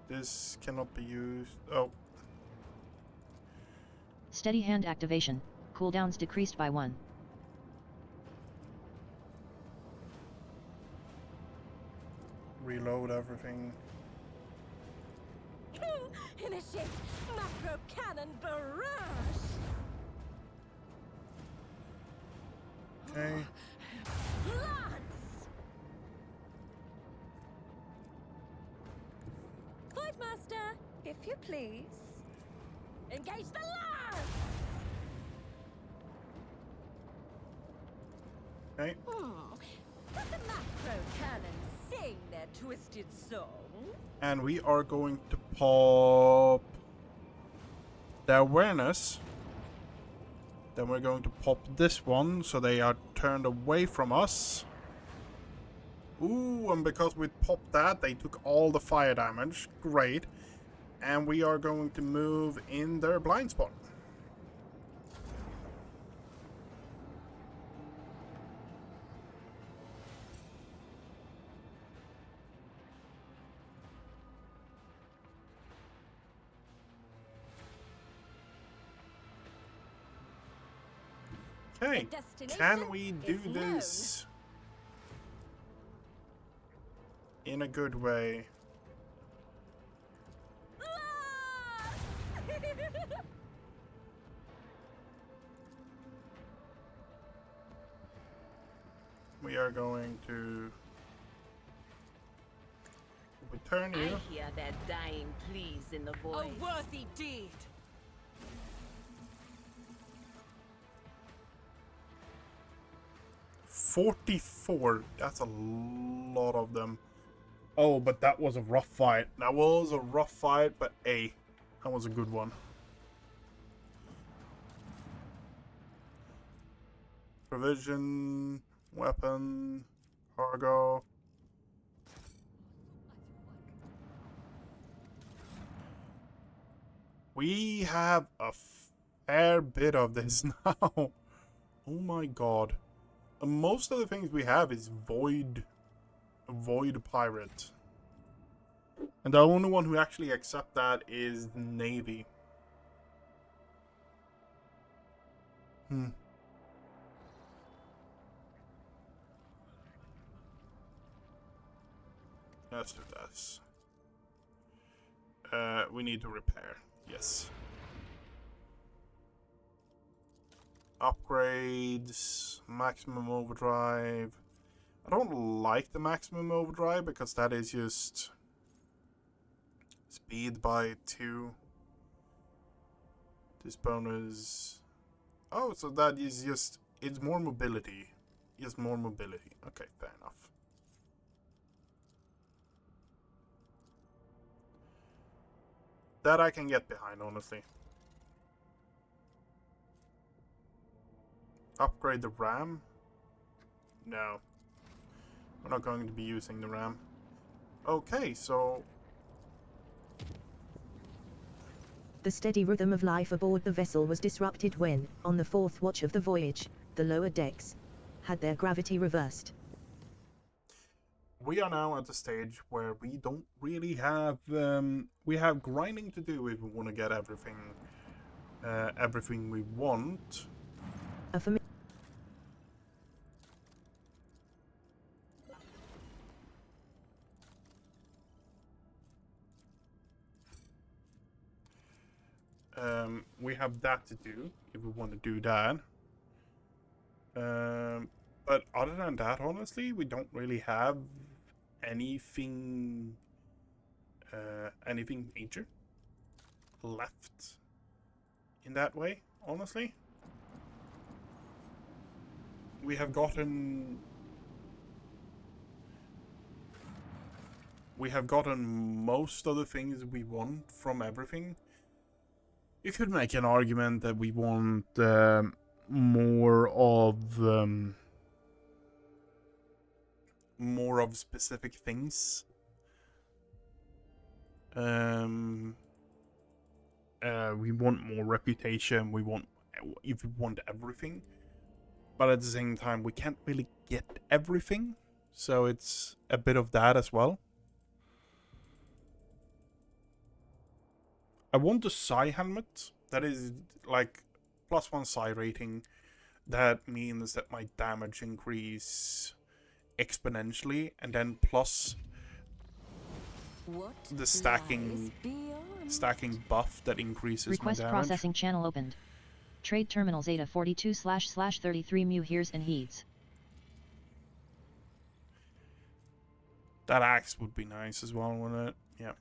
This cannot be used. Oh. Steady hand activation. Cooldowns decreased by 1. Reload everything. Initiate macro cannon barrage. Okay. Lance. Fight master, if you please. Engage the lance. Okay. Let the macro cannons sing their twisted song. And we are going to pop the awareness. Then we're going to pop this one so they are turned away from us. Ooh, and because we popped that, they took all the fire damage. Great. And we are going to move in their blind spot. Okay, can we do this in a good way? We are going to return you. I hear their dying pleas in the void. A worthy deed. $44. That's a lot of them. Oh, but that was a rough fight. That was a rough fight, but hey, that was a good one. Provision, weapon, cargo. We have a fair bit of this now. Oh my god. Most of the things we have is void pirate. And the only one who actually accept that is the Navy. Let's do this. We need to repair. Yes. Upgrades. Maximum overdrive. I don't like the maximum overdrive because that is just speed by 2. This bonus. Oh, so that is just, it's more mobility. Yes, more mobility. Okay, fair enough. That I can get behind, honestly. Upgrade the RAM? No. We're not going to be using the RAM. Okay, so... The steady rhythm of life aboard the vessel was disrupted when, on the 4th watch of the voyage, the lower decks had their gravity reversed. We are now at the stage where we don't really have... we have grinding to do if we want to get everything we want. We have that to do if we want to do that. But other than that, honestly, we don't really have anything major left in that way, honestly. We have gotten most of the things we want from everything. You could make an argument that we want more of specific things. We want more reputation. We want everything, but at the same time, we can't really get everything. So it's a bit of that as well. I want the psi helmet. That is like +1 psi rating. That means that my damage increase exponentially, and then plus the stacking buff that increases Request my damage. processing channel opened. Trade terminal Zeta 42//33 mu hears and heeds. That axe would be nice as well, wouldn't it? Yeah.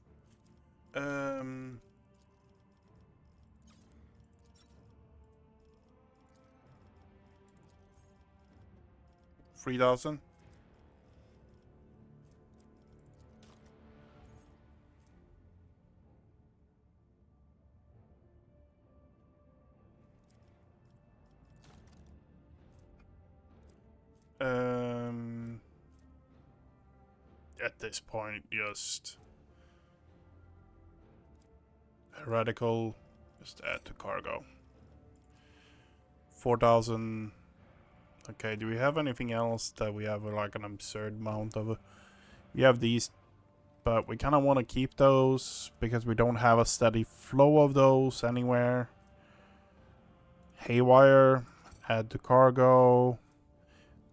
3,000. At this point, just Heretical, just add to cargo. 4,000. Okay, do we have anything else that we have like an absurd amount of? We have these, but we kind of want to keep those because we don't have a steady flow of those anywhere. Haywire, add to cargo.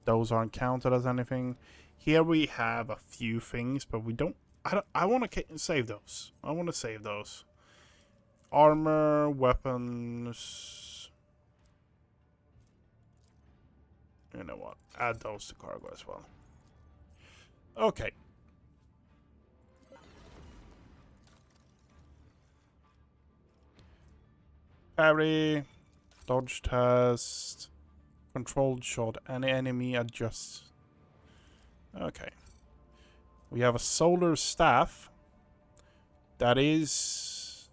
Those aren't counted as anything. Here we have a few things, but we don't. I want to save those. I want to save those. Armor, weapons. You know what? Add those to cargo as well. Okay. Parry. Dodge test. Controlled shot. Any enemy adjusts. Okay. We have a solar staff. That is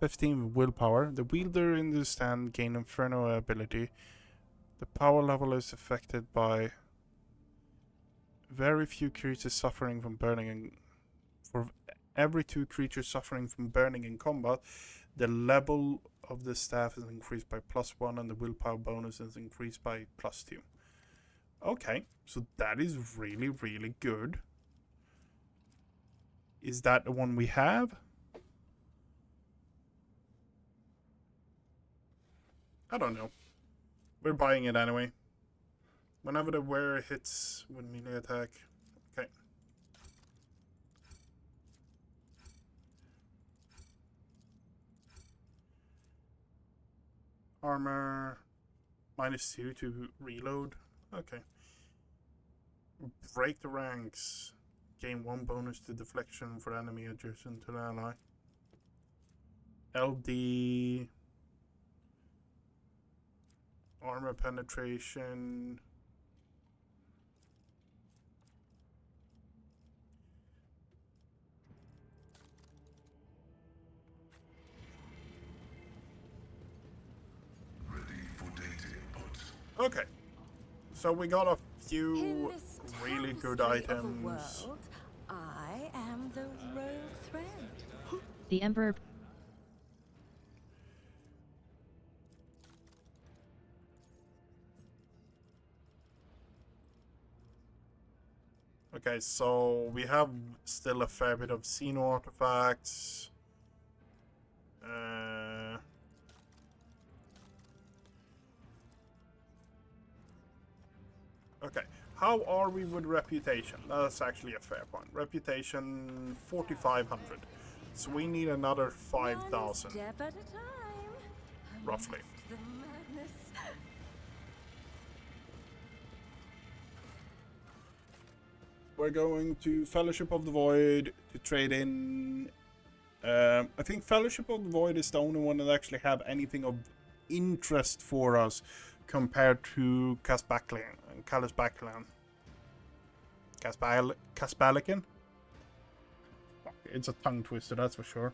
15 willpower. The wielder in the stand gain Inferno ability. The power level is affected by very few creatures suffering from burning. And for every 2 creatures suffering from burning in combat, the level of the staff is increased by +1 and the willpower bonus is increased by +2. Okay, so that is really, really good. Is that the one we have? I don't know. We're buying it anyway. Whenever the wearer hits with melee attack. Okay. Armor. -2 to reload. Okay. Break the ranks. Gain 1 bonus to deflection for enemy adjacent to the ally. LD. Armor penetration. Okay, so we got a few really good items. World, I am the rogue thread. The Emperor. Okay, so we have still a fair bit of Xeno artifacts. Okay, how are we with reputation? That's actually a fair point. Reputation 4,500. So we need another 5,000. Step at a time. Roughly. The madness. We're going to Fellowship of the Void to trade in. I think Fellowship of the Void is the only one that actually have anything of interest for us compared to Casbalican. Casbalican? It's a tongue twister, that's for sure.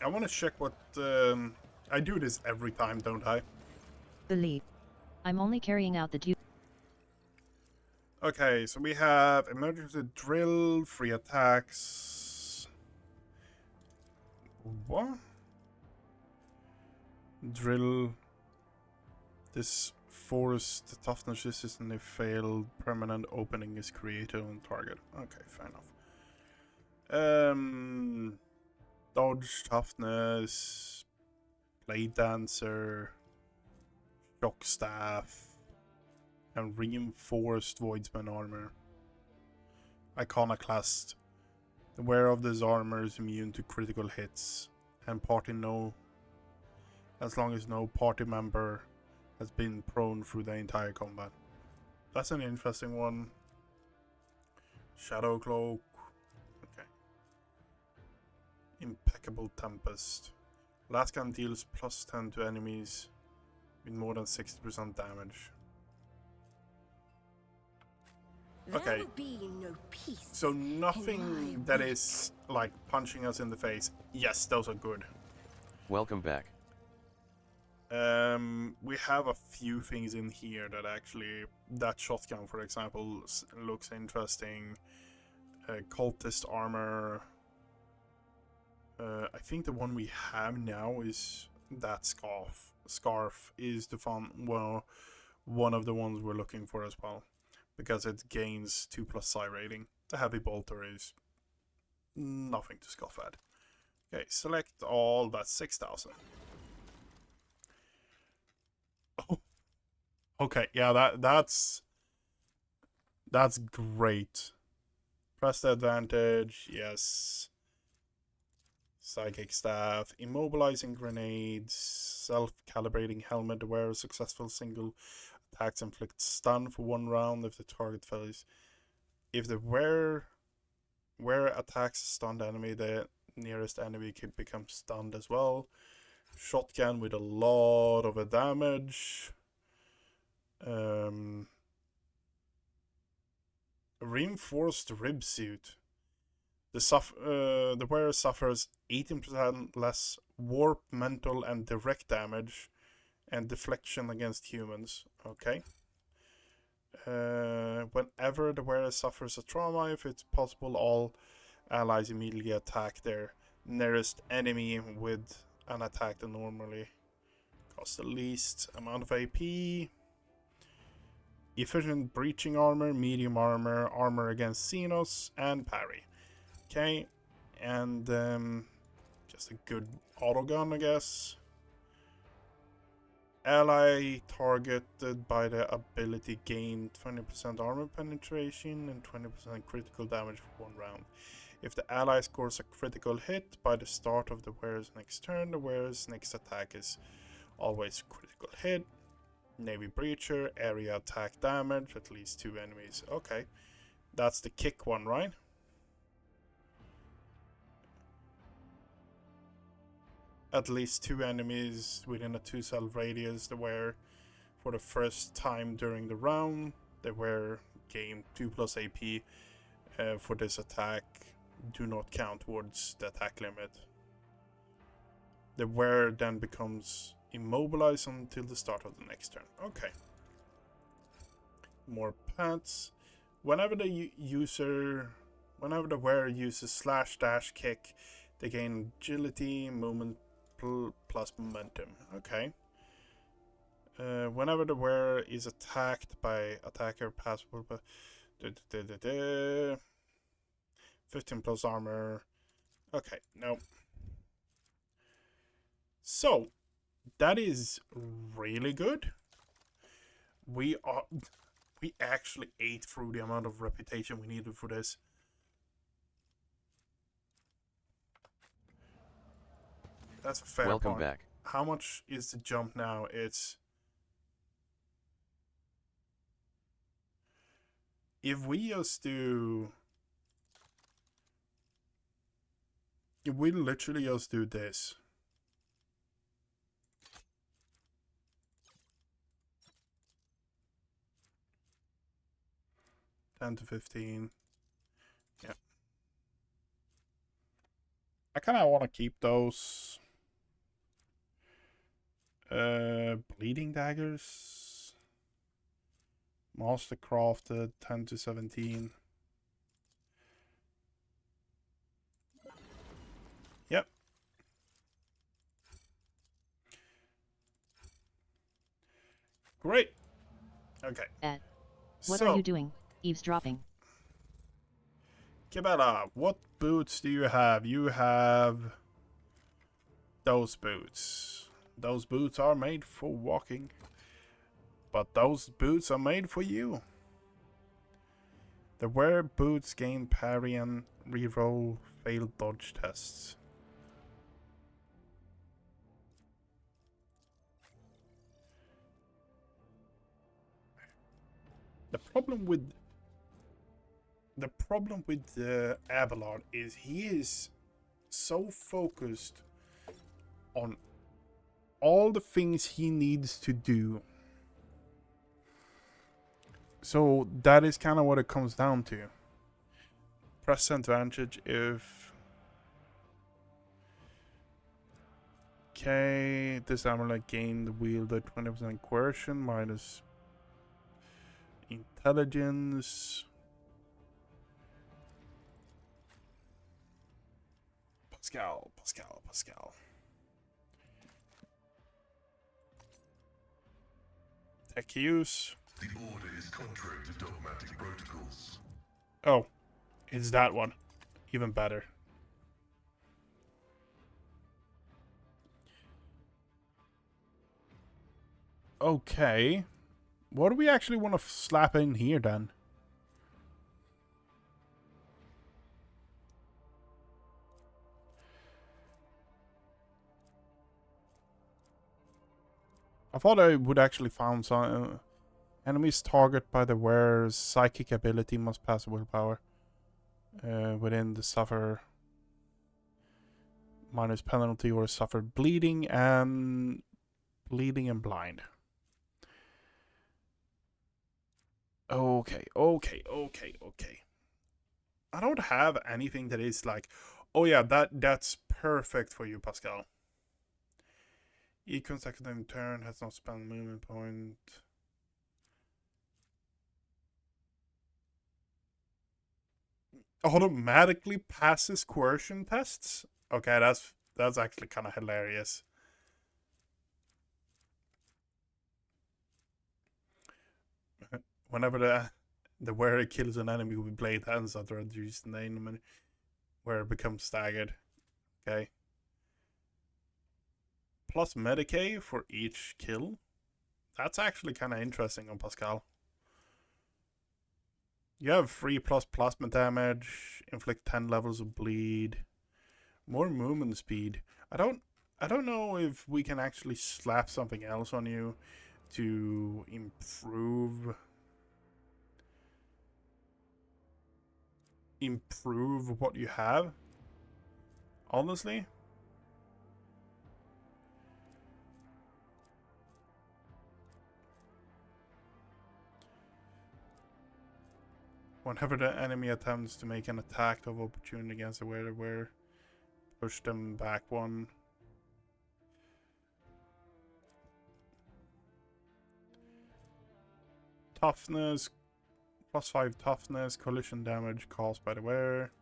I want to check what... I do this every time, don't I? Believe. I'm only carrying out the duty. Okay, so we have emergency drill, free attacks. What? Drill. This forest toughness resistant if failed. Permanent opening is created on target. Okay, fair enough. Dodge, toughness, blade dancer, shock staff, and reinforced voidsman armor. Iconoclast. The wearer of this armor is immune to critical hits, and as long as no party member has been prone through the entire combat. That's an interesting one. Shadow cloak. Impeccable Tempest. Last gun deals +10 to enemies with more than 60% damage. Okay. There will be no peace. So nothing that is like punching us in the face. Yes, those are good. Welcome back. We have a few things in here that actually, that shotgun for example looks interesting. Cultist armor. I think the one we have now is that scarf. Scarf is the one of the ones we're looking for as well, because it gains 2+ psi rating. The heavy bolter is nothing to scoff at. Okay, select all. That's 6,000. Oh, okay, yeah, that's great. Press the advantage. Yes. Psychic staff, immobilizing grenades, self-calibrating helmet. The wearer successful single attacks inflict stun for 1 round if the target fails. If the wearer attacks a stunned enemy, the nearest enemy can become stunned as well. Shotgun with a lot of damage. Reinforced rib suit. The wearer suffers 18% less warp, mental, and direct damage, and deflection against humans. Okay. Whenever the wearer suffers a trauma, if it's possible, all allies immediately attack their nearest enemy with an attack that normally costs the least amount of AP. efficient breaching armor, medium armor, armor against Xenos, and parry. Okay, and just a good auto gun, I guess. Ally targeted by the ability gain 20% armor penetration and 20% critical damage for 1 round. If the ally scores a critical hit by the start of the wearer's next turn, the wearer's next attack is always critical hit. Navy Breacher, area attack damage, at least 2 enemies. Okay, that's the kick one, right? At least 2 enemies within a 2-cell radius. The wearer, for the first time during the round, the wearer gain 2+ AP for this attack. Do not count towards the attack limit. The wearer then becomes immobilized until the start of the next turn. Okay. More paths. Whenever the wearer uses slash dash kick, they gain agility, movement plus momentum. Okay. Whenever the wearer is attacked by attacker passable, 15 plus armor. Okay, no. So that is really good. We actually ate through the amount of reputation we needed for this. That's a fair point. Welcome back. How much is the jump now? It's... If we just do... If we literally just do this... 10 to 15. Yeah. I kind of want to keep those. Bleeding daggers. Master crafted 10 to 17. Yep. Great. Okay. What are you doing? Eavesdropping. Kibella, what boots do you have? You have those boots. Those boots are made for walking. But those boots are made for you. The wear boots gain parry and reroll failed dodge tests. The problem with Abelard is he is so focused on all the things he needs to do. So that is kind of what it comes down to. Press advantage if... Okay, this amulet gain the wielder 20% coercion minus intelligence. Pascal. Tech use. The order is contrary to dogmatic protocols. Oh, it's that one. Even better. Okay. What do we actually want to slap in here then? I thought I would actually found some... enemies target by the wearer's psychic ability must pass willpower. Within the suffer minus penalty or suffer bleeding and blind. Okay. I don't have anything that is like, oh yeah, that's perfect for you, Pascal. Each consecutive turn has not spent a movement point. Automatically passes coercion tests? Okay, that's actually kind of hilarious. Whenever the wearer kills an enemy with blade hands after reducing the enemy, where it becomes staggered. Okay. Plus Medicae for each kill. That's actually kind of interesting on Pascal. You have 3 plus plasma damage, inflict 10 levels of bleed, more movement speed. I don't know if we can actually slap something else on you to improve what you have. Honestly. Whenever the enemy attempts to make an attack of opportunity against the wearer, push them back 1. Toughness, plus 5 toughness, collision damage caused by the wearer.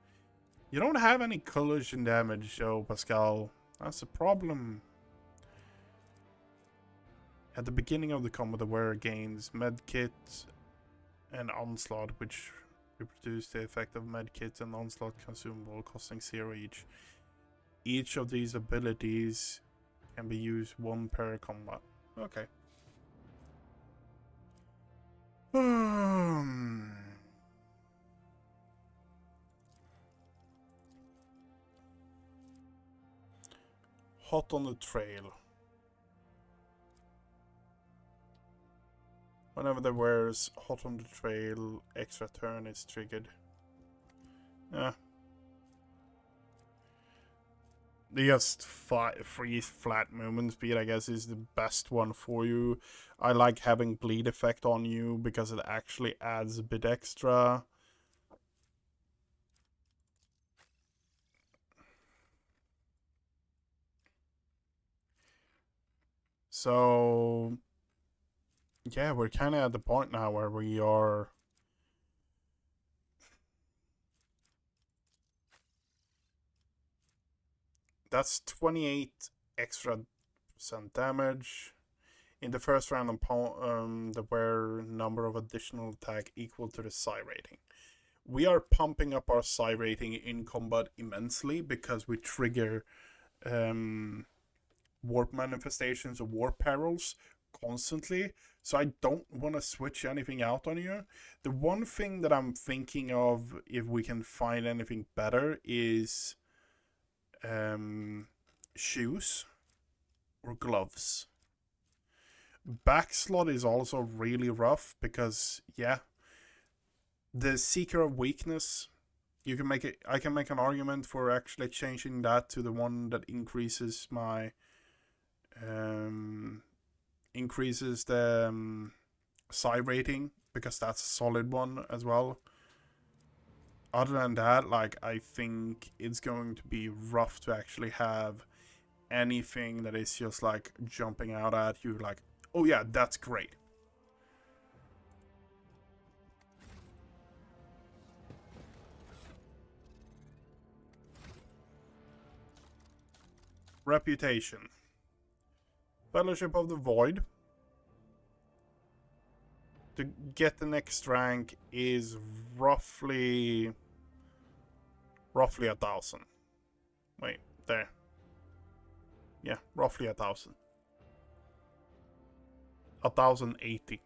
You don't have any collision damage, though, Pascal. That's a problem. At the beginning of the combat, the wearer gains medkit and onslaught, which reproduce the effect of medkit and onslaught consumable, costing 0 each. Each of these abilities can be used 1 per combat. Okay. Hot on the trail. Whenever the wearer's hot on the trail, extra turn is triggered. Yeah. The just free flat movement speed, I guess, is the best one for you. I like having bleed effect on you because it actually adds a bit extra. So yeah, we're kind of at the point now where we are. That's 28 extra % damage. In the first round, the wearer number of additional attack equal to the psi rating. We are pumping up our psi rating in combat immensely because we trigger warp manifestations or warp perils constantly. So I don't want to switch anything out on you. The one thing that I'm thinking of, if we can find anything better, is shoes or gloves. Backslot is also really rough because, yeah, the Seeker of Weakness, you can make it. I can make an argument for actually changing that to the one that increases my increases the psi rating, because that's a solid one as well. Other than that, like, I think it's going to be rough to actually have anything that is just like jumping out at you like, oh yeah, that's great. Reputation. Fellowship of the Void. To get the next rank is roughly 1,000. Wait, there. Yeah, roughly 1,000. 1,080.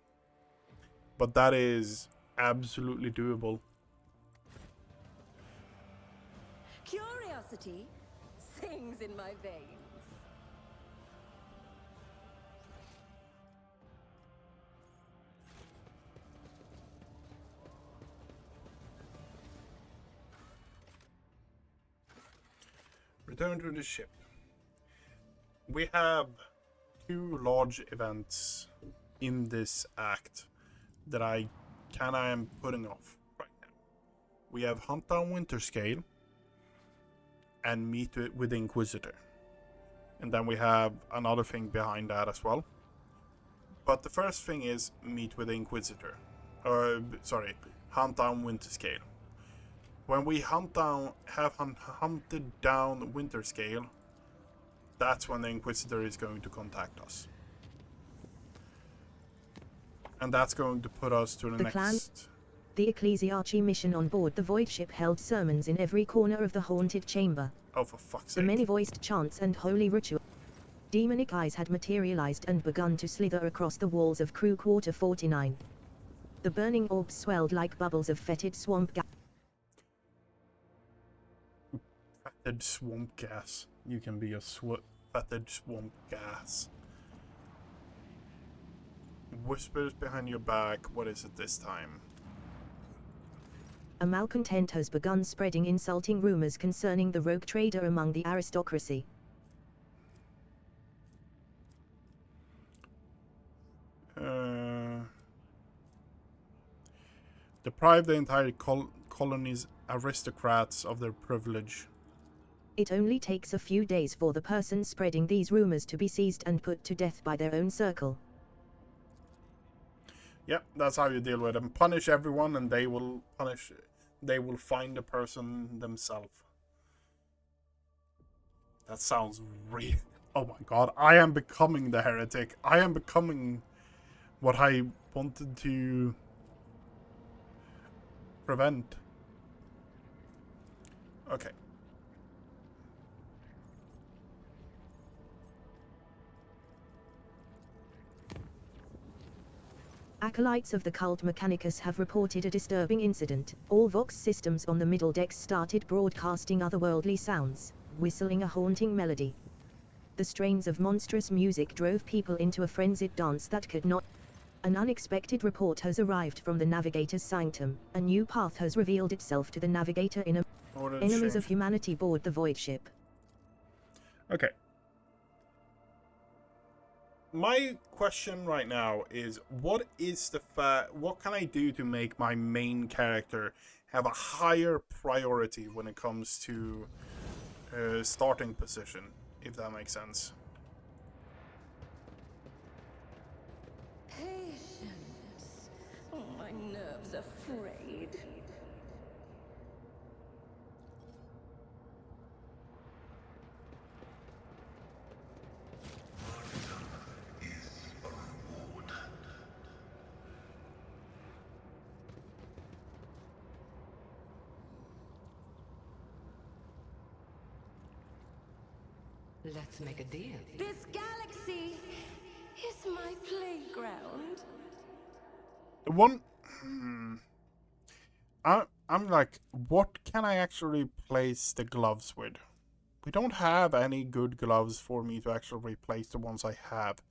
But that is absolutely doable. Curiosity sings in my veins. Return to the ship. We have 2 large events in this act that I kinda am putting off right now. We have Hunt Down Winterscale and Meet with the Inquisitor. And then we have another thing behind that as well. But the first thing is Meet with the Inquisitor. Hunt Down Winterscale. When we hunted down Winterscale, that's when the Inquisitor is going to contact us. And that's going to put us to the The next... clan. The ecclesiarchy mission on board the void ship held sermons in every corner of the haunted chamber. Oh, for fuck's The sake. many-voiced chants and holy ritual. Demonic eyes had materialized and begun to slither across the walls of Crew Quarter 49. The burning orbs swelled like bubbles of fetid swamp gas. Fetid swamp gas. You can be a fetid swamp gas. Whispers behind your back. What is it this time? A malcontent has begun spreading insulting rumors concerning the rogue trader among the aristocracy. Deprive the entire colony's aristocrats of their privilege. It only takes a few days for the person spreading these rumors to be seized and put to death by their own circle. Yep, that's how you deal with them. Punish everyone and they will find the person themselves. That sounds real. Oh my god, I am becoming the heretic. I am becoming what I wanted to prevent. Okay. Acolytes of the cult Mechanicus have reported a disturbing incident. All Vox systems on the middle decks started broadcasting otherworldly sounds, whistling a haunting melody. The strains of monstrous music drove people into a frenzied dance that could not. An unexpected report has arrived from the Navigator's sanctum. A new path has revealed itself to the Navigator in a... Enemies of humanity board the void ship. Okay. My question right now is, what can I do to make my main character have a higher priority when it comes to starting position, if that makes sense? Patience. Oh, my nerves are frayed. Let's make a deal. This galaxy is my playground. The one... I'm like, what can I actually replace the gloves with? We don't have any good gloves for me to actually replace the ones I have.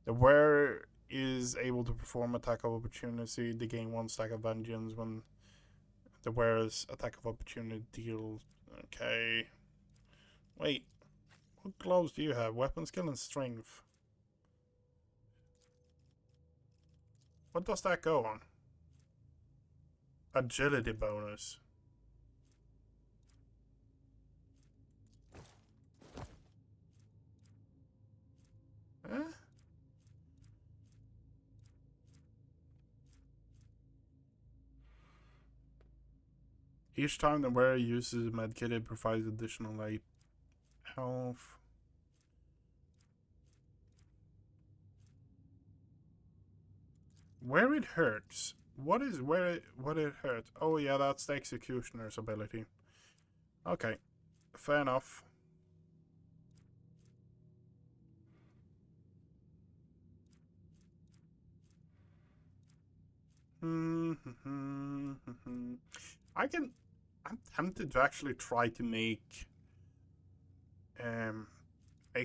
The wearer is able to perform attack of opportunity. They gain 1 stack of vengeance when the wearer's attack of opportunity deals. Okay. Wait. What gloves do you have? Weapon skill and strength. What does that go on? Agility bonus. Eh? Each time the wearer uses a medkit, it provides additional light health. Where it hurts. What it hurts? Oh yeah, that's the executioner's ability. Okay, fair enough. I'm tempted to actually try to make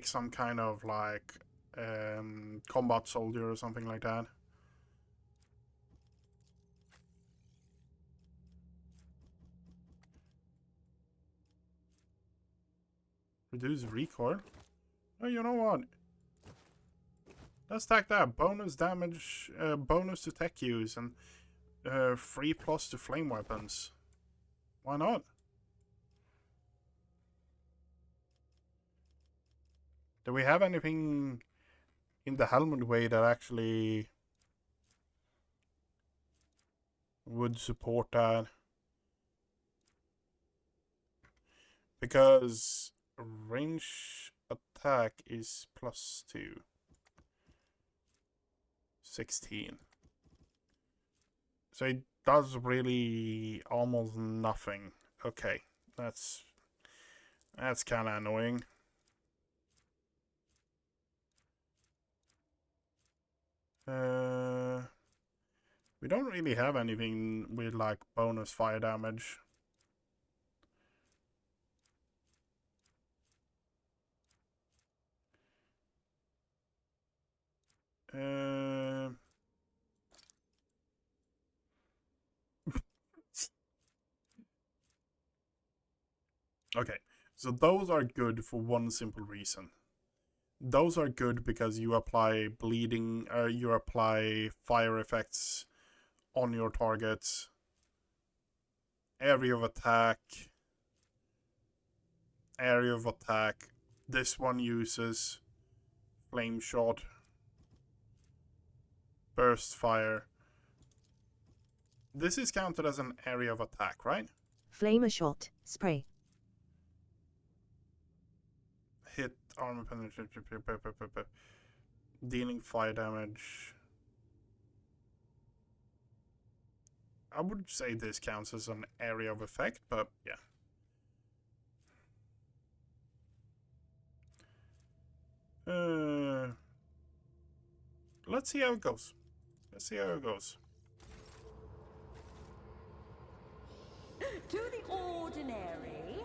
some kind of like combat soldier or something like that. Reduce recoil. Oh, you know what? Let's take that. Bonus damage, bonus to tech use, and 3+ to flame weapons. Why not? Do we have anything in the helmet way that actually would support that? Because range attack is +2. 16. So it does really almost nothing. Okay, that's kind of annoying. We don't really have anything with like bonus fire damage. Okay, so those are good for one simple reason. Those are good because you apply bleeding, you apply fire effects on your targets. Area of attack. Area of attack. This one uses flame shot, burst fire. This is counted as an area of attack, right? Flame a shot, spray. Hit armor penetration, dealing fire damage. I would say this counts as an area of effect, but yeah. Let's see how it goes. Let's see how it goes. To the ordinary,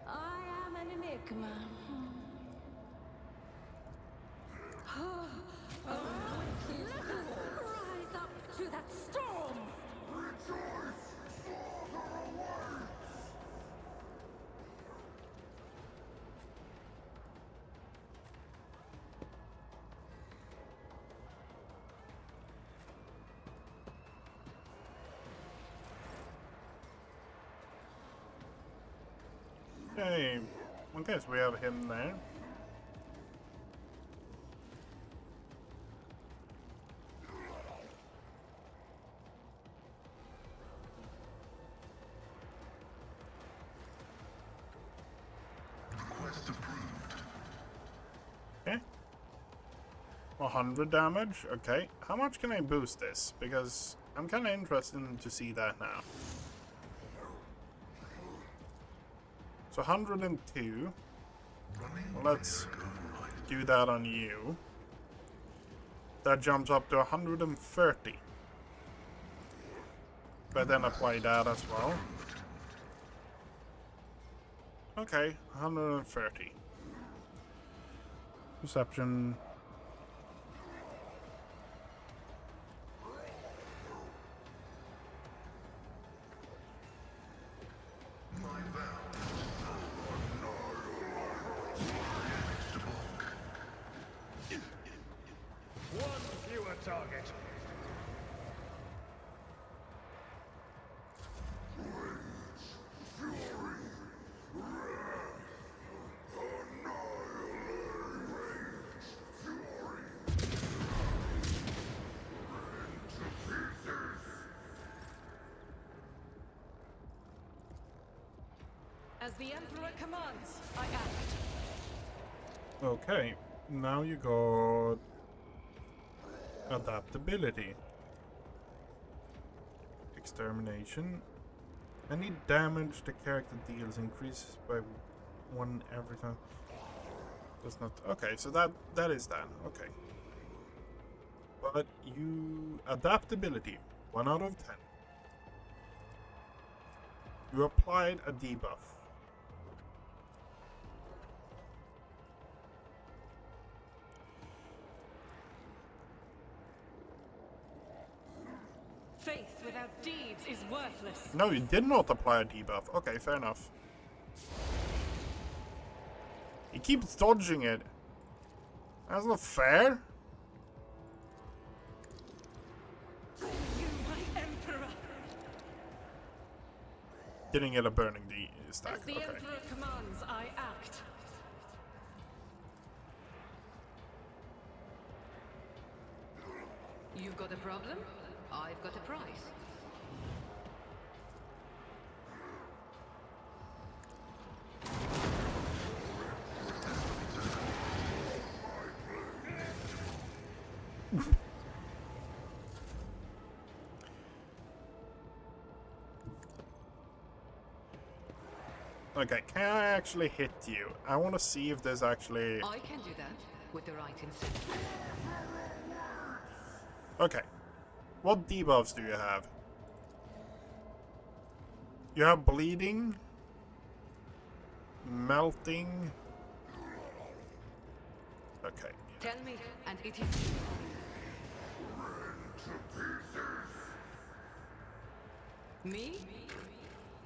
I am an enigma. Rise up to that storm! Okay, I guess we have him there. Request approved. Okay. 100 damage. Okay. How much can I boost this? Because I'm kind of interested to see that now. So 102. Let's do that on you. That jumps up to 130. But then apply that as well. Okay, 130. Perception. One fewer target. As the Emperor commands, I act. Okay, now you got adaptability. Extermination. Any damage the character deals increases by 1 every time. Does not. Okay, so that is that. Okay. But you adaptability 1 out of 10. You applied a debuff. Faith without deeds is worthless. No, you did not apply a debuff. Okay, fair enough. He keeps dodging it. That's not fair. You, my Emperor. Didn't get a burning D stack. As the Okay. Emperor commands, I act. You've got a problem? I've got a prize. Okay, can I actually hit you? I want to see if there's actually... I can do that with the right incentive. Okay. What debuffs do you have? You have bleeding, melting. Okay. Tell me, and it is. Me?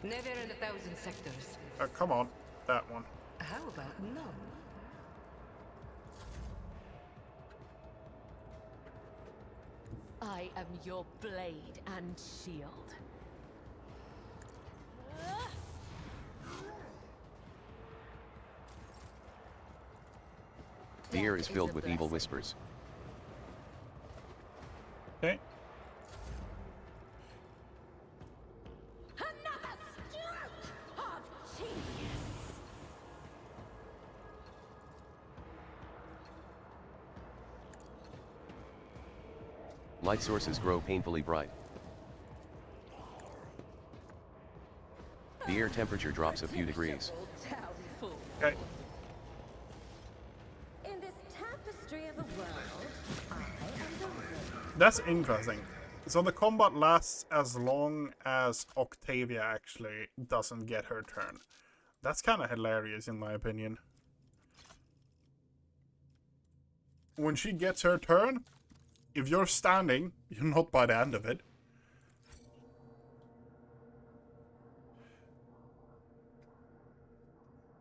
Never in 1,000 sectors. Come on, that one. How about none? I am your blade and shield. The air is filled with evil whispers. Okay. Another stroke of genius! Light sources grow painfully bright. The air temperature drops a few degrees. Okay. In this tapestry of a world, I am the ring. That's interesting. So the combat lasts as long as Octavia actually doesn't get her turn. That's kind of hilarious in my opinion. When she gets her turn, if you're standing, you're not by the end of it.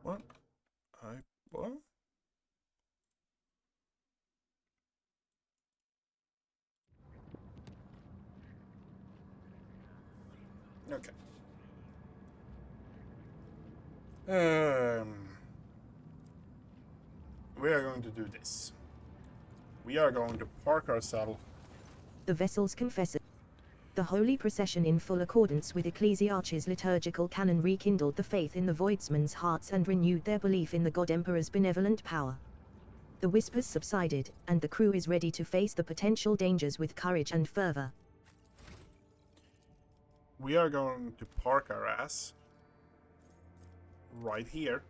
What? What? Okay. We are going to do this. We are going to park ourselves. The vessel's confessor. The holy procession, in full accordance with Ecclesiarch's liturgical canon, rekindled the faith in the Voidsmen's hearts and renewed their belief in the God Emperor's benevolent power. The whispers subsided, and the crew is ready to face the potential dangers with courage and fervor. We are going to park our ass right here.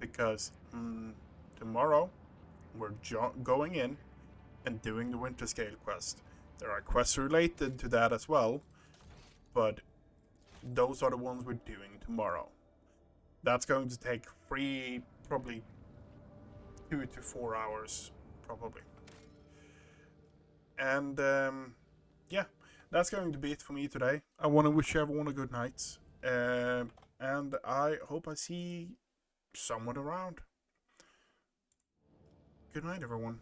Because tomorrow we're going in and doing the Winter Scale quest. There are quests related to that as well, but those are the ones we're doing tomorrow. That's going to take probably 2 to 4 hours, probably. And yeah, that's going to be it for me today. I want to wish everyone a good night, and I hope I see someone around. Good night, everyone.